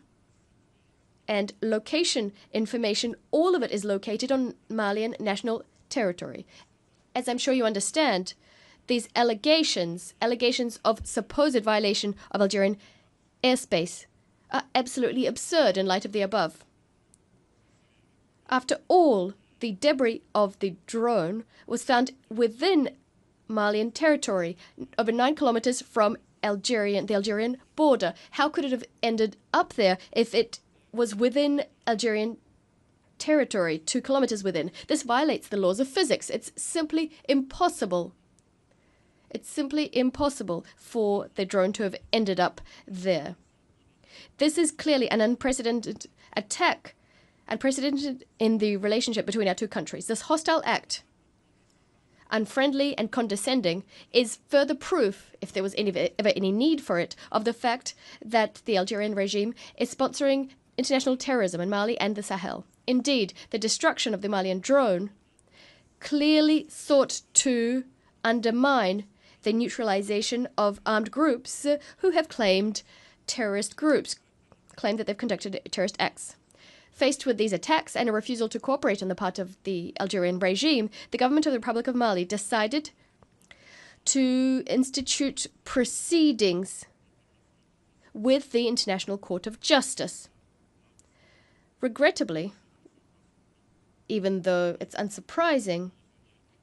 and location information, all of it is located on Malian national territory. As I'm sure you understand, these allegations of supposed violation of Algerian airspace are absolutely absurd in light of the above. After all, the debris of the drone was found within Malian territory, over 9 kilometers from the Algerian border. How could it have ended up there if it was within Algerian territory, 2 kilometers within? This violates the laws of physics. It's simply impossible. It's simply impossible for the drone to have ended up there. This is clearly an unprecedented attack, unprecedented in the relationship between our two countries. This hostile act, unfriendly and condescending, is further proof, if there was ever any need for it, of the fact that the Algerian regime is sponsoring international terrorism in Mali and the Sahel. Indeed, the destruction of the Malian drone clearly sought to undermine the neutralization of armed groups who have claimed that they've conducted terrorist acts. Faced with these attacks and a refusal to cooperate on the part of the Algerian regime, the government of the Republic of Mali decided to institute proceedings with the International Court of Justice. Regrettably, even though it's unsurprising,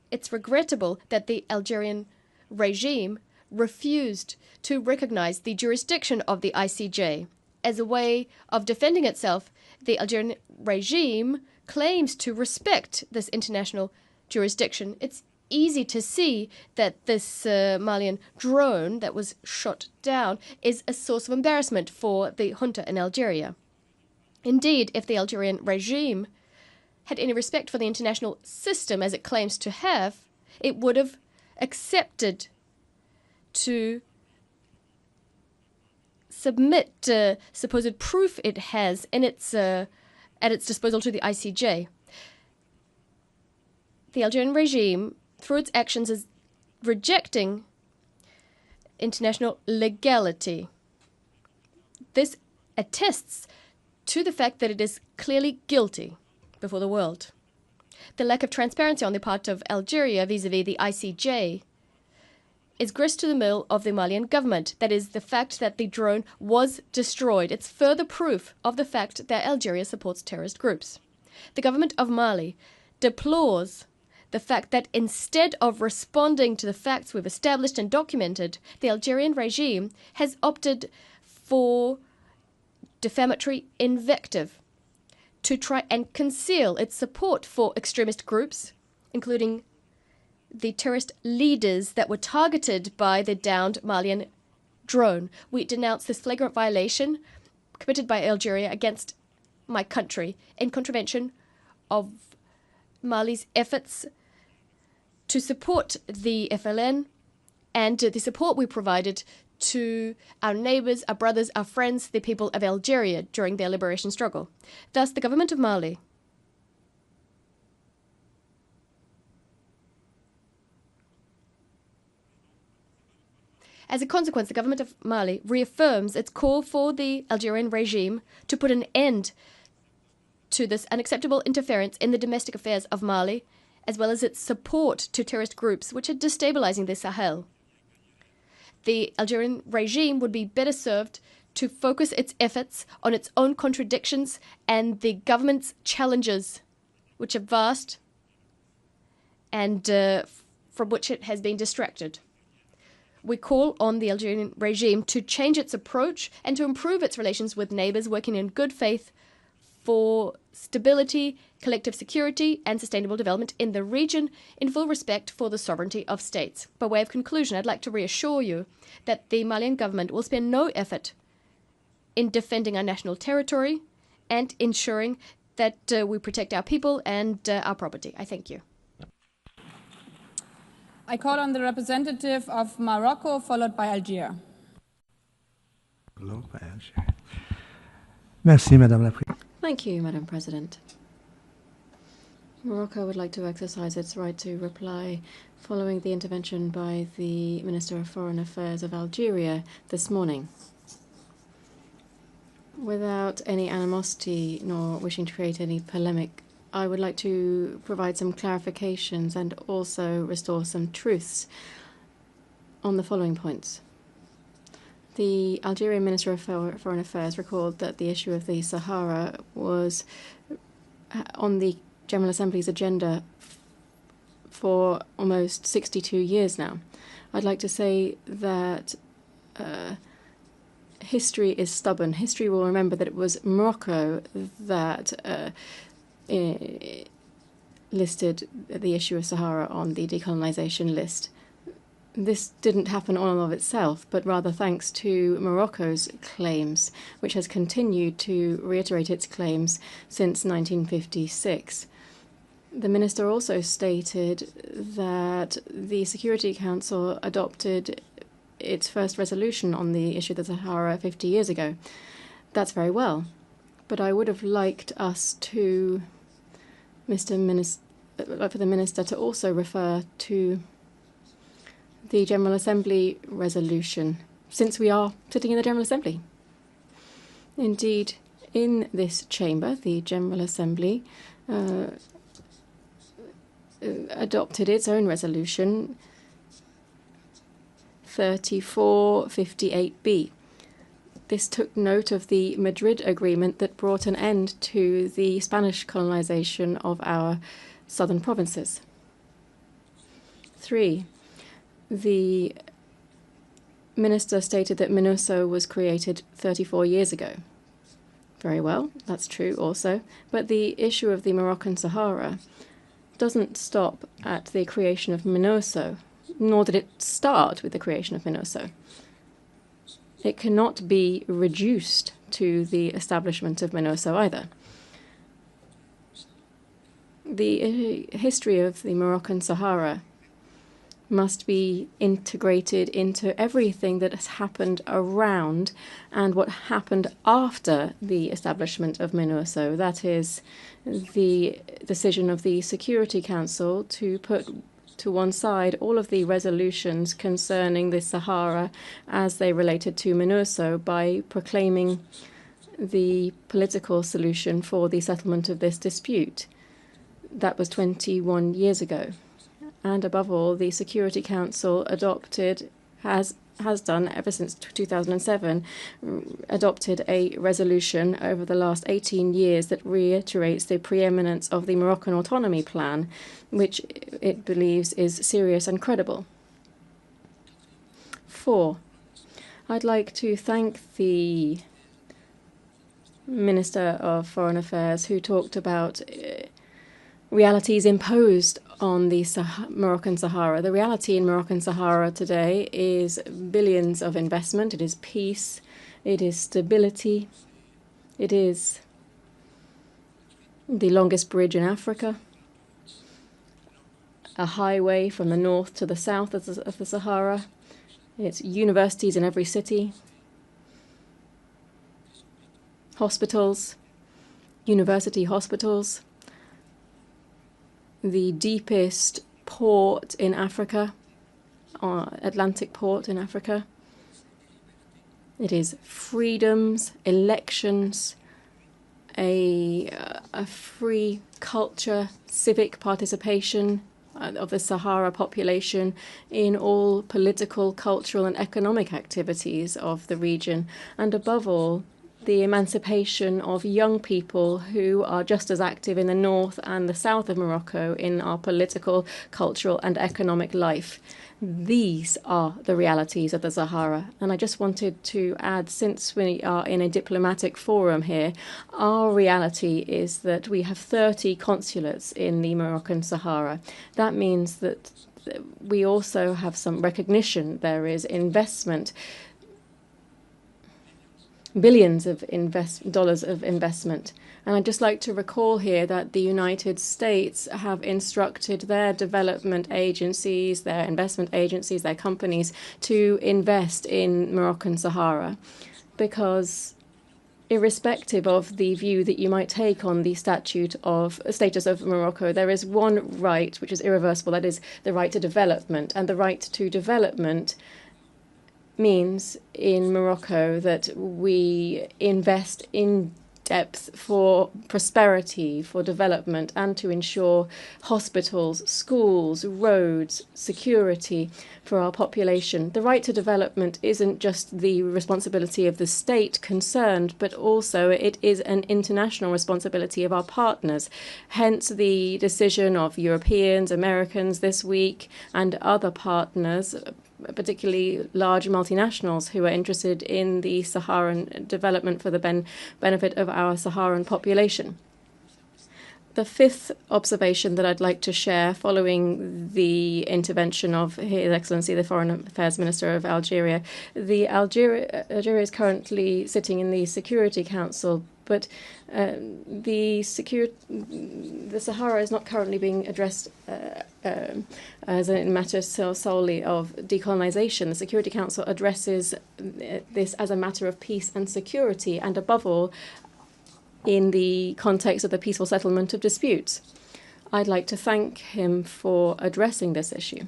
it's regrettable that the Algerian regime refused to recognize the jurisdiction of the ICJ. As a way of defending itself, the Algerian regime claims to respect this international jurisdiction. It's easy to see that this Malian drone that was shot down is a source of embarrassment for the junta in Algeria. Indeed, if the Algerian regime had any respect for the international system as it claims to have, it would have accepted to submit supposed proof it has in its at its disposal to the ICJ. The Algerian regime, through its actions, is rejecting international legality. This attests to the fact that it is clearly guilty before the world. The lack of transparency on the part of Algeria vis-à-vis the ICJ is grist to the mill of the Malian government. That is, the fact that the drone was destroyed. It's further proof of the fact that Algeria supports terrorist groups. The government of Mali deplores the fact that instead of responding to the facts we've established and documented, the Algerian regime has opted for defamatory invective to try and conceal its support for extremist groups, including the terrorist leaders that were targeted by the downed Malian drone. We denounce this flagrant violation committed by Algeria against my country in contravention of Mali's efforts to support the FLN and the support we provided to our neighbours, our brothers, our friends, the people of Algeria during their liberation struggle. Thus, the government of Mali As a consequence, the government of Mali reaffirms its call for the Algerian regime to put an end to this unacceptable interference in the domestic affairs of Mali, as well as its support to terrorist groups which are destabilizing the Sahel. The Algerian regime would be better served to focus its efforts on its own contradictions and the government's challenges, which are vast and from which it has been distracted. We call on the Algerian regime to change its approach and to improve its relations with neighbours working in good faith for stability, collective security and sustainable development in the region in full respect for the sovereignty of states. By way of conclusion, I'd like to reassure you that the Malian government will spare no effort in defending our national territory and ensuring that we protect our people and our property. I thank you. I call on the representative of Morocco, followed by Algeria. Merci, Madame la Présidente. Thank you, Madam President. Morocco would like to exercise its right to reply following the intervention by the Minister of Foreign Affairs of Algeria this morning. Without any animosity nor wishing to create any polemic, I would like to provide some clarifications and also restore some truths on the following points. The Algerian Minister of Foreign Affairs recalled that the issue of the Sahara was on the General Assembly's agenda for almost 62 years now. I'd like to say that history is stubborn. History will remember that it was Morocco that listed the issue of Sahara on the decolonization list. This didn't happen all of itself, but rather thanks to Morocco's claims, which has continued to reiterate its claims since 1956. The minister also stated that the Security Council adopted its first resolution on the issue of the Sahara 50 years ago. That's very well, but I would have liked us to, for the minister to also refer to the General Assembly resolution, since we are sitting in the General Assembly. Indeed, In this chamber, the General Assembly adopted its own resolution 3458B. This took note of the Madrid Agreement that brought an end to the Spanish colonization of our southern provinces. 3. The minister stated that MINURSO was created 34 years ago. Very well, that's true also. But the issue of the Moroccan Sahara doesn't stop at the creation of MINURSO, nor did it start with the creation of MINURSO. It cannot be reduced to the establishment of MINURSO either. The history of the Moroccan Sahara must be integrated into everything that has happened around and what happened after the establishment of MINURSO. That is the decision of the Security Council to put to one side all of the resolutions concerning the Sahara as they related to MINURSO by proclaiming the political solution for the settlement of this dispute. That was 21 years ago. And above all, the Security Council has done ever since 2007, adopted a resolution over the last 18 years that reiterates the preeminence of the Moroccan autonomy plan, which it believes is serious and credible. 4. I'd like to thank the Minister of Foreign Affairs who talked about realities imposed on the Moroccan Sahara. The reality in Moroccan Sahara today is billions of investment. It is peace. It is stability. It is the longest bridge in Africa, a highway from the north to the south of the Sahara. It's universities in every city, hospitals, university hospitals, the deepest port in Africa, Atlantic port in Africa. It is freedoms, elections, a free culture, civic participation of the Sahara population in all political, cultural and economic activities of the region, and above all, the emancipation of young people who are just as active in the north and the south of Morocco in our political, cultural and economic life. These are the realities of the Sahara. And I just wanted to add, since we are in a diplomatic forum here, our reality is that we have 30 consulates in the Moroccan Sahara. That means that we also have some recognition. There is investment, billions of dollars of investment. And I'd just like to recall here that the United States have instructed their development agencies, their investment agencies, their companies to invest in Moroccan Sahara, because irrespective of the view that you might take on the status of Morocco, there is one right which is irreversible, that is the right to development. And the right to development means in Morocco that we invest in depth for prosperity, for development, and to ensure hospitals, schools, roads, security for our population. The right to development isn't just the responsibility of the state concerned, but also it is an international responsibility of our partners. Hence the decision of Europeans, Americans this week, and other partners, particularly large multinationals who are interested in the Saharan development for the benefit of our Saharan population. The fifth observation that I'd like to share following the intervention of His Excellency the Foreign Affairs Minister of Algeria. Algeria is currently sitting in the Security Council, but the Sahara is not currently being addressed as a matter solely of decolonization. The Security Council addresses this as a matter of peace and security, and above all, in the context of the peaceful settlement of disputes. I'd like to thank him for addressing this issue.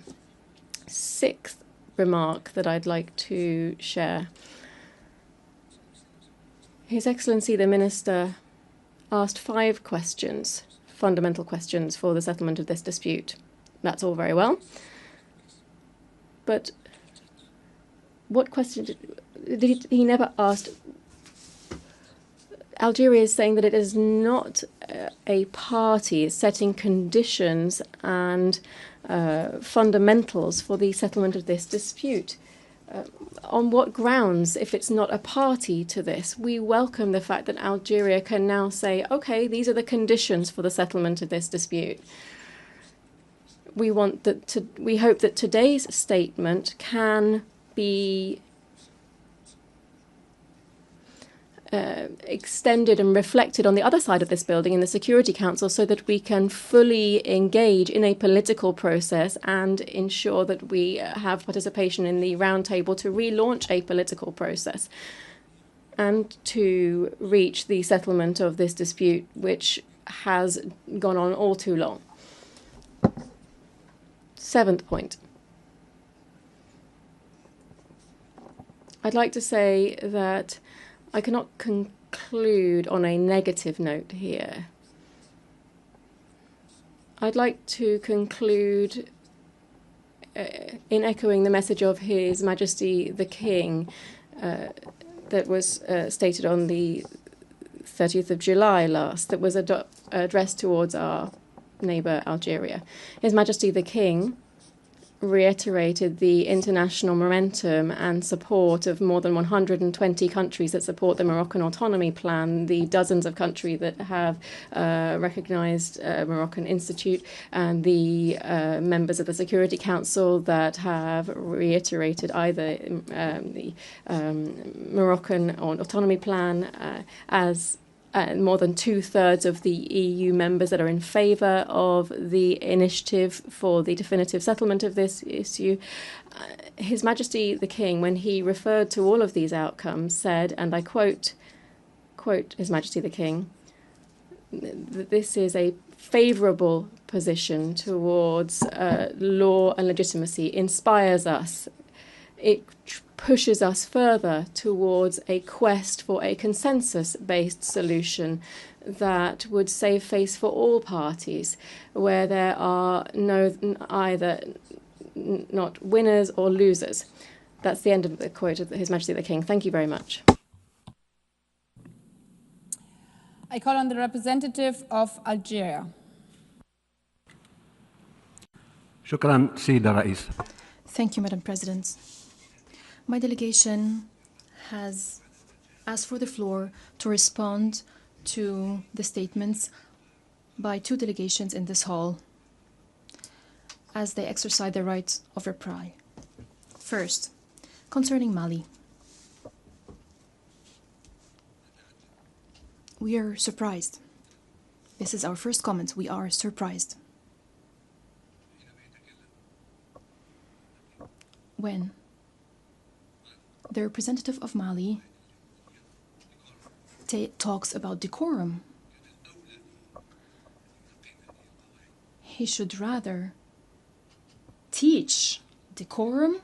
Sixth remark that I'd like to share. His Excellency the Minister asked 5 questions, fundamental questions for the settlement of this dispute. That's all very well. But what question did he never asked? Algeria is saying that it is not a party setting conditions and fundamentals for the settlement of this dispute. On what grounds, if it's not a party to this? We welcome the fact that Algeria can now say, okay, these are the conditions for the settlement of this dispute. We hope that today's statement can be extended and reflected on the other side of this building in the Security Council, so that we can fully engage in a political process and ensure that we have participation in the round table to relaunch a political process and to reach the settlement of this dispute, which has gone on all too long. 7th point. I'd like to say that I cannot conclude on a negative note here. I'd like to conclude in echoing the message of His Majesty the King that was stated on the 30th of July last, that was addressed towards our neighbour Algeria. His Majesty the King reiterated the international momentum and support of more than 120 countries that support the Moroccan autonomy plan, the dozens of countries that have recognized Moroccan Institute, and the members of the Security Council that have reiterated either the Moroccan autonomy plan as more than 2/3 of the EU members that are in favour of the initiative for the definitive settlement of this issue. His Majesty the King, when he referred to all of these outcomes, said, and I quote His Majesty the King, that this is a favourable position towards law and legitimacy, inspires us. It pushes us further towards a quest for a consensus-based solution that would save face for all parties, where there are not winners or losers. That's the end of the quote of His Majesty the King. Thank you very much. I call on the representative of Algeria. شكرا سيدة رئيس. Thank you, Madam President. My delegation has asked for the floor to respond to the statements by 2 delegations in this hall as they exercise their right of reply. First, concerning Mali. We are surprised. This is our first comment. We are surprised. When the representative of Mali talks about decorum, he should rather teach decorum.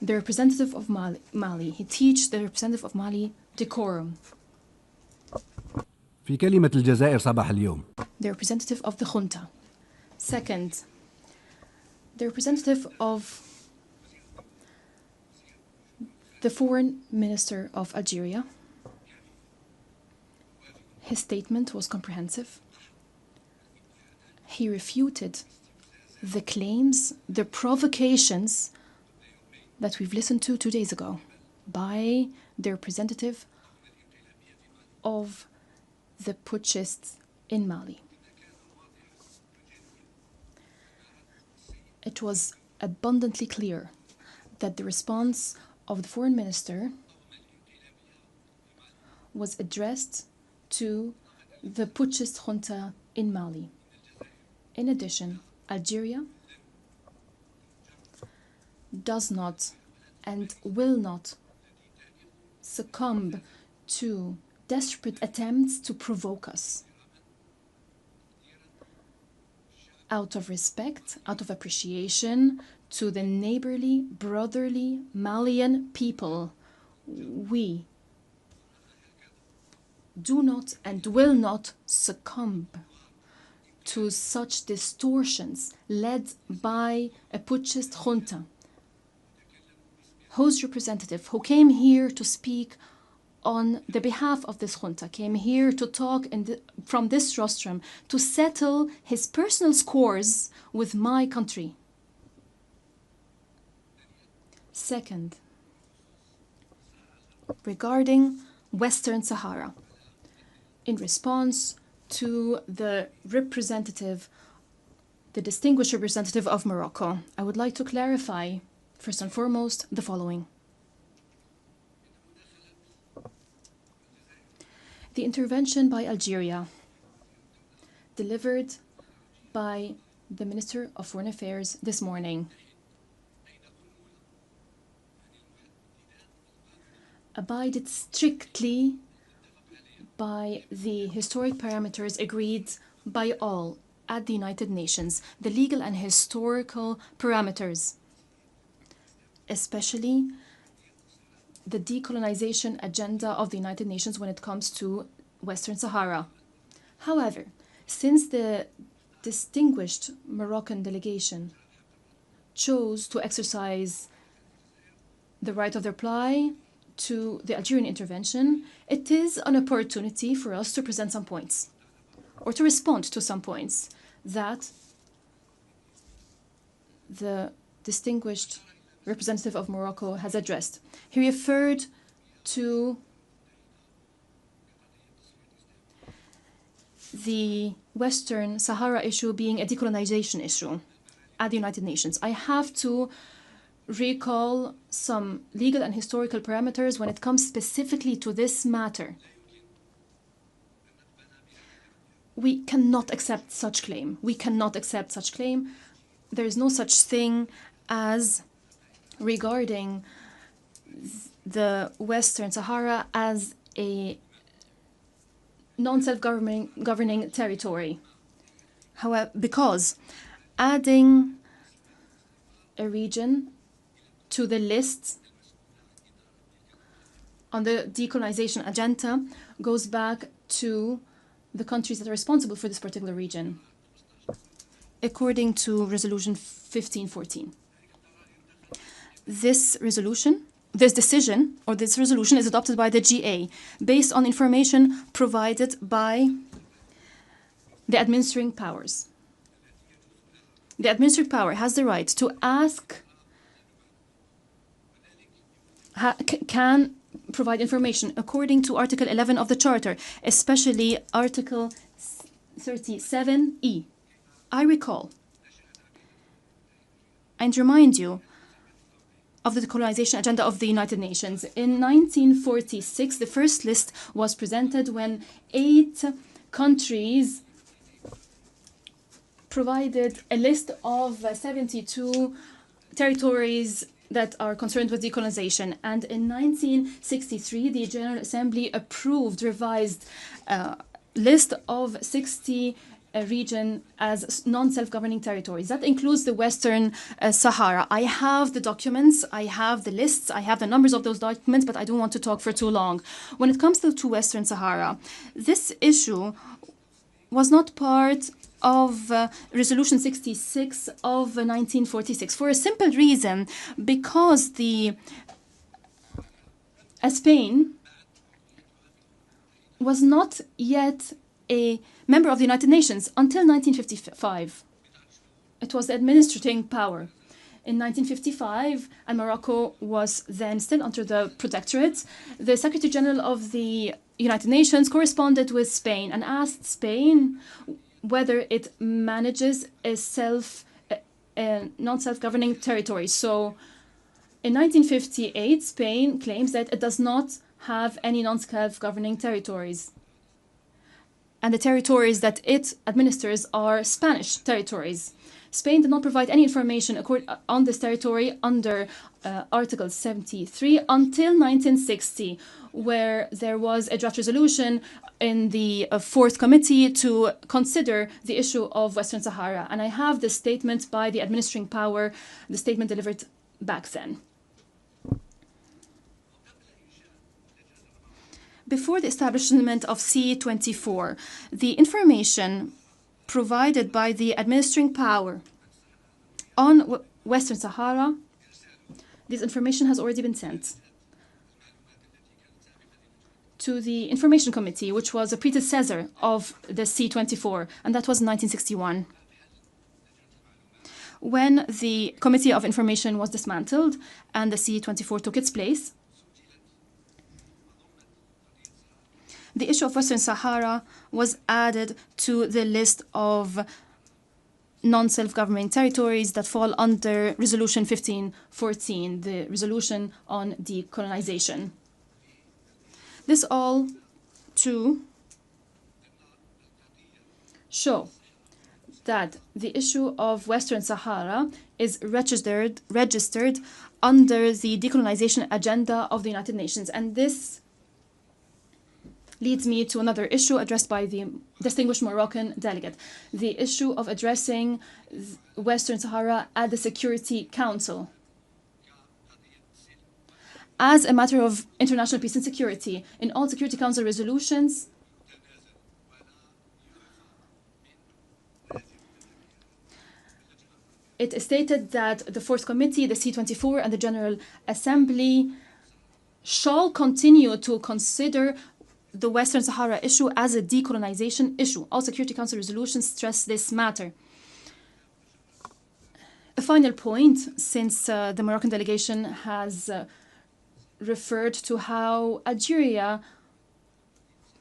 The representative of Mali, he teach the representative of Mali decorum. في كلمة الجزائر صباح اليوم. The representative of the junta. Second, the representative of the Foreign Minister of Algeria. His statement was comprehensive. He refuted the claims, the provocations that we've listened to 2 days ago by the representative of the putschists in Mali. It was abundantly clear that the response of the Foreign Minister was addressed to the putschist junta in Mali. In addition, Algeria does not and will not succumb to desperate attempts to provoke us. Out of respect, out of appreciation to the neighborly, brotherly Malian people, we do not and will not succumb to such distortions led by a putschist junta, whose representative, who came here to speak on the behalf of this junta, came here to talk from this rostrum to settle his personal scores with my country. Second, regarding Western Sahara, in response to the distinguished representative of Morocco, I would like to clarify, first and foremost, the following. The intervention by Algeria, delivered by the Minister of Foreign Affairs this morning, abided strictly by the historic parameters agreed by all at the United Nations, the legal and historical parameters, especially the decolonization agenda of the United Nations when it comes to Western Sahara. However, since the distinguished Moroccan delegation chose to exercise the right of reply to the Algerian intervention, it is an opportunity for us to present some points, or to respond to some points that the distinguished representative of Morocco has addressed. He referred to the Western Sahara issue being a decolonization issue at the United Nations. I have to recall some legal and historical parameters when it comes specifically to this matter. We cannot accept such claim. We cannot accept such claim. There is no such thing as regarding the Western Sahara as a non-self-governing territory. However, because adding a region to the list on the decolonization agenda goes back to the countries that are responsible for this particular region, according to Resolution 1514. This resolution is adopted by the GA based on information provided by the administering powers. The administering power has the right to ask, can provide information according to Article 11 of the Charter, especially Article 37E. I recall and remind you of the decolonization agenda of the United Nations. In 1946, the first list was presented when 8 countries provided a list of 72 territories that are concerned with decolonization. And in 1963, the General Assembly approved revised list of 60 region as non-self-governing territories. That includes the Western Sahara. I have the documents, I have the lists, I have the numbers of those documents, but I don't want to talk for too long. When it comes to Western Sahara, this issue was not part of Resolution 66 of 1946 for a simple reason, because Spain was not yet a member of the United Nations until 1955. It was the administrating power. In 1955, and Morocco was then still under the protectorate, the Secretary General of the United Nations corresponded with Spain and asked Spain whether it manages a non-self-governing territory. So in 1958, Spain claims that it does not have any non-self-governing territories. And the territories that it administers are Spanish territories. Spain did not provide any information on this territory under Article 73 until 1960, where there was a draft resolution in the Fourth Committee to consider the issue of Western Sahara. And I have the statement by the administering power, the statement delivered back then. Before the establishment of C24, the information provided by the administering power on Western Sahara, this information has already been sent to the Information Committee, which was a predecessor of the C24, and that was in 1961. When the Committee of Information was dismantled and the C24 took its place, the issue of Western Sahara was added to the list of non-self-governing territories that fall under Resolution 1514, the resolution on decolonization. This all to show that the issue of Western Sahara is registered under the decolonization agenda of the United Nations. And this leads me to another issue addressed by the distinguished Moroccan delegate, the issue of addressing Western Sahara at the Security Council. As a matter of international peace and security, in all Security Council resolutions, it is stated that the Fourth Committee, the C24, and the General Assembly shall continue to consider the Western Sahara issue as a decolonization issue. All Security Council resolutions stress this matter. A final point, since the Moroccan delegation has referred to how Algeria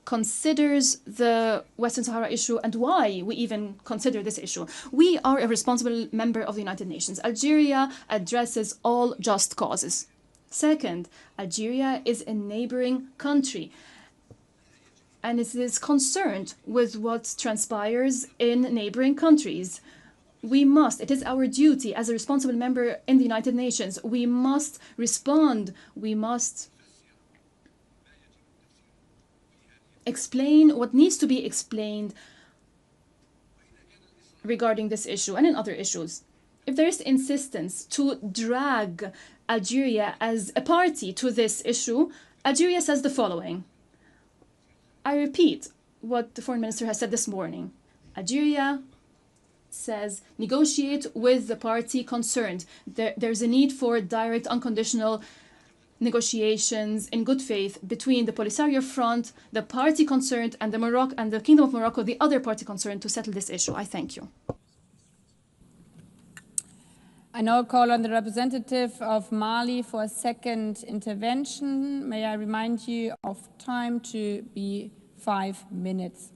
considers the Western Sahara issue and why we even consider this issue. We are a responsible member of the United Nations. Algeria addresses all just causes. Second, Algeria is a neighboring country, and it is concerned with what transpires in neighboring countries. It is our duty as a responsible member in the United Nations. We must respond. We must explain what needs to be explained regarding this issue and in other issues. If there is insistence to drag Algeria as a party to this issue, Algeria says the following. I repeat what the foreign minister has said this morning. Algeria says negotiate with the party concerned. There's a need for direct, unconditional negotiations in good faith between the Polisario Front, the party concerned, and the Kingdom of Morocco, the other party concerned, to settle this issue. I thank you. I now call on the representative of Mali for a second intervention. May I remind you of time to be 5 minutes.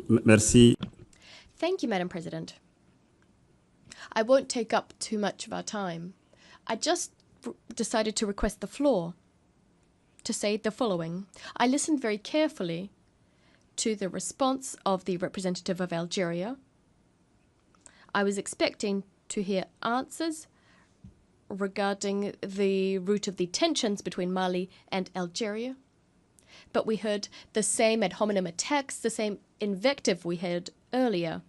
Merci. Thank you, Madam President. I won't take up too much of our time. I just decided to request the floor to say the following. I listened very carefully to the response of the representative of Algeria. I was expecting to hear answers regarding the root of the tensions between Mali and Algeria. But we heard the same ad hominem attacks, the same invective we heard earlier.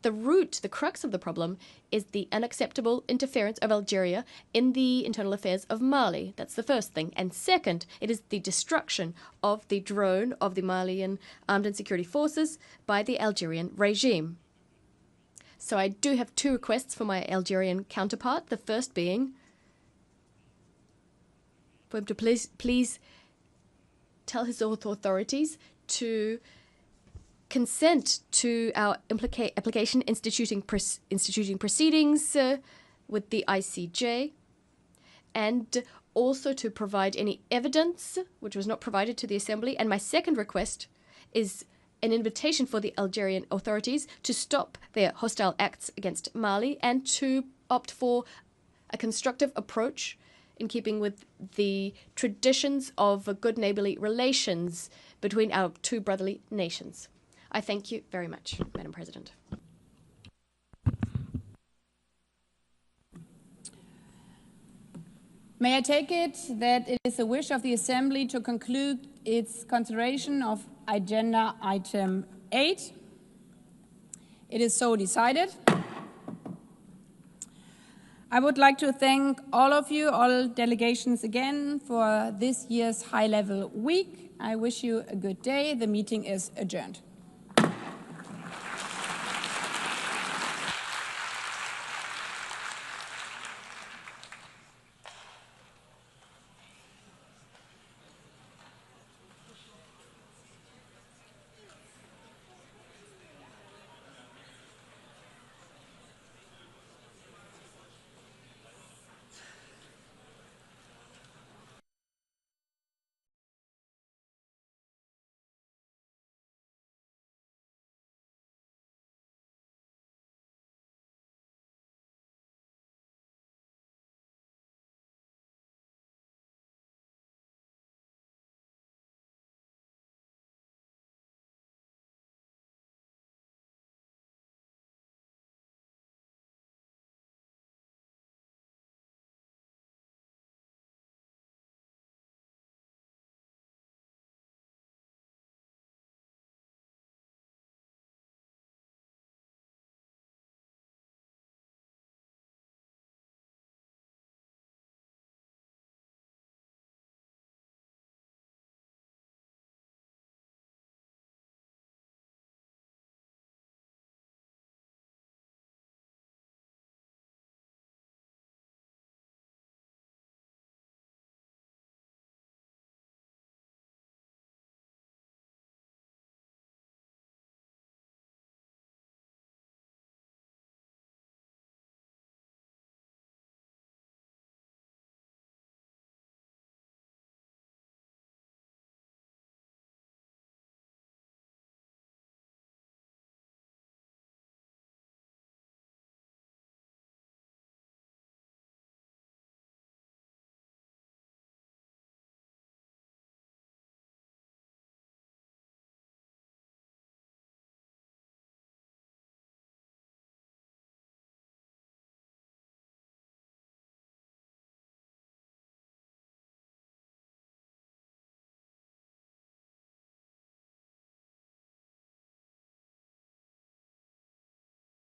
The crux of the problem is the unacceptable interference of Algeria in the internal affairs of Mali. That's the first thing. And second, it is the destruction of the drone of the Malian armed and security forces by the Algerian regime. So I do have two requests for my Algerian counterpart. The first being for him to please tell his authorities to consent to our application instituting proceedings with the ICJ, and also to provide any evidence which was not provided to the Assembly. And my second request is an invitation for the Algerian authorities to stop their hostile acts against Mali and to opt for a constructive approach in keeping with the traditions of good neighborly relations between our two brotherly nations. I thank you very much, Madam President. May I take it that it is the wish of the Assembly to conclude its consideration of agenda item 8? It is so decided. I would like to thank all of you, all delegations again, for this year's high-level week. I wish you a good day. The meeting is adjourned.